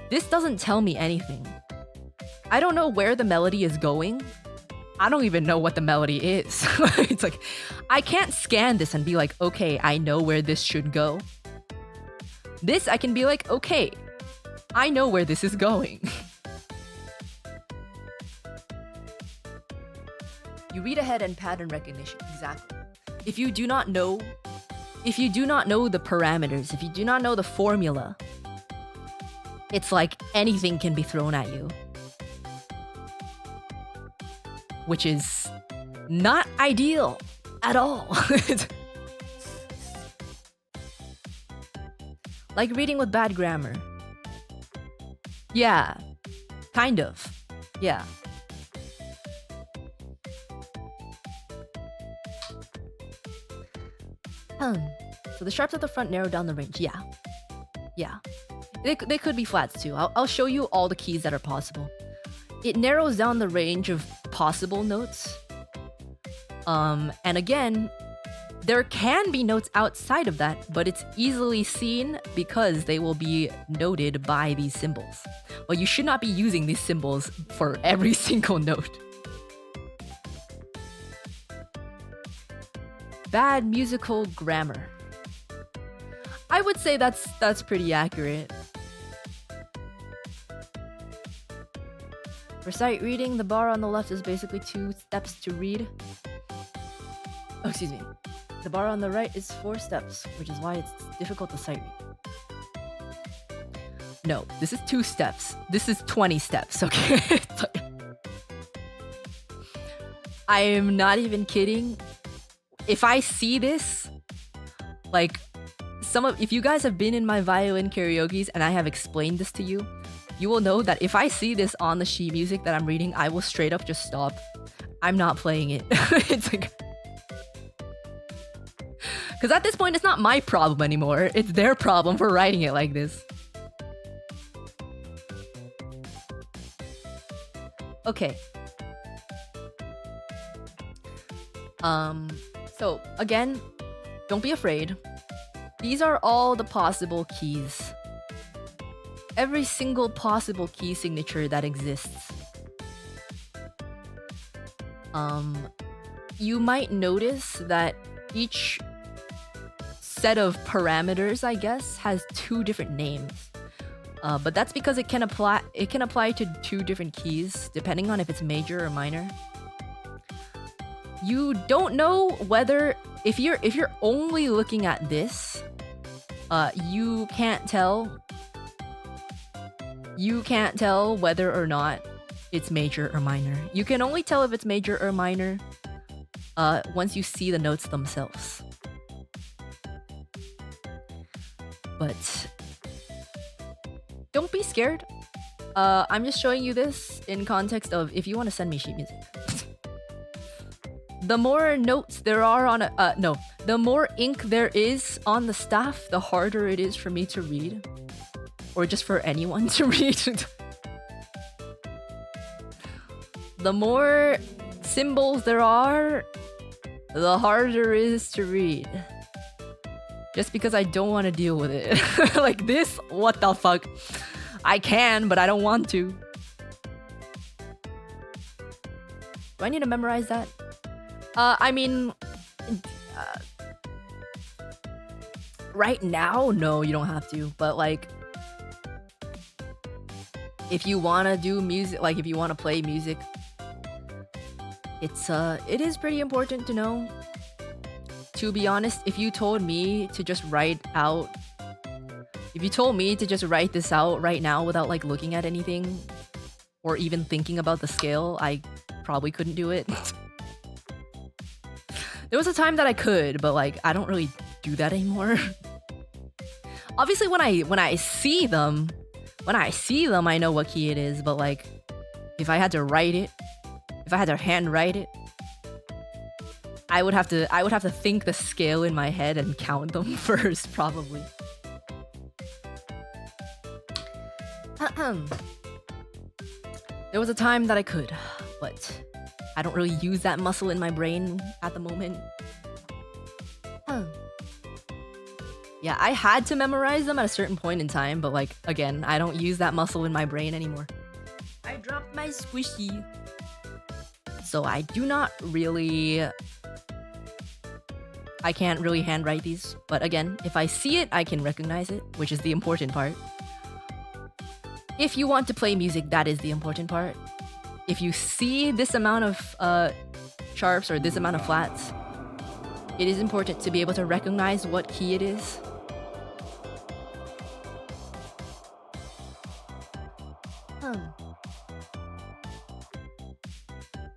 This doesn't tell me anything. I don't know where the melody is going. I don't even know what the melody is. It's like, I can't scan this and be like, okay, I know where this should go. This, I can be like, okay, I know where this is going. You read ahead and pattern recognition, exactly. If you do not know the parameters, if you do not know the formula, it's like anything can be thrown at you. Which is not ideal at all. Like reading with bad grammar. Yeah, kind of. Yeah. So the sharps at the front narrow down the range. Yeah. Yeah. They could be flats too. I'll show you all the keys that are possible. It narrows down the range of possible notes. And again, there can be notes outside of that, but it's easily seen because they will be noted by these symbols. Well, you should not be using these symbols for every single note. Bad musical grammar. I would say that's pretty accurate. For sight reading, the bar on the left is basically 2 steps to read. Oh, excuse me. The bar on the right is 4 steps, which is why it's difficult to sight read. No, this is 2 steps. This is 20 steps, okay? I am not even kidding. If I see this, like, if you guys have been in my violin karaoke's and I have explained this to you, you will know that if I see this on the sheet music that I'm reading, I will straight up just stop. I'm not playing it. It's like... Because at this point, it's not my problem anymore. It's their problem for writing it like this. Okay. So, again, don't be afraid. These are all the possible keys. Every single possible key signature that exists. You might notice that each set of parameters, I guess, has 2 different names. But that's because it can apply to 2 different keys, depending on if it's major or minor. You don't know whether if you're only looking at this, you can't tell whether or not it's major or minor. You can only tell if it's major or minor once you see the notes themselves. But don't be scared. I'm just showing you this in context of if you want to send me sheet music. The more notes there are on the more ink there is on the staff, the harder it is for me to read. Or just for anyone to read. The more symbols there are, the harder it is to read. Just because I don't want to deal with it. Like this? What the fuck? I can, but I don't want to. Do I need to memorize that? I mean... right now? No, you don't have to. But like... if you want to do music, like if you want to play music, it is pretty important to know. To be honest, if you told me to just write this out right now without like looking at anything or even thinking about the scale, I probably couldn't do it. There was a time that I could, but like I don't really do that anymore. Obviously when I see them, I know what key it is, but like, if I had to write it, if I had to handwrite it, I would have to think the scale in my head and count them first, probably. There was a time that I could, but I don't really use that muscle in my brain at the moment. Huh. Yeah, I had to memorize them at a certain point in time, but like, again, I don't use that muscle in my brain anymore. I dropped my squishy. So I do not really... I can't really handwrite these, but again, if I see it, I can recognize it, which is the important part. If you want to play music, that is the important part. If you see this amount of sharps or this amount of flats, it is important to be able to recognize what key it is.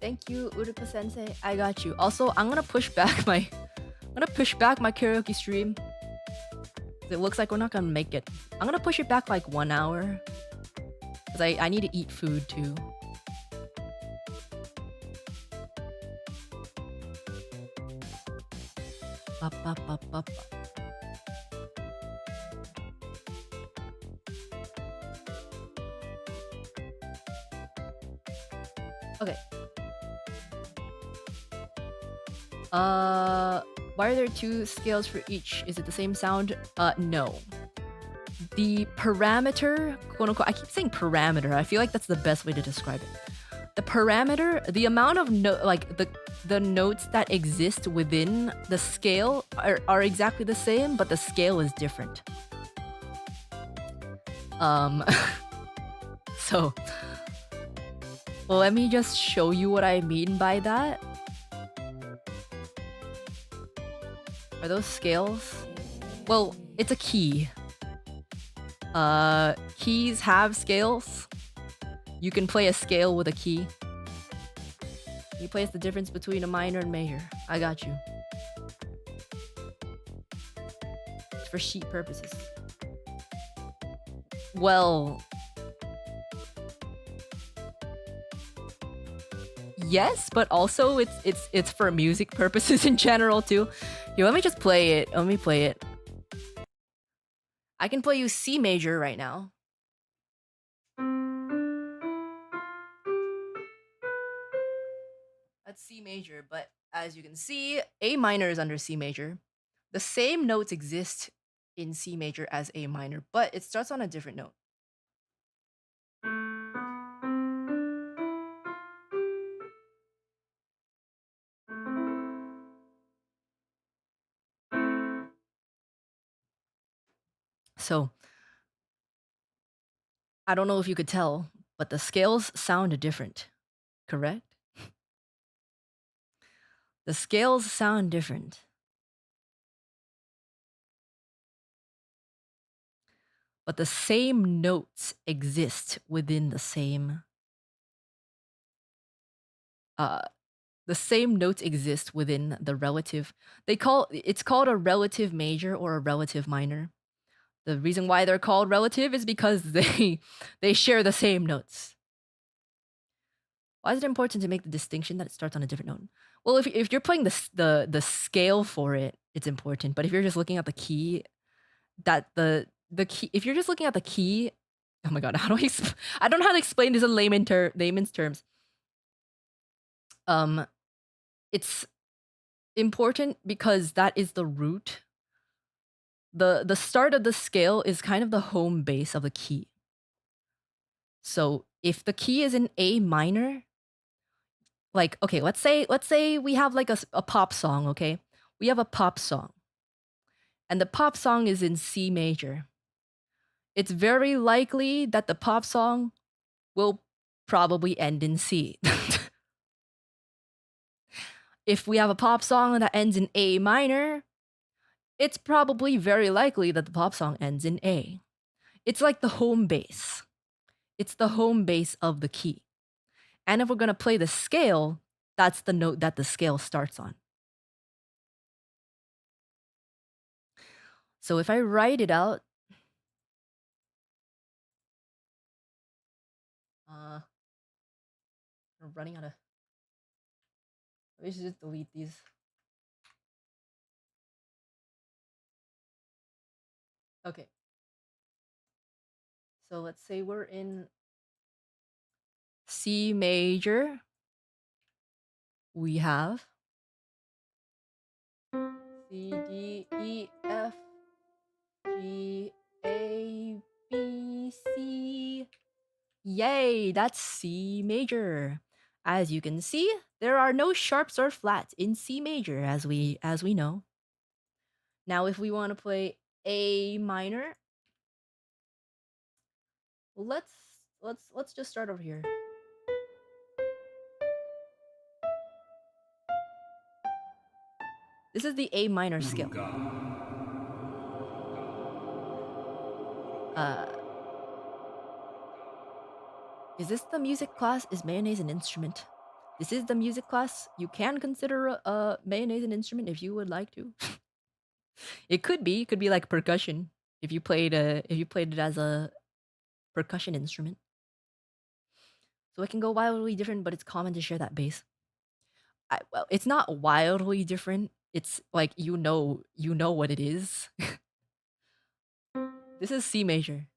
Thank you, Uruka Sensei. I got you. Also, I'm gonna push back my karaoke stream. It looks like we're not gonna make it. I'm gonna push it back like 1 hour. Because I need to eat food too. Up, up, up, up. Okay. Why are there two scales for each? Is it the same sound? No. The parameter, quote unquote, I keep saying parameter. I feel like that's the best way to describe it. The parameter, the amount of the notes that exist within the scale are exactly the same, but the scale is different. So let me just show you what I mean by that. Are those scales? Well, it's a key. Keys have scales. You can play a scale with a key. You place the difference between a minor and major. I got you. It's for sheet purposes. Well... yes, but also it's for music purposes in general too. Here, let me just play it. Let me play it. I can play you C major right now. That's C major, but as you can see, A minor is under C major. The same notes exist in C major as A minor, but it starts on a different note. So, I don't know if you could tell, but the scales sound different, correct? The scales sound different. But the same notes exist within the same... the same notes exist within the relative... It's called a relative major or a relative minor. The reason why they're called relative is because they share the same notes. Why is it important to make the distinction that it starts on a different note? Well, if you're playing the scale for it, it's important. But if you're just looking at the key, that the key, if you're just looking at the key, oh my god, how do I don't know how to explain this in layman's terms. It's important because that is the root. The start of the scale is kind of the home base of the key. So if the key is in A minor, like, okay, let's say we have like a pop song, okay? We have a pop song. And the pop song is in C major. It's very likely that the pop song will probably end in C. If we have a pop song that ends in A minor, it's probably very likely that the pop song ends in A. It's like the home base. It's the home base of the key. And if we're going to play the scale, that's the note that the scale starts on. So if I write it out, I'm running out of... We should just delete these. Okay. So let's say we're in C major, we have C, D, E, F, G, A, B, C. Yay, that's C major. As you can see, there are no sharps or flats in C major as we know. Now if we want to play A minor, let's just start over here. This is the A minor scale. Is this the music class? Is mayonnaise an instrument? This is the music class. You can consider mayonnaise an instrument if you would like to. It could be. It could be like percussion if you played it as a percussion instrument. So it can go wildly different, but it's common to share that bass. Well, it's not wildly different. It's like you know what it is. This is C major.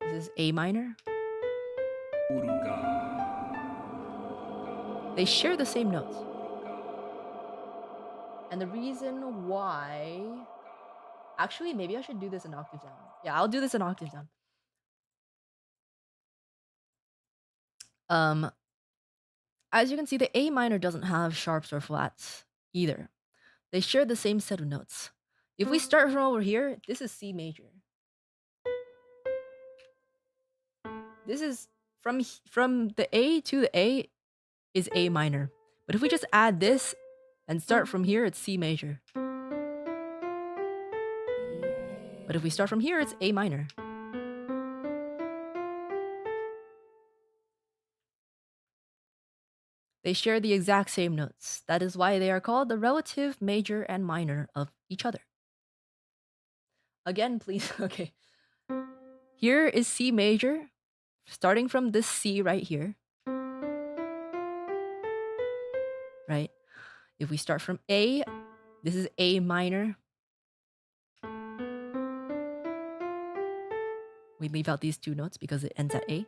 This is A minor. They share the same notes. And the reason why... Actually, maybe I should do this an octave down. Yeah, I'll do this an octave down. As you can see, the A minor doesn't have sharps or flats either. They share the same set of notes. If we start from over here, this is C major. This is from the A to the A is A minor. But if we just add this and start from here, it's C major. But if we start from here, it's A minor. They share the exact same notes. That is why they are called the relative major and minor of each other. Again, please, okay. Here is C major, starting from this C right here. Right? If we start from A, this is A minor. We leave out these two notes because it ends at A.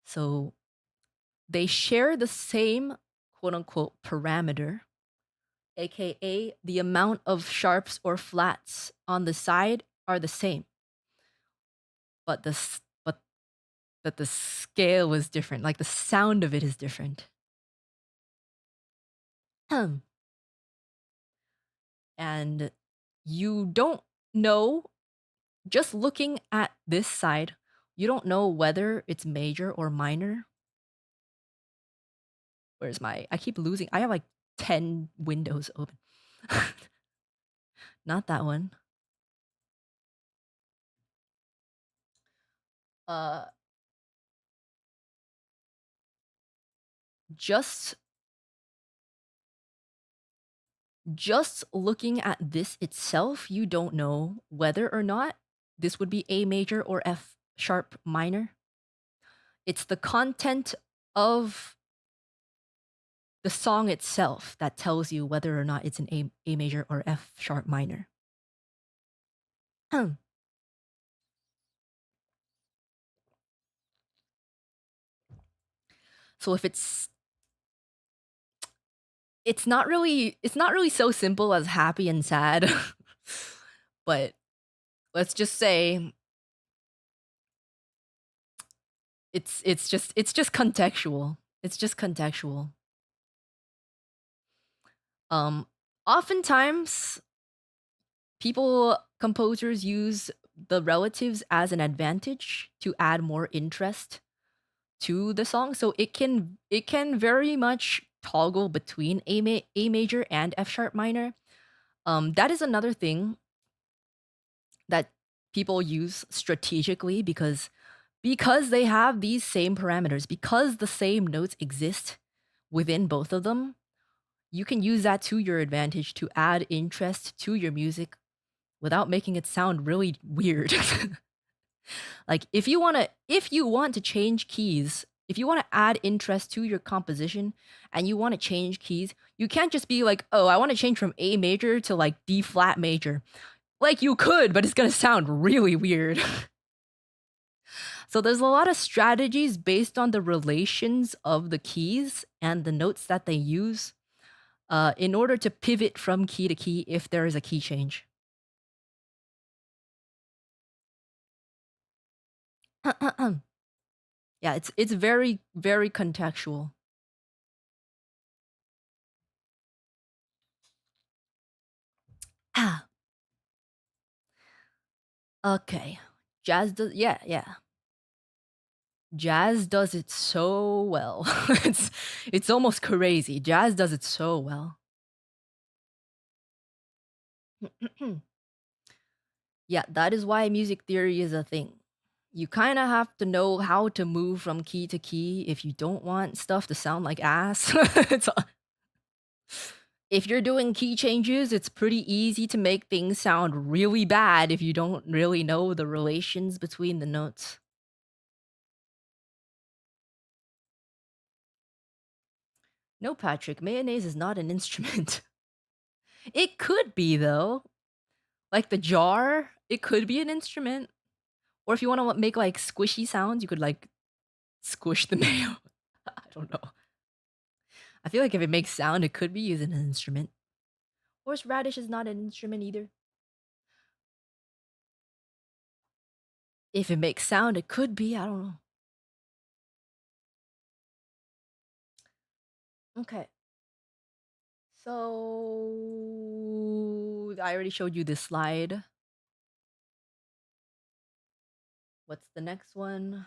So they share the same quote-unquote parameter, aka the amount of sharps or flats on the side are the same. But the scale was different. Like the sound of it is different. And you don't know, just looking at this side, you don't know whether it's major or minor. Where's my... I keep losing. I have like 10 windows open. Not that one. Just looking at this itself, you don't know whether or not this would be A major or F sharp minor. It's the content of the song itself that tells you whether or not it's an A major or F sharp minor. So if it's not really so simple as happy and sad. But let's just say it's just contextual. It's just contextual. Oftentimes composers use the relatives as an advantage to add more interest to the song. So it can very much toggle between A major and F sharp minor. That is another thing that people use strategically because they have these same parameters, because the same notes exist within both of them. You can use that to your advantage to add interest to your music without making it sound really weird. Like if you want to change keys, if you want to add interest to your composition and you want to change keys, you can't just be like, oh, I want to change from A major to like D flat major. Like you could, but it's gonna sound really weird. So there's a lot of strategies based on the relations of the keys and the notes that they use in order to pivot from key to key if there is a key change. Yeah, it's very very contextual. Ah, okay. Jazz does yeah. Jazz does it so well. it's almost crazy. Jazz does it so well. Yeah, that is why music theory is a thing. You kind of have to know how to move from key to key if you don't want stuff to sound like ass. If you're doing key changes, it's pretty easy to make things sound really bad if you don't really know the relations between the notes. No, Patrick, mayonnaise is not an instrument. It could be, though. Like the jar, it could be an instrument. Or if you want to make like squishy sounds, you could like squish the mayo. I don't know. I feel like if it makes sound, it could be used as an instrument. Horseradish is not an instrument either. If it makes sound, it could be. I don't know. Okay. So I already showed you this slide. What's the next one?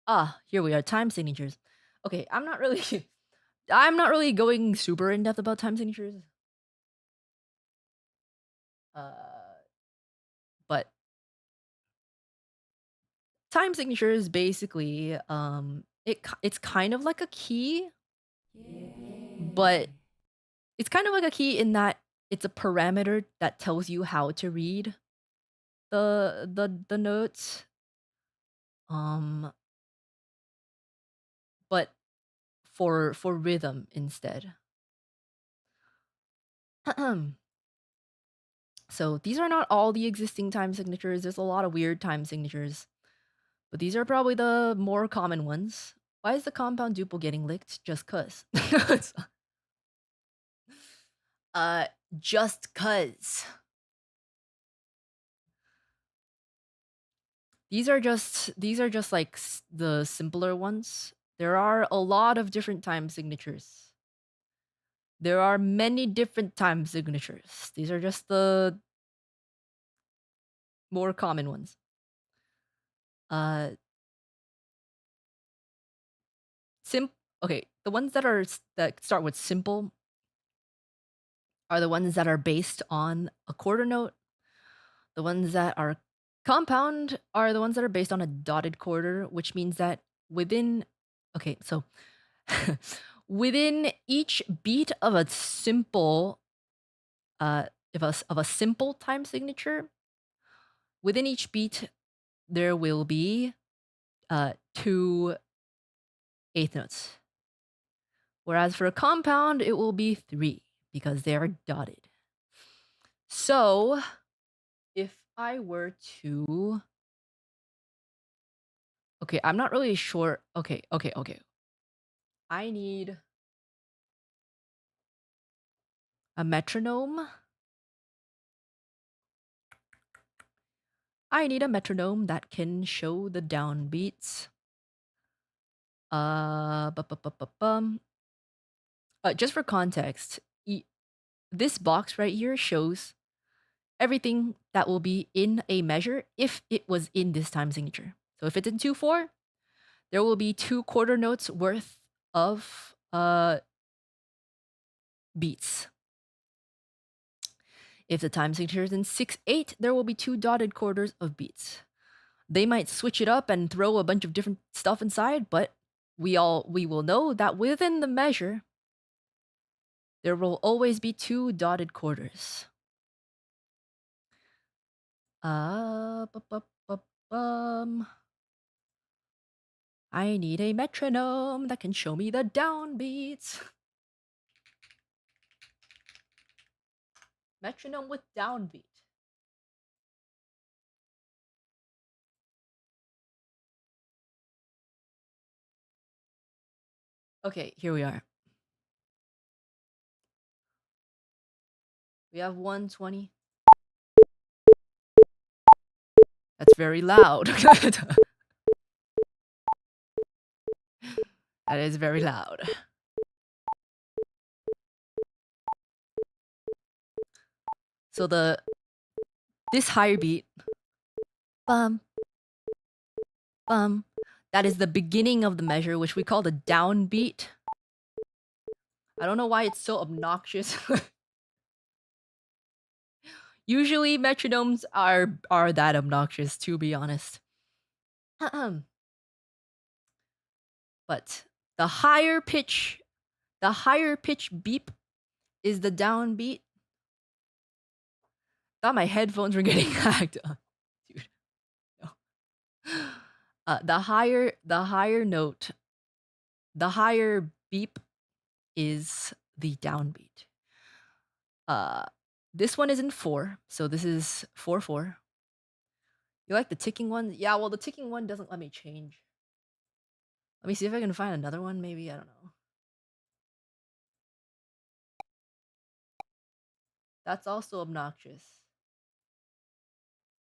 Ah, here we are. Time signatures. Okay, I'm not really I'm not really going super in depth about time signatures. Uh but time signature is basically it's kind of like a key, but it's kind of like a key in that it's a parameter that tells you how to read the notes. Um but for rhythm instead. So these are not all the existing time signatures. There's a lot of weird time signatures, but these are probably the more common ones. Why is the compound duple getting licked? Just cuz. uh, just cuz. These are just like the simpler ones. There are a lot of different time signatures. There are many different time signatures. These are just the more common ones. Uh, sim. Okay, the ones that start with simple are the ones that are based on a quarter note. The ones that are compound are the ones that are based on a dotted quarter, which means that within okay, so within each beat of a simple uh of a simple time signature, within each beat there will be two eighth notes. Whereas for a compound it will be three because they are dotted. So if I were to okay, I'm not really sure. Okay. I need a metronome. I need a metronome that can show the downbeats. Bu-bu-bu-bu-bum. Just for context, this box right here shows everything that will be in a measure if it was in this time signature. So if it's in 2/4, there will be 2 quarter notes worth of beats. If the time signature is in 6/8, there will be 2 dotted quarters of beats. They might switch it up and throw a bunch of different stuff inside, but we will know that within the measure there will always be 2 dotted quarters. Bu-bu-bum. I need a metronome that can show me the downbeats. Metronome with downbeat. Okay, here we are. We have 120. That's very loud. That is very loud. So this higher beat, bum, bum, that is the beginning of the measure, which we call the downbeat. I don't know why it's so obnoxious. Usually metronomes are that obnoxious, to be honest. But the higher pitch beep is the downbeat. Thought my headphones were getting hacked. Dude, no. The higher note, the higher beep is the downbeat. This one is in 4, so this is 4/4. You like the ticking one? Yeah, well, the ticking one doesn't let me change. Let me see if I can find another one, maybe. I don't know. That's also obnoxious.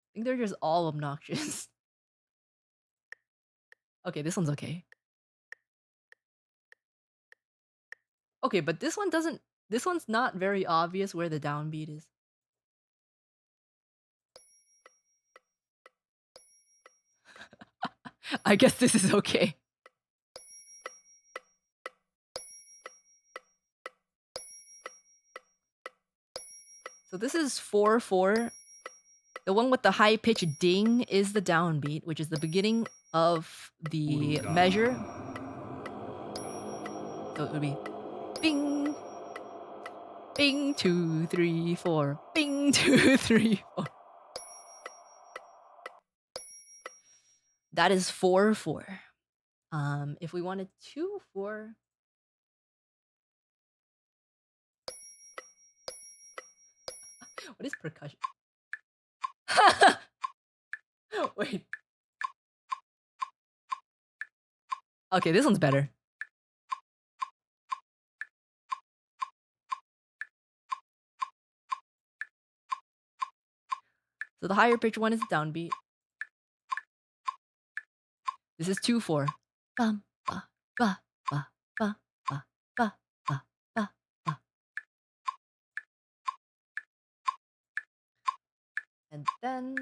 I think they're just all obnoxious. Okay, this one's okay. Okay, but this one's not very obvious where the downbeat is. I guess this is okay. So this is 4/4. The one with the high pitch ding is the downbeat, which is the beginning of the measure. So it would be bing, bing, 2, 3, 4, bing, 2, 3, 4. That is 4/4. If we wanted 2/4, what is percussion? Wait. Okay, this one's better. So the higher pitch one is the downbeat. This is 2/4. Bum, ba, ba, ba, ba, ba, ba, ba, ba, ba. And then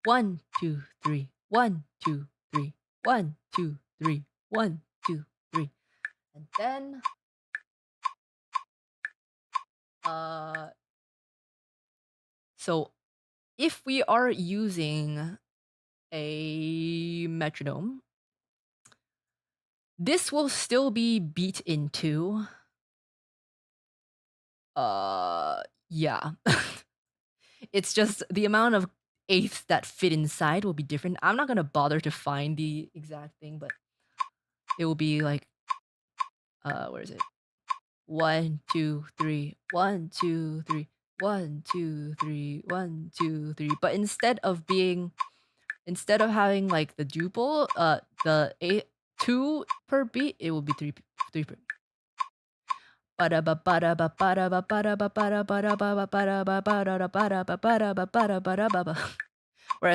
1, 2, 3, 1, 2, 3, 1, 2, 3, 1, 2, 3. And then so if we are using a metronome, this will still be beat in 2. Yeah. It's just the amount of eighths that fit inside will be different. I'm not gonna bother to find the exact thing, but it will be like where is it? 1, 2, 3, 1, 2, 3, 1, 2, 3, 1, 2, 3. But instead of having like the duple, the 2 per beat, it will be 3 per. Whereas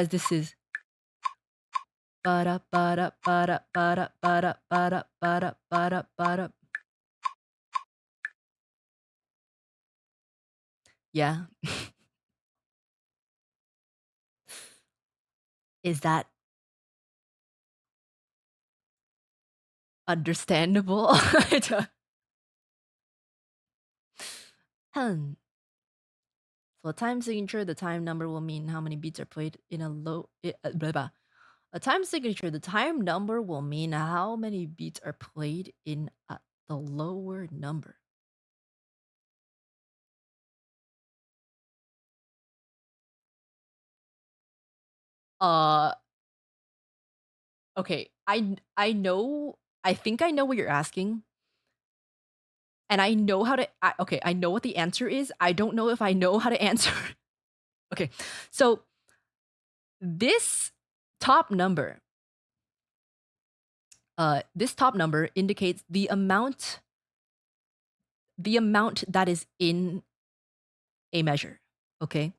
this is yeah. Is that understandable? So a time signature, the time number will mean how many beats are played in a blah, blah. A time signature, the time number will mean how many beats are played in the lower number. Okay, I know. I think I know what you're asking, and I know how to. Okay, I know what the answer is. I don't know if I know how to answer. Okay, so this top number This top number indicates the amount that is in a measure. Okay.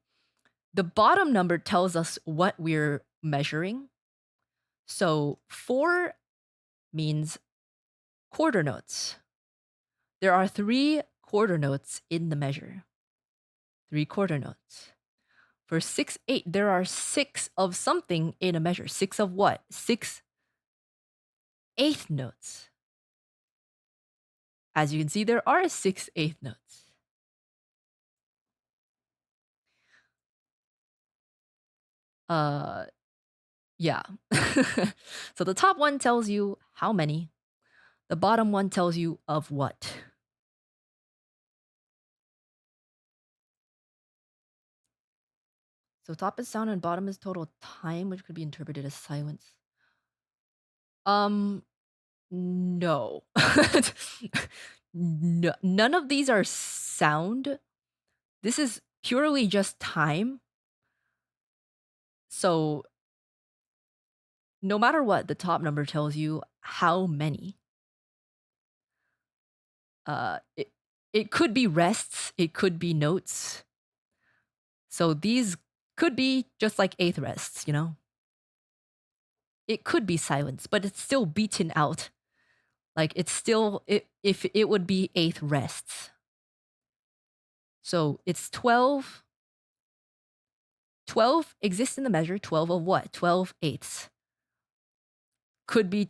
The bottom number tells us what we're measuring. So 4 means quarter notes. There are 3 quarter notes in the measure. 3 quarter notes. For 6/8, there are 6 of something in a measure. 6 of what? 6/8 notes. As you can see, there are 6/8 notes. Yeah. So the top one tells you how many. The bottom one tells you of what. So top is sound and bottom is total time, which could be interpreted as silence. No. No, none of these are sound. This is purely just time. So no matter what, the top number tells you how many. It could be rests, it could be notes. So these could be just like eighth rests, you know? It could be silence, but it's still beaten out. Like it's still if it would be eighth rests. So it's 12. 12 exists in the measure. 12 of what? 12 eighths. Could be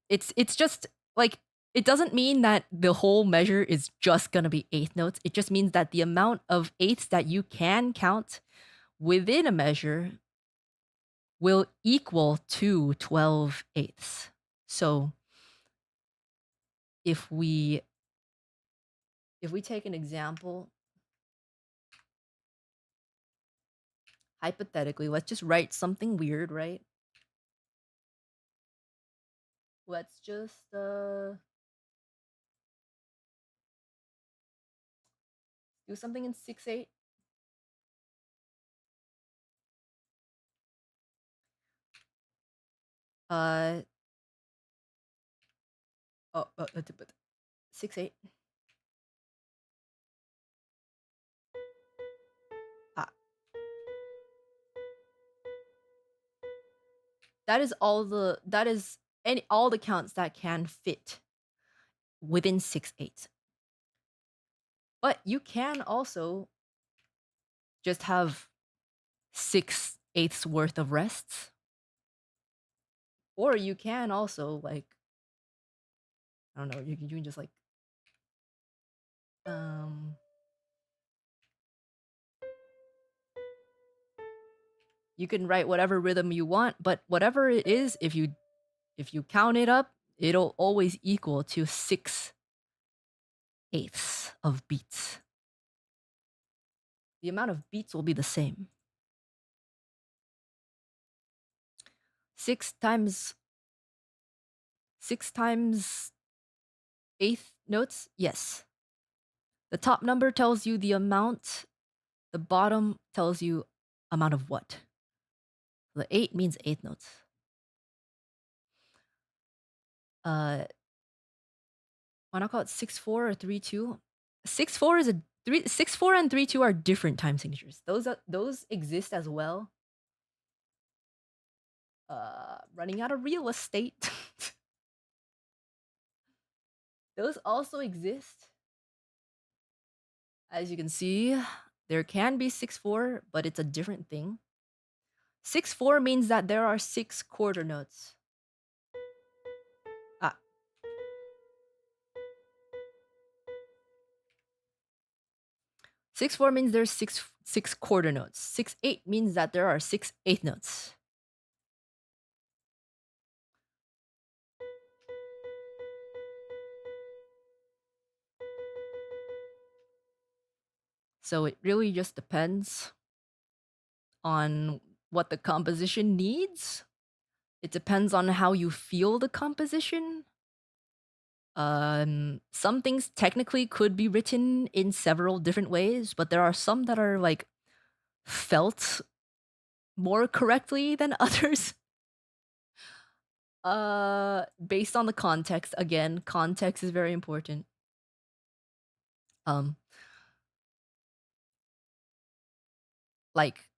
it's just like it doesn't mean that the whole measure is just gonna be eighth notes. It just means that the amount of eighths that you can count within a measure will equal to 12 eighths. So if we take an example, hypothetically, let's just write something weird, right? Let's just do something in 6/8. Uh 6/8. Ah, that is all the counts that can fit within 6/8. But you can also just have 6/8 worth of rests. Or you can also like I don't know, you can just like you can write whatever rhythm you want, but whatever it is, if you count it up, it'll always equal to 6/8 of beats. The amount of beats will be the same. 6 times eighth notes? Yes. The top number tells you the amount, the bottom tells you amount of what? The 8 means eighth notes. Why not call it 6/4 or 3/2? 6/4 is 6/4 and 3/2 are different time signatures. Those exist as well. Running out of real estate. Those also exist. As you can see, there can be 6/4, but it's a different thing. 6/4 means that there are 6 quarter notes. 6/4 means there's six quarter notes. 6/8 means that there are 6 eighth notes. So it really just depends on what the composition needs. It depends on how you feel the composition. Some things technically could be written in several different ways, but there are some that are like felt more correctly than others. Based on the context, again, context is very important. Um, like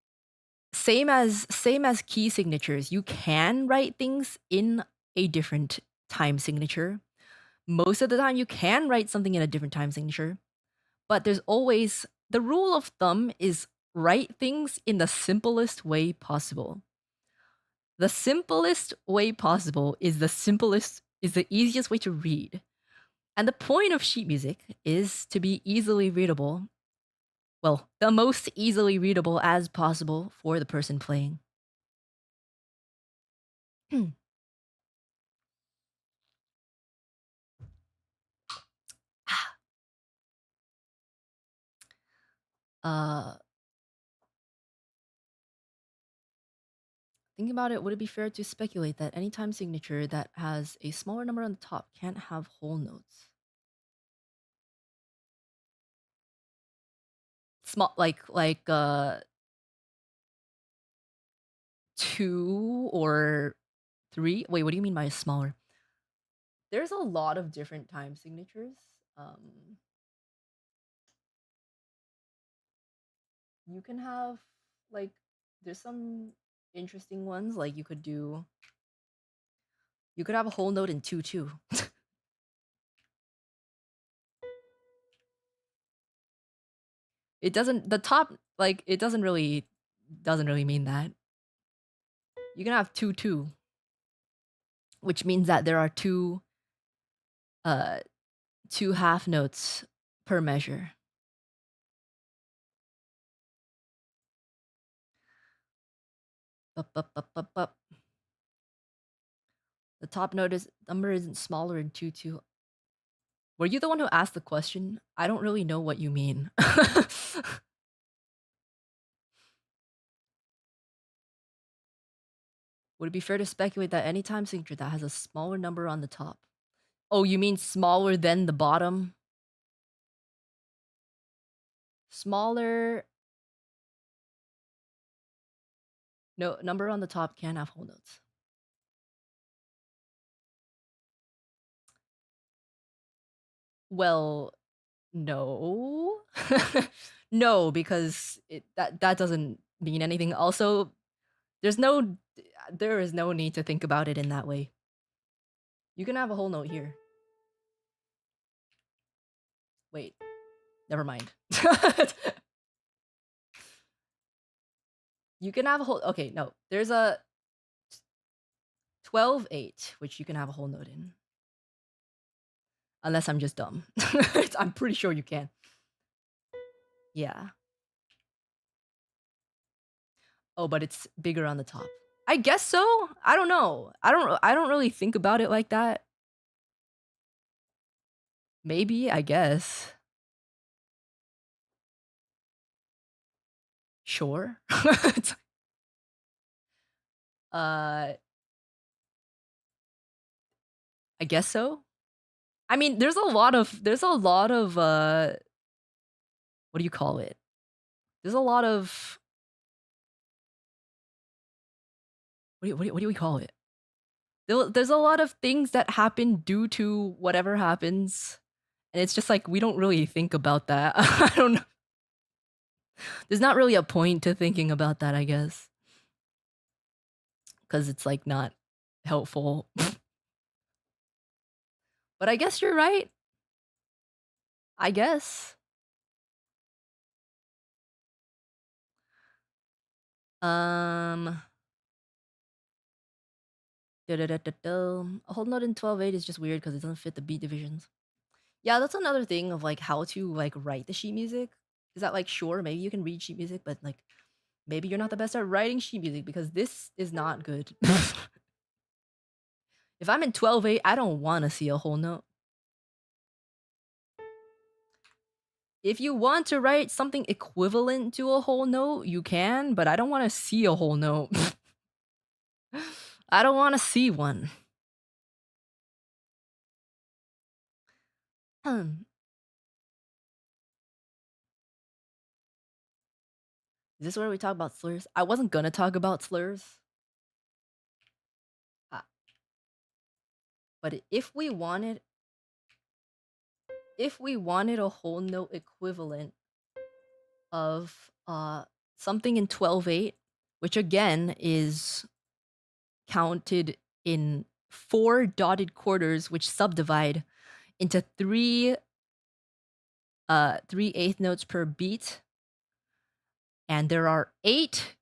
same as key signatures, you can write things in a different time signature. Most of the time, you can write something in a different time signature, but there's always the rule of thumb is write things in the simplest way possible. The simplest way possible is the easiest way to read. And the point of sheet music is to be easily readable. Well, the most easily readable as possible for the person playing. uh Think about it, would it be fair to speculate that any time signature that has a smaller number on the top can't have whole notes? Small like 2 or 3? Wait, what do you mean by smaller? There's a lot of different time signatures. Um you can have like there's some interesting ones like you could have a whole note in 2 too. It doesn't the top like it doesn't really mean that. You can have 2 2, which means that there are uh two half notes per measure. Bup, bup, bup, bup, bup. The top note is number isn't smaller in 2 2. Were you the one who asked the question? I don't really know what you mean. Would it be fair to speculate that any time signature that has a smaller number on the top? Oh, you mean smaller than the bottom? Smaller. No, number on the top can have whole notes. Well, no. No, because that doesn't mean anything. Also, there's no there is no need to think about it in that way. You can have a whole note here. Wait, never mind. You can have a whole okay, no. There's a 12/8, which you can have a whole note in. Unless I'm just dumb. I'm pretty sure you can. Yeah. Oh, but it's bigger on the top. I guess so. I don't know. I don't really think about it like that. Maybe, I guess. Sure. uh I guess so. I mean, there's a lot of what do you call it? There's a lot of what do we call it? There's a lot of things that happen due to whatever happens, and it's just like we don't really think about that. I don't know. There's not really a point to thinking about that, I guess, because it's like not helpful. But I guess you're right. I guess. Um. A whole note in 12/8 is just weird because it doesn't fit the beat divisions. Yeah, that's another thing of like how to like write the sheet music. Is that like sure, maybe you can read sheet music, but like maybe you're not the best at writing sheet music because this is not good. If I'm in 12/8, I don't want to see a whole note. If you want to write something equivalent to a whole note, you can, but I don't want to see a whole note. I don't want to see one. Hmm. Is this where we talk about slurs? I wasn't gonna talk about slurs. But if we wanted a whole note equivalent of something in 12/8, which again is counted in 4 dotted quarters which subdivide into 3 eighth notes per beat, and there are 8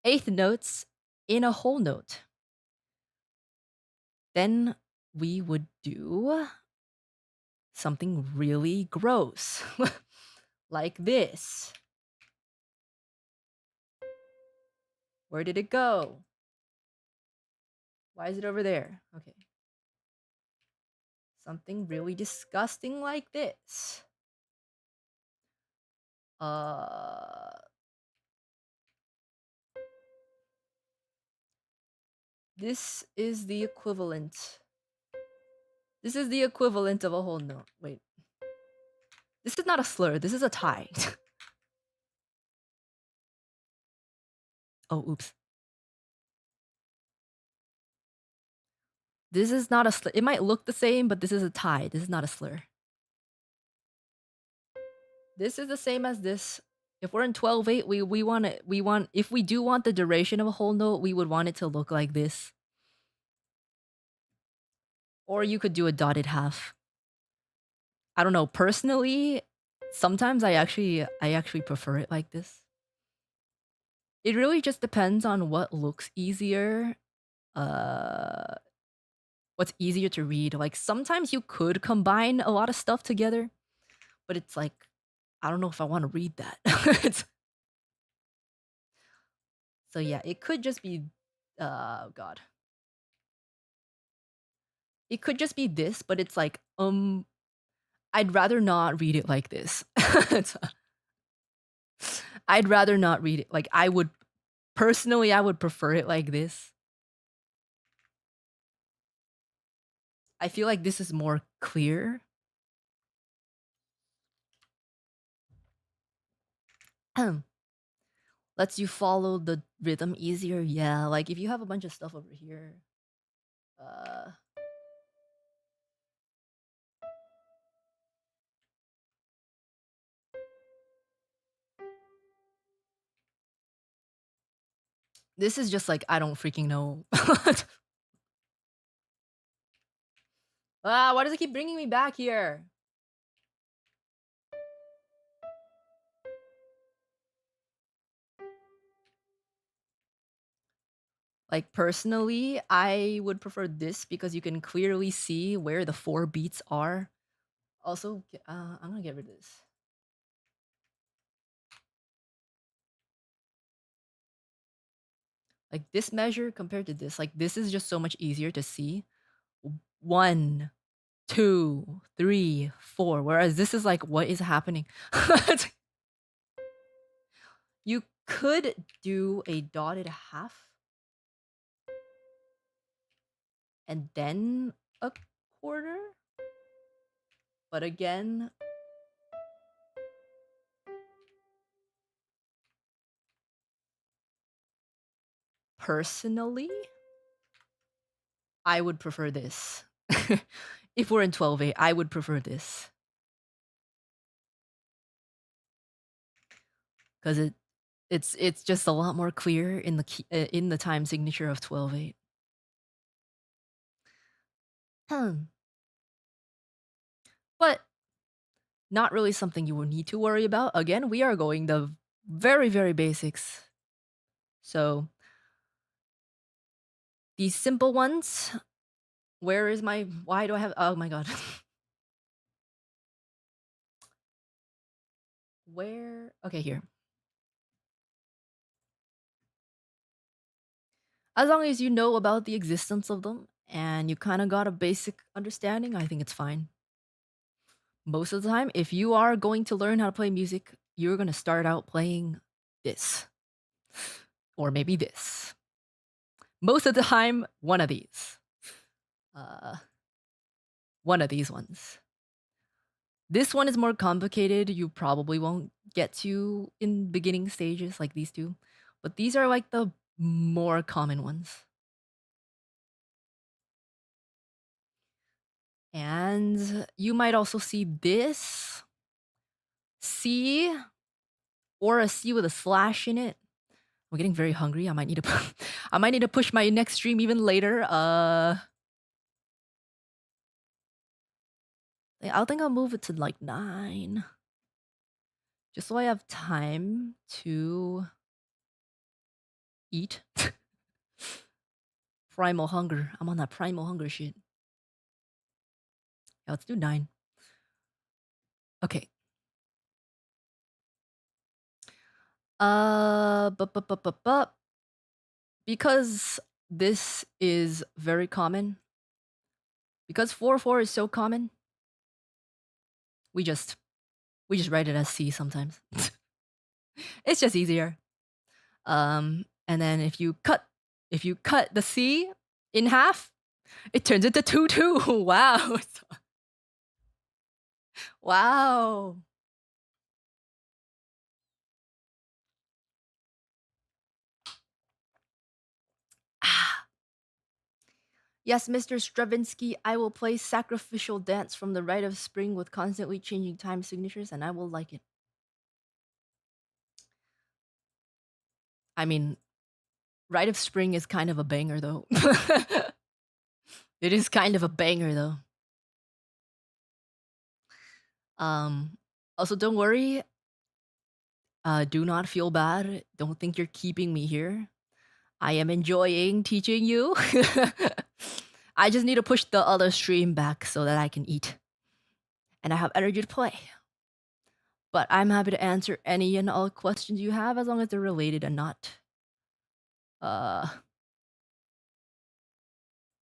eighth notes in a whole note. Then we would do something really gross. Like this. Where did it go? Why is it over there? Okay. Something really disgusting like this. This is the equivalent. This is the equivalent of a whole note. Wait. This is not a slur. This is a tie. Oh, oops. This is not a slur. It might look the same, but this is a tie. This is not a slur. This is the same as this. If we're in 12/8, if we do want the duration of a whole note, we would want it to look like this. Or you could do a dotted half. I don't know. Personally, sometimes I actually prefer it like this. It really just depends on what looks easier. What's easier to read. Like sometimes you could combine a lot of stuff together, but it's like I don't know if I want to read that. So yeah, it could just be god. It could just be this, but it's like I'd rather not read it like this. I'd rather not read it. Like I would personally I would prefer it like this. I feel like this is more clear. Lets you follow the rhythm easier. Yeah, like if you have a bunch of stuff over here. This is just like I don't freaking know. Why does it keep bringing me back here? Like personally, I would prefer this because you can clearly see where the 4 beats are. Also, I'm gonna get rid of this. Like this measure compared to this, like this is just so much easier to see. 1, 2, 3, 4. Whereas this is like, what is happening? You could do a dotted half and then a quarter. But again, personally, I would prefer this. If we're in 12/8, I would prefer this. Because it's just a lot more clear in the key, in the time signature of 12/8. But not really something you will need to worry about. Again, we are going the very, very basics. So these simple ones, why do I have, oh my god. Okay, here. As long as you know about the existence of them and you kind of got a basic understanding, I think it's fine. Most of the time, if you are going to learn how to play music, you're going to start out playing this. Or maybe this. Most of the time, one of these. One of these ones. This one is more complicated. You probably won't get to in beginning stages like these two. But these are like the more common ones. And you might also see this C or a C with a slash in it. I'm getting very hungry. I might need to I might need to push my next stream even later. I think I'll move it to like 9. Just so I have time to eat. Primal hunger. I'm on that primal hunger shit. Yeah, let's do 9. Okay. But because this is very common, because 4 is so common, we just write it as C sometimes. It's just easier. And then if you cut the C in half, it turns into 2. Wow. Wow. Ah. Yes, Mr. Stravinsky, I will play Sacrificial Dance from the Rite of Spring with constantly changing time signatures, and I will like it. I mean, Rite of Spring is kind of a banger, though. It is kind of a banger, though. Also, don't worry. Do not feel bad. Don't think you're keeping me here. I am enjoying teaching you. I just need to push the other stream back so that I can eat. And I have energy to play. But I'm happy to answer any and all questions you have as long as they're related and not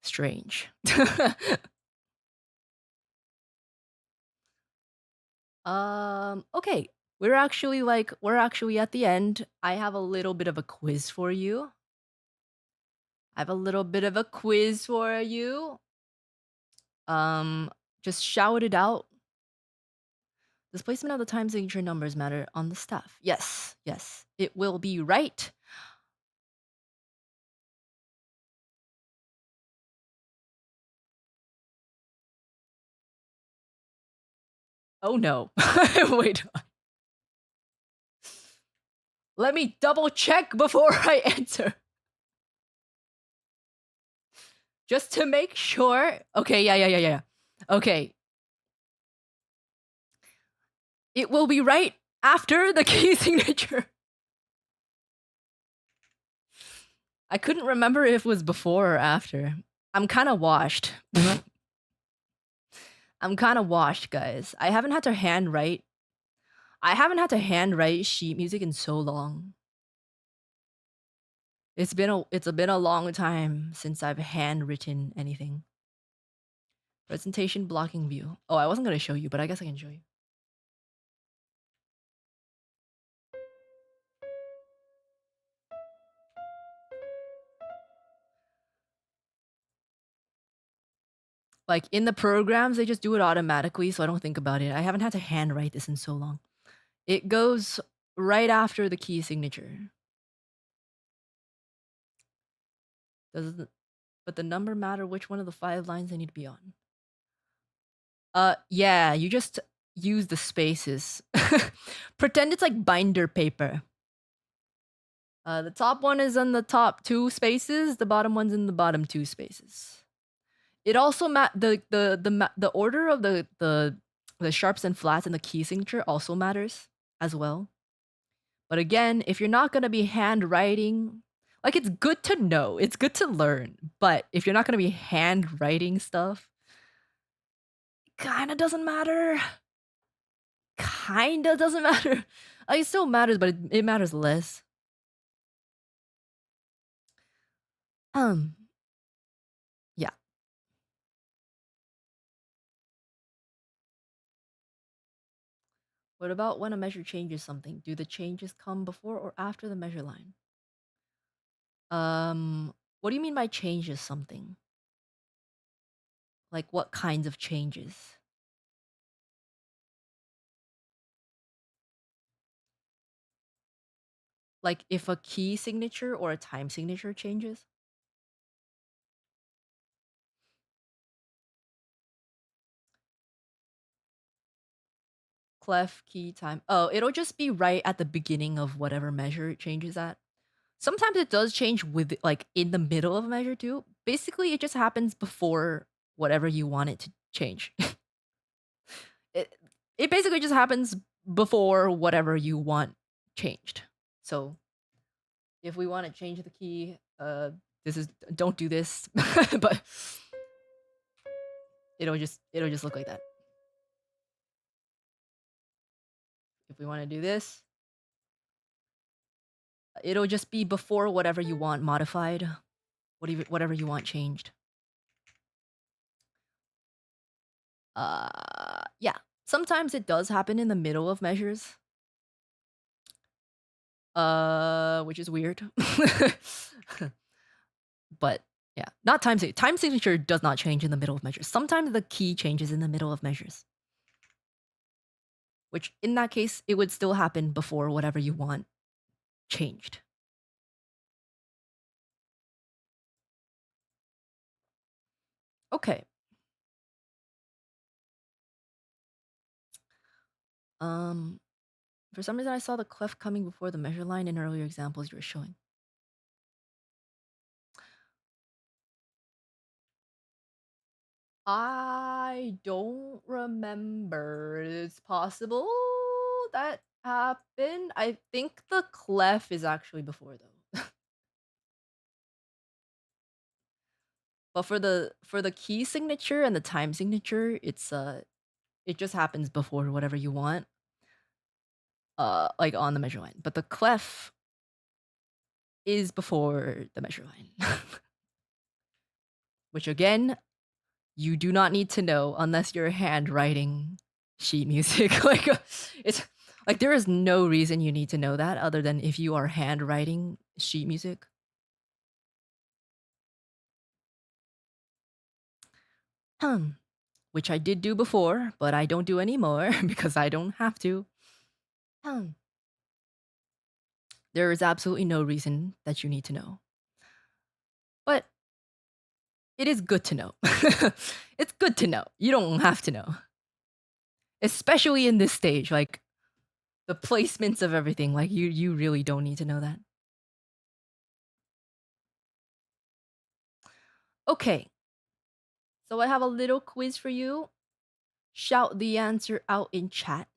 strange. Okay. We're actually at the end. I have a little bit of a quiz for you. Just shout it out. Does placement of the time signature numbers matter on the staff? Yes, yes. It will be right. Oh no. Wait. Let me double check before I answer. Just to make sure. Okay, yeah. Okay. It will be right after the key signature. I couldn't remember if it was before or after. I'm kind of washed. I'm kind of washed, guys. I haven't had to handwrite sheet music in so long. It's been a long time since I've handwritten anything. Presentation blocking view. Oh, I wasn't gonna show you, but I guess I can show you. Like in the programs, they just do it automatically, so I don't think about it. I haven't had to handwrite this in so long. It goes right after the key signature. But the number matter which one of the 5 lines they need to be on? Yeah, you just use the spaces. Pretend it's like binder paper. The top one is in the top 2 spaces, the bottom one's in the bottom 2 spaces. It also the order of the sharps and flats and the key signature also matters as well. But again, if you're not gonna be handwriting, like it's good to know, it's good to learn, but if you're not gonna be handwriting stuff, kinda doesn't matter. Kinda doesn't matter. Like, it still matters, but it matters less. Yeah. What about when a measure changes something? Do the changes come before or after the measure line? What do you mean by changes something? Like what kinds of changes? Like if a key signature or a time signature changes? clef key time. Oh, it'll just be right at the beginning of whatever measure it changes at. Sometimes it does change with like in the middle of a measure too. Basically, it just happens before whatever you want it to change. it it basically just happens before whatever you want changed. So if we want to change the key, this is don't do this, but it'll just look like that. If we want to do this, it'll just be before whatever you want modified, whatever you want changed. Yeah. Sometimes it does happen in the middle of measures. Which is weird. But yeah, not time signature. Time signature does not change in the middle of measures. Sometimes the key changes in the middle of measures. Which in that case, it would still happen before whatever you want changed. Okay. For some reason I saw the clef coming before the measure line in earlier examples you were showing. I don't remember. It's possible that happened. I think the clef is actually before though. But for the key signature and the time signature, it just happens before whatever you want. Like on the measure line. But the clef is before the measure line. Which again, you do not need to know unless you're handwriting sheet music. Like it's like there is no reason you need to know that other than if you are handwriting sheet music. Which I did do before, but I don't do anymore because I don't have to. There is absolutely no reason that you need to know. But it is good to know. It's good to know. You don't have to know. Especially in this stage, like the placements of everything, like you really don't need to know that. Okay. So I have a little quiz for you. Shout the answer out in chat.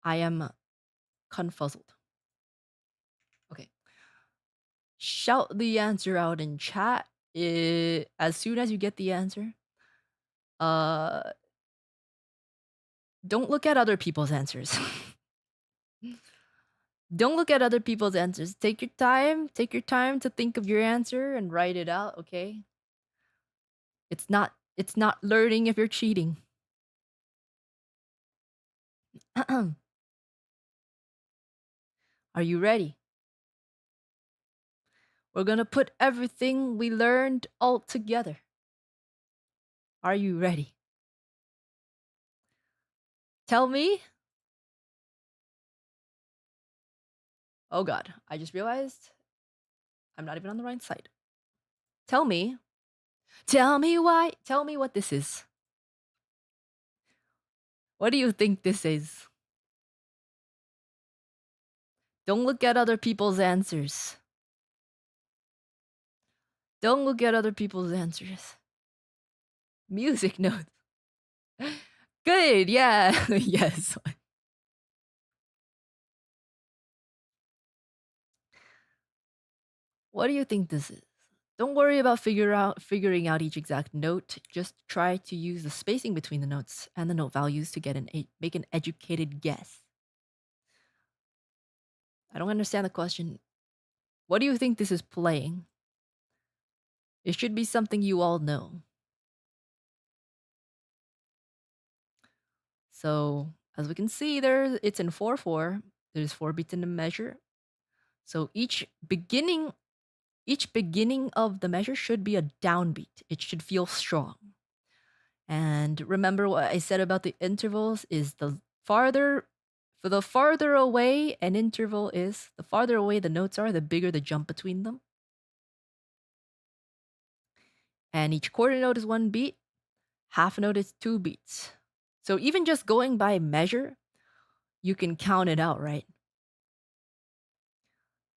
I am confuzzled. Okay. Shout the answer out in chat as soon as you get the answer. Don't look at other people's answers. Don't look at other people's answers. Take your time. Take your time to think of your answer and write it out, okay? It's not learning if you're cheating. Are you ready? We're going to put everything we learned all together. Are you ready? Tell me. Oh god, I just realized I'm not even on the right side. Tell me. Tell me why. Tell me what this is. What do you think this is? Don't look at other people's answers. Don't look at other people's answers. Music notes. Good, yeah. Yes. What do you think this is? Don't worry about figuring out each exact note. Just try to use the spacing between the notes and the note values to make an educated guess. I don't understand the question. What do you think this is playing? It should be something you all know. So as we can see there, it's in 4/4. There's 4 beats in the measure. So each beginning of the measure should be a downbeat. It should feel strong. And remember what I said about the intervals is the farther away an interval is, the farther away the notes are, the bigger the jump between them. And each quarter note is 1 beat, half note is 2 beats. So even just going by measure, you can count it out, right?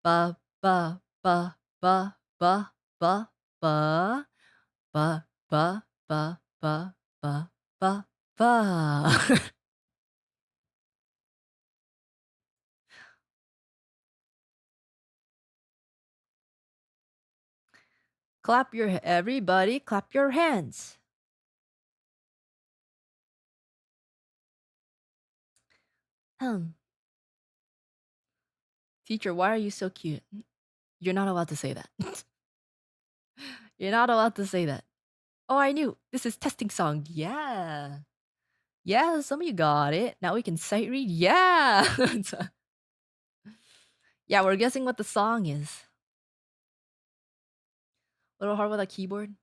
Ba ba ba ba ba ba ba ba ba ba ba ba ba ba. Everybody clap your hands. Hmm. Teacher, why are you so cute? You're not allowed to say that. You're not allowed to say that. Oh, I knew. This is testing song. Yeah. Yeah, some of you got it. Now we can sight read. Yeah. Yeah, we're guessing what the song is. A little hard with a keyboard.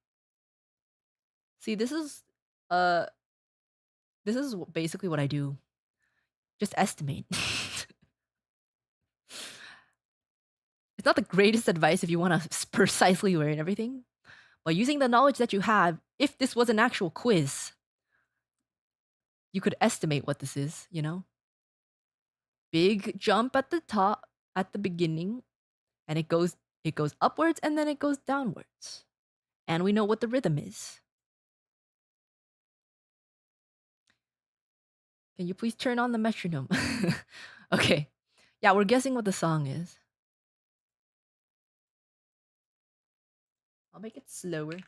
See, uh this is basically what I do. Just estimate. It's not the greatest advice if you want to precisely learn everything, but using the knowledge that you have, if this was an actual quiz, you could estimate what this is, you know? Big jump at the top at the beginning, and it goes upwards and then it goes downwards. And we know what the rhythm is. Can you please turn on the metronome? Okay. Yeah, we're guessing what the song is. I'll make it slower.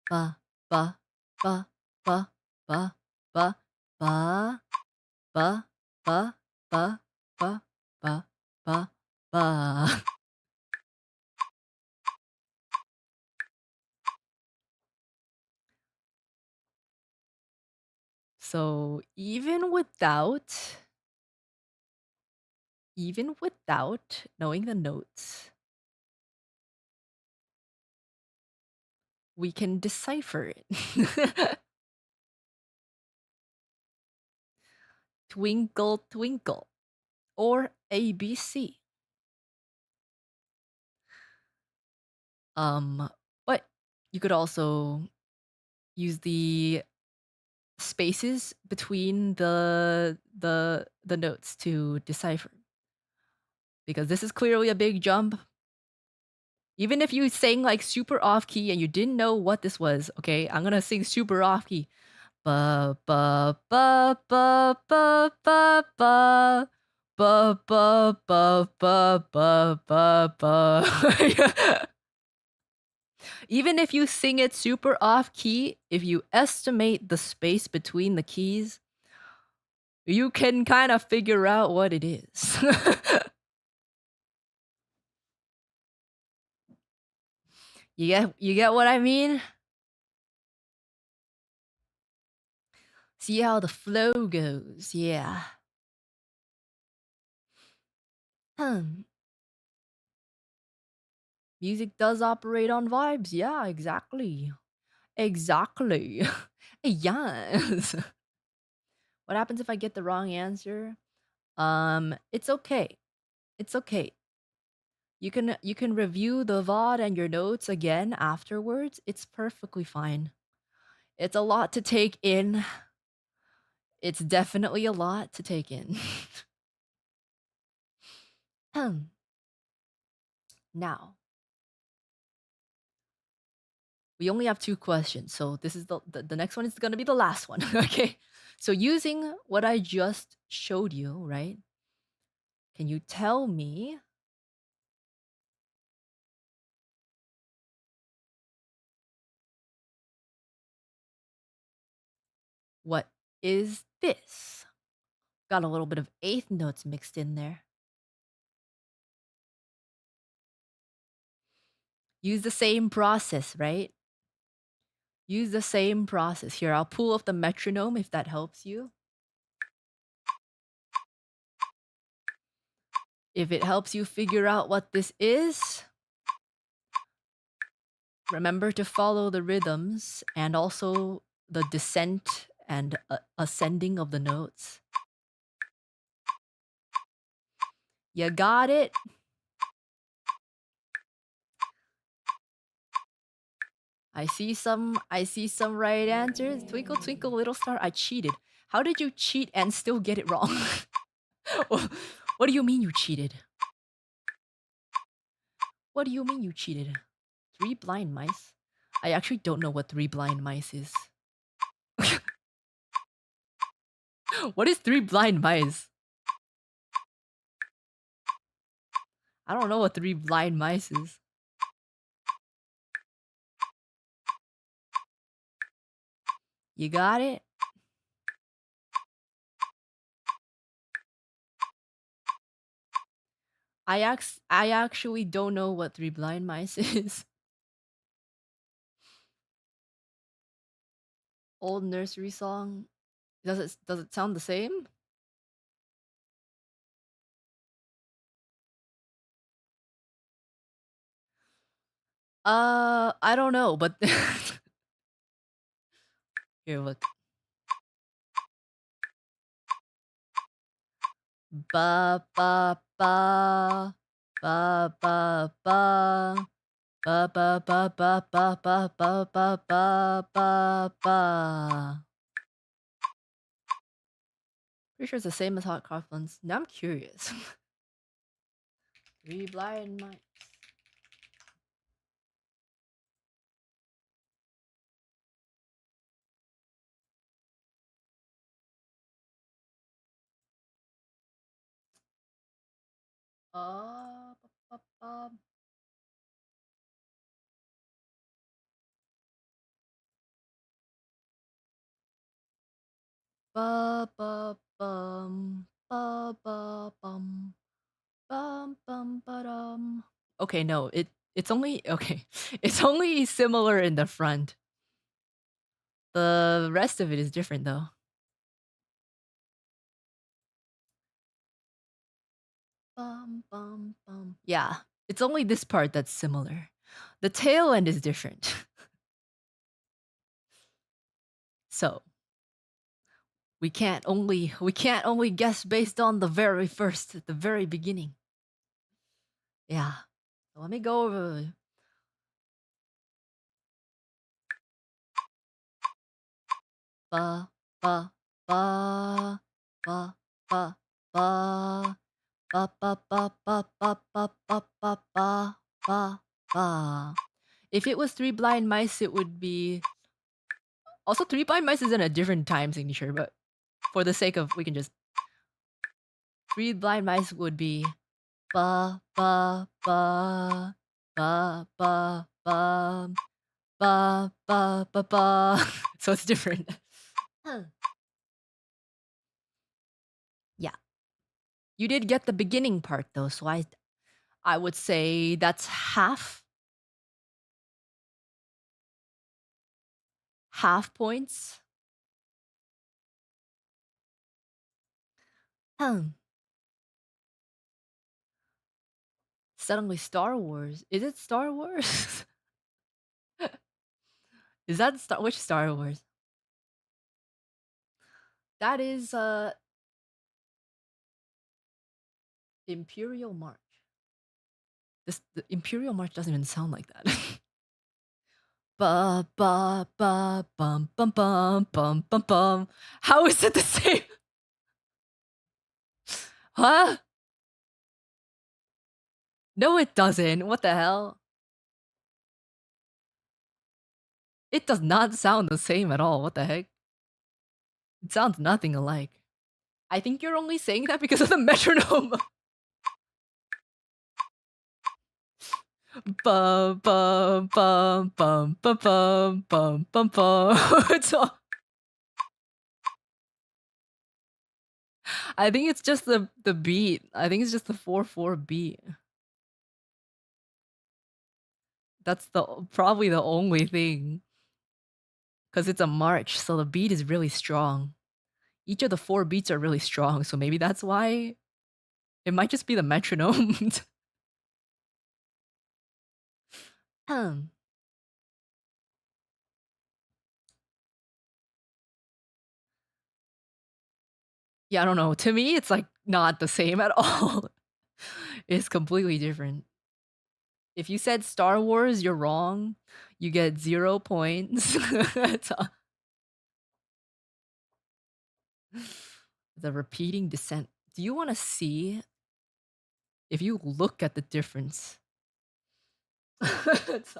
Ba ba ba ba ba ba ba ba ba ba ba ba ba ba. So even without knowing the notes, we can decipher it. Twinkle twinkle or ABC. Um but you could also use the spaces between the notes to decipher, because this is clearly a big jump. Even if you sang like super off key and you didn't know what this was, okay, I'm gonna sing super off key. Ba ba ba ba ba ba ba ba ba ba ba ba ba ba. Even if you sing it super off key, if you estimate the space between the keys, you can kind of figure out what it is. You get what I mean? See how the flow goes. Yeah. Hmm. Music does operate on vibes. Yeah, exactly. Exactly. Yes. What happens if I get the wrong answer? It's okay. It's okay. You can review the VOD and your notes again afterwards. It's perfectly fine. It's a lot to take in. It's definitely a lot to take in. Now, we only have two questions, so this is the next one is going to be the last one. Okay, so using what I just showed you, right, can you tell me what is this? Got a little bit of eighth notes mixed in there. Use the same process, right? Use the same process. Here, I'll pull up the metronome if that helps you. If it helps you figure out what this is, remember to follow the rhythms and also the descent and ascending of the notes. You got it? I see some right answers. Twinkle twinkle little star. I cheated. How did you cheat and still get it wrong? What do you mean you cheated? What do you mean you cheated? Three blind mice? I actually don't know what three blind mice is. What is three blind mice? I don't know what three blind mice is. You got it? I actually don't know what three blind mice is. Old nursery song. Does it sound the same? I don't know, but here look. Ba ba ba ba ba ba ba ba ba ba ba ba ba ba ba ba. Pretty sure it's the same as Hot Crossbuns. Now I'm curious. Three blind mice. Ba, ba, ba, ba, bum, ba, ba, bum, bum, bum, ba-dum. Okay, no, it's only okay. It's only similar in the front. The rest of it is different though. Bum, bum, bum. Yeah, it's only this part that's similar. The tail end is different. So we can't only guess based on the very first, the very beginning. Yeah. So let me go over. Ba ba ba ba ba ba ba ba ba ba ba ba ba ba ba ba. If it was three blind mice, it would be also three blind mice is in a different time signature, but for the sake of we can just three blind mice would be ba ba ba ba ba ba ba ba ba ba. So it's different. Yeah. You did get the beginning part though, so I would say that's half points. Hmm. Suddenly Star Wars. Is it Star Wars? Is that which Star Wars? That is Imperial March. The Imperial March doesn't even sound like that. Ba ba ba bum bum bum bum bum bum. How is it the same? Huh? No, it doesn't. What the hell? It does not sound the same at all. What the heck? It sounds nothing alike. I think you're only saying that because of the metronome. Bum bum bum bum bum bum bum bum bum. It's all- I think it's just the beat. I think it's just the 4/4 beat. That's the probably the only thing. Because it's a march, so the beat is really strong. Each of the four beats are really strong, so maybe that's why it might just be the metronome. Hmm. Yeah, I don't know. To me, it's like not the same at all. It's completely different. If you said Star Wars, you're wrong. You get 0 points. The repeating descent. Do you want to see if you look at the difference? it's,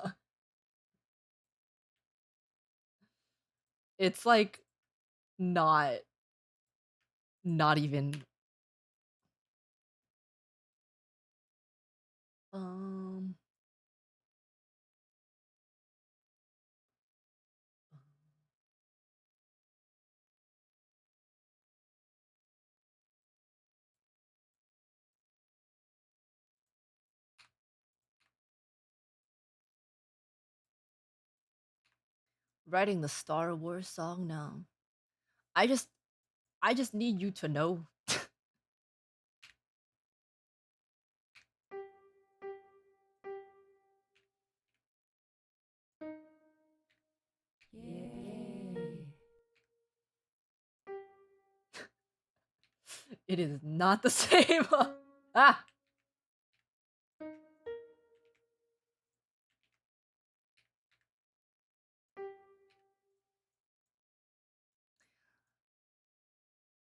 it's like not not even um writing the Star Wars song now. I just I just need you to know. Yay. It is not the same. ah.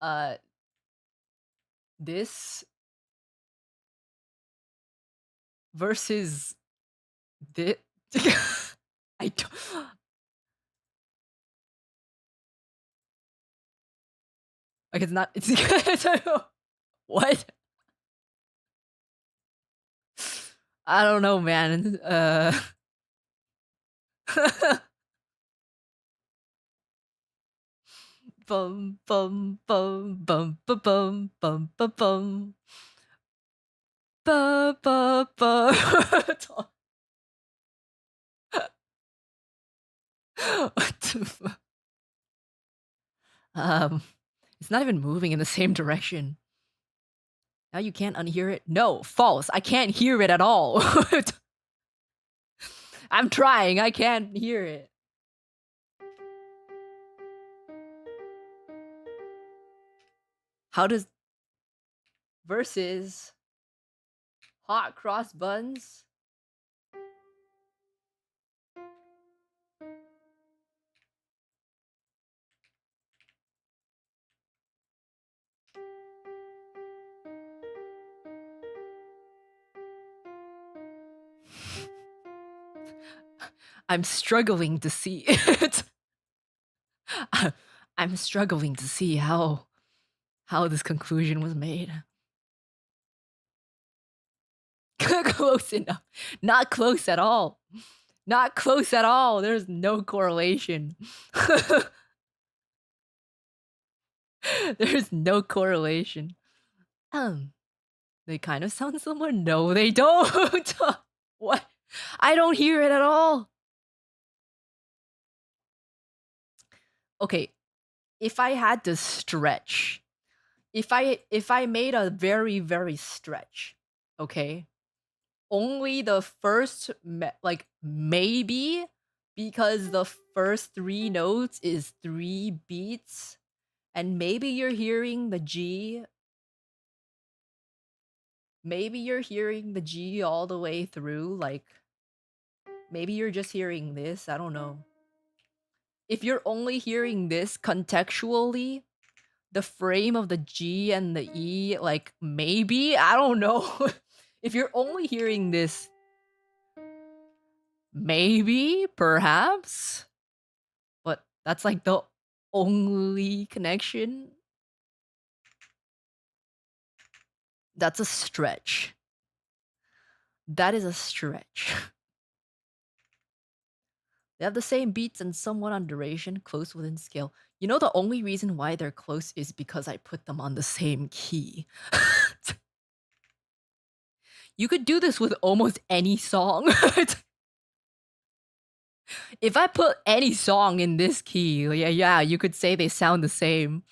Uh this versus this. I don't. Like it's not. It's what? I don't know, man. Bum bum bum bum bum bum bum bum bum. Ba ba ba. What the fuck? It's not even moving in the same direction. Now you can't unhear it? No, false. I can't hear it at all. I'm trying. I can't hear it. How does versus hot cross buns? I'm struggling to see it. I'm struggling to see how this conclusion was made. Close enough. Not close at all. Not close at all. There's no correlation. There's no correlation. They kind of sound similar. No, they don't. What? I don't hear it at all. Okay, if I had to stretch, if I made a very stretch, okay, only the first like maybe because the first 3 notes is 3 beats, and maybe you're hearing the G. Maybe you're hearing the G all the way through. Like maybe you're just hearing this. I don't know. If you're only hearing this contextually, the frame of the G and the E, like maybe, I don't know. If you're only hearing this, maybe, perhaps, but that's like the only connection. That's a stretch. That is a stretch. They have the same beats and somewhat on duration, close within scale. You know, the only reason why they're close is because I put them on the same key. You could do this with almost any song. If I put any song in this key, yeah, you could say they sound the same.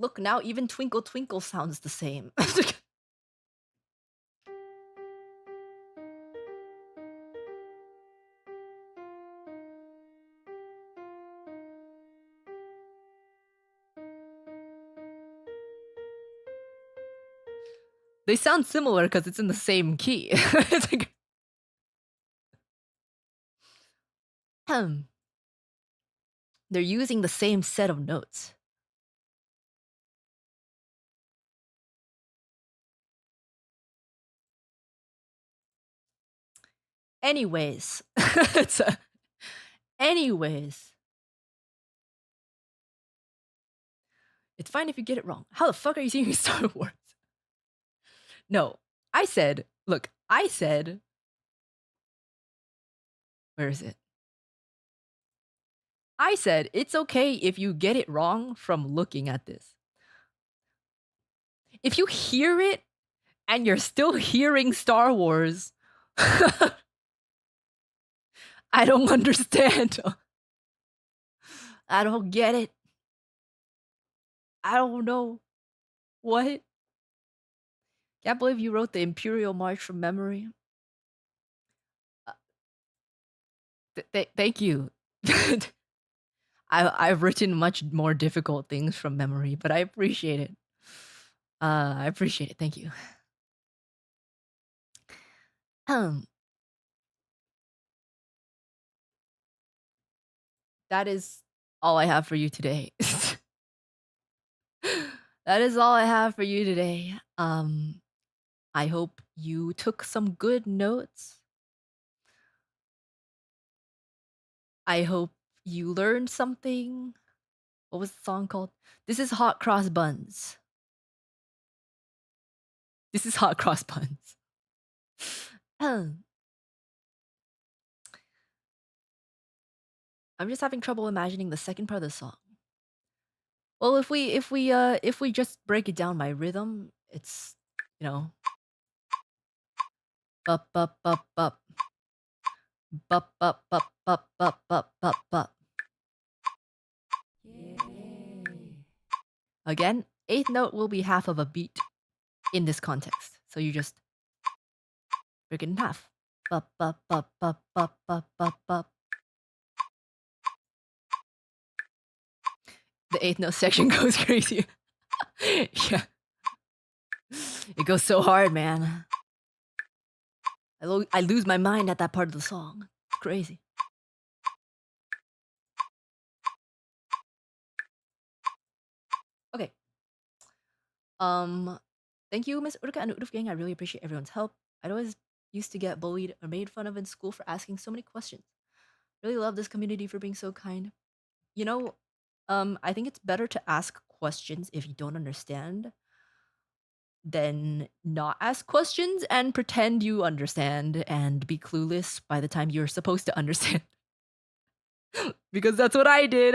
Look, now even Twinkle Twinkle sounds the same. They sound similar because it's in the same key. It's like, they're using the same set of notes. Anyways, anyways, it's fine if you get it wrong. How the fuck are you singing Star Wars? No, I said, look, I said, where is it? I said it's okay if you get it wrong from looking at this. If you hear it and you're still hearing Star Wars, I don't understand. I don't get it. I don't know. What? Can't believe you wrote the Imperial March from memory. Thank you. I've written much more difficult things from memory, but I appreciate it. I appreciate it. Thank you. Um, that is all I have for you today. That is all I have for you today. I hope you took some good notes. I hope you learned something. What was the song called? This is Hot Cross Buns. This is Hot Cross Buns. I'm just having trouble imagining the second part of the song. Well, if we just break it down by rhythm, it's, you know, bup bup bup bup bup bup bup bup bup bup bup bup. Again, eighth note will be half of a beat in this context. So you just break it in half. Bup bup bup bup bup bup bup bup. The eighth note section goes crazy. Yeah. It goes so hard, man. I lose my mind at that part of the song. It's crazy. Okay. Thank you, Miss Uruka and Uruf Gang. I really appreciate everyone's help. I'd always used to get bullied or made fun of in school for asking so many questions. Really love this community for being so kind. You know, I think it's better to ask questions if you don't understand than not ask questions and pretend you understand and be clueless by the time you're supposed to understand. Because that's what I did.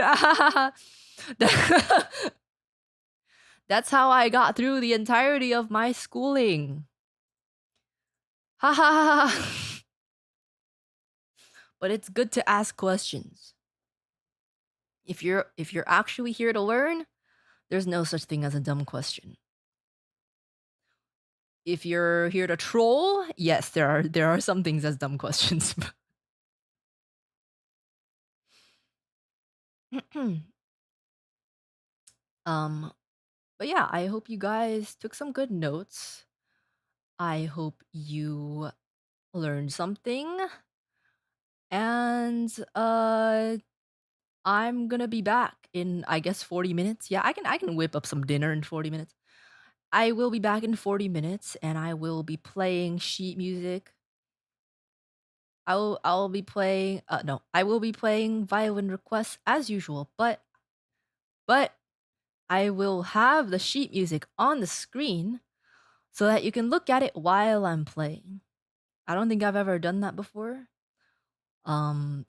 That's how I got through the entirety of my schooling. Ha ha ha. But it's good to ask questions. If you're actually here to learn, there's no such thing as a dumb question. If you're here to troll, yes, there are some things as dumb questions. But yeah, I hope you guys took some good notes. I hope you learned something. And I'm gonna be back in, I guess, 40 minutes. Yeah, I can whip up some dinner in 40 minutes. I will be back in 40 minutes and I will be playing sheet music. I'll be playing no, I will be playing violin requests as usual, but I will have the sheet music on the screen so that you can look at it while I'm playing. I don't think I've ever done that before. And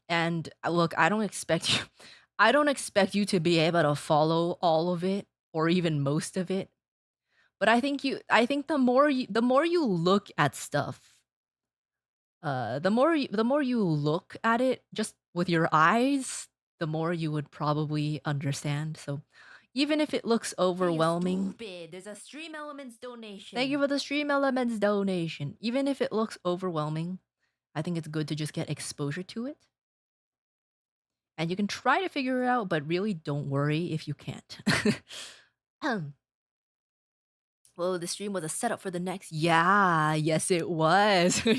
look, I don't expect you to be able to follow all of it or even most of it. But I think the more you look at stuff, the more you look at it just with your eyes, the more you would probably understand. So even if it looks overwhelming, there's a Stream Elements donation. Thank you for the Stream Elements donation. Even if it looks overwhelming, I think it's good to just get exposure to it. And you can try to figure it out, but really don't worry if you can't. Whoa, the stream was a setup for the next. Yeah, yes, it was. For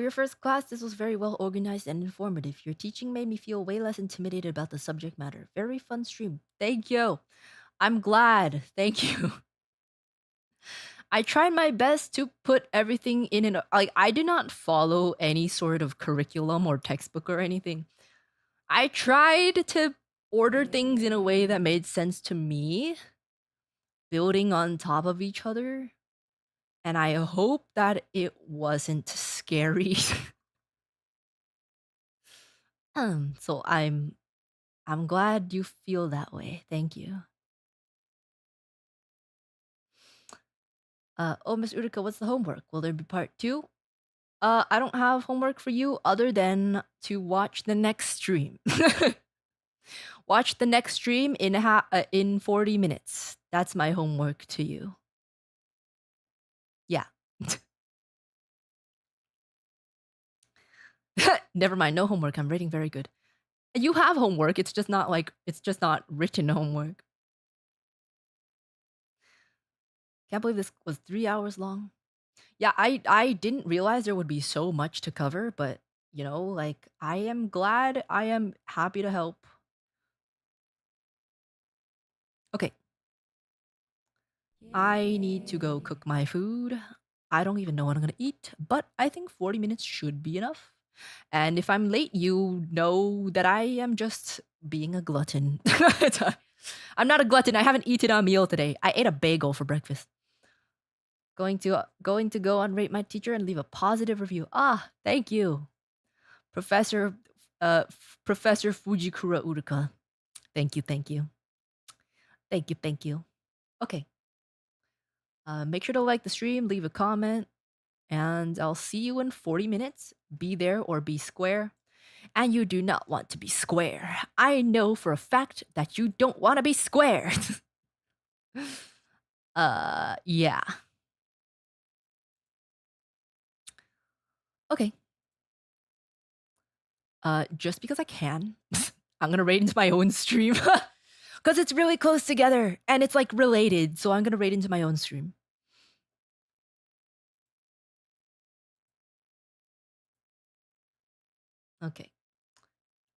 your first class, this was very well organized and informative. Your teaching made me feel way less intimidated about the subject matter. Very fun stream. Thank you. I'm glad. Thank you. I tried my best to put everything in an like I do not follow any sort of curriculum or textbook or anything. I tried to order things in a way that made sense to me, building on top of each other, and I hope that it wasn't scary. So I'm glad you feel that way. Thank you. Oh, Miss Uruka, what's the homework? Will there be part two? I don't have homework for you other than to watch the next stream. Watch the next stream in 40 minutes. That's my homework to you. Yeah. Never mind, no homework. I'm rating very good. You have homework. It's just not written homework. Can't believe this was 3 hours long. Yeah, I didn't realize there would be so much to cover, but you know, like I am glad, I am happy to help. Okay. I need to go cook my food. I don't even know what I'm gonna eat, but I think 40 minutes should be enough. And if I'm late, you know that I am just being a glutton. I'm not a glutton. I haven't eaten a meal today. I ate a bagel for breakfast. Going to go on rate my teacher and leave a positive review. Ah, thank you, Professor Professor Fujikura Uruka. Thank you, thank you, thank you, thank you. Okay. Make sure to like the stream, leave a comment, and I'll see you in 40 minutes. Be there or be square. And you do not want to be square. I know for a fact that you don't want to be square. Yeah. Okay. Just because I can, I'm gonna raid into my own stream. Because it's really close together and it's like related, so I'm gonna raid into my own stream. Okay.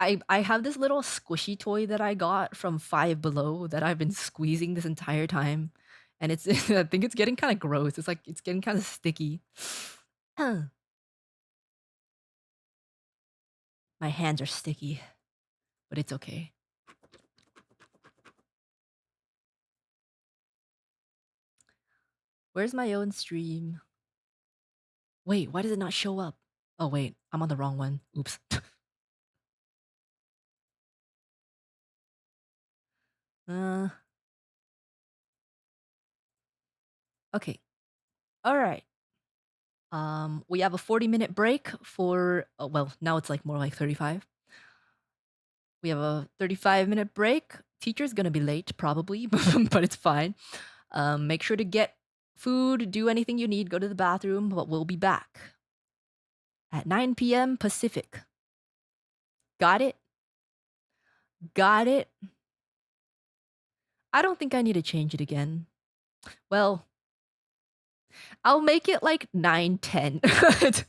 I have this little squishy toy that I got from Five Below that I've been squeezing this entire time. And it's I think it's getting kind of gross. It's like it's getting kind of sticky. My hands are sticky, but it's okay. Where's my own stream? Wait, why does it not show up? Oh wait, I'm on the wrong one. Oops. uh okay. All right. We have a 40-minute break for well, now it's like more like 35. We have a 35-minute break. Teacher's gonna be late probably, but it's fine. Make sure to get food, do anything you need, go to the bathroom, but we'll be back at 9 p.m. Pacific. Got it? Got it? I don't think I need to change it again. Well, I'll make it like 9:10.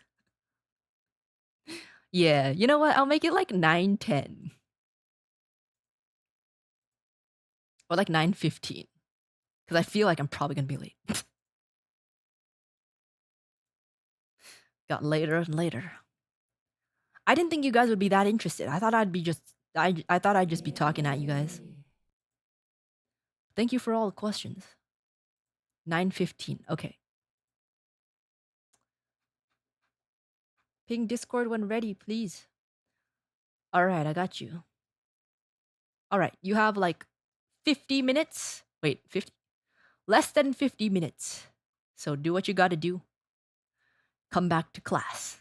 Yeah, you know what? I'll make it like 9:10. Or like 9:15. Because I feel like I'm probably going to be late. Got later and later. I didn't think you guys would be that interested. I thought I'd be just I thought I'd just be talking at you guys. Thank you for all the questions. 9:15. Okay. Ping Discord when ready, please. All right, I got you. All right, you have like 50 minutes. Wait, 50? Less than 50 minutes. So do what you got to do. Come back to class.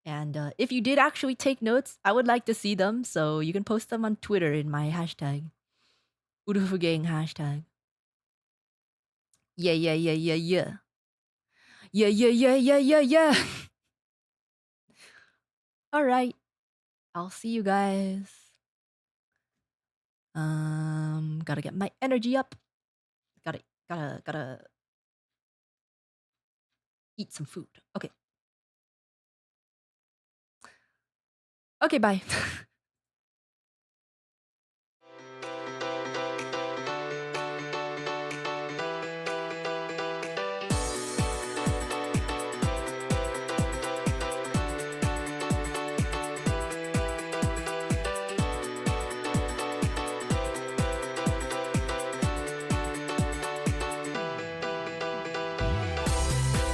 And if you did actually take notes, I would like to see them. So you can post them on Twitter in my hashtag. Urufugang hashtag. Yeah, yeah, yeah, yeah, yeah. Yeah, yeah, yeah, yeah, yeah, yeah. All right. I'll see you guys. Gotta get my energy up. Gotta eat some food. Okay. Okay, bye.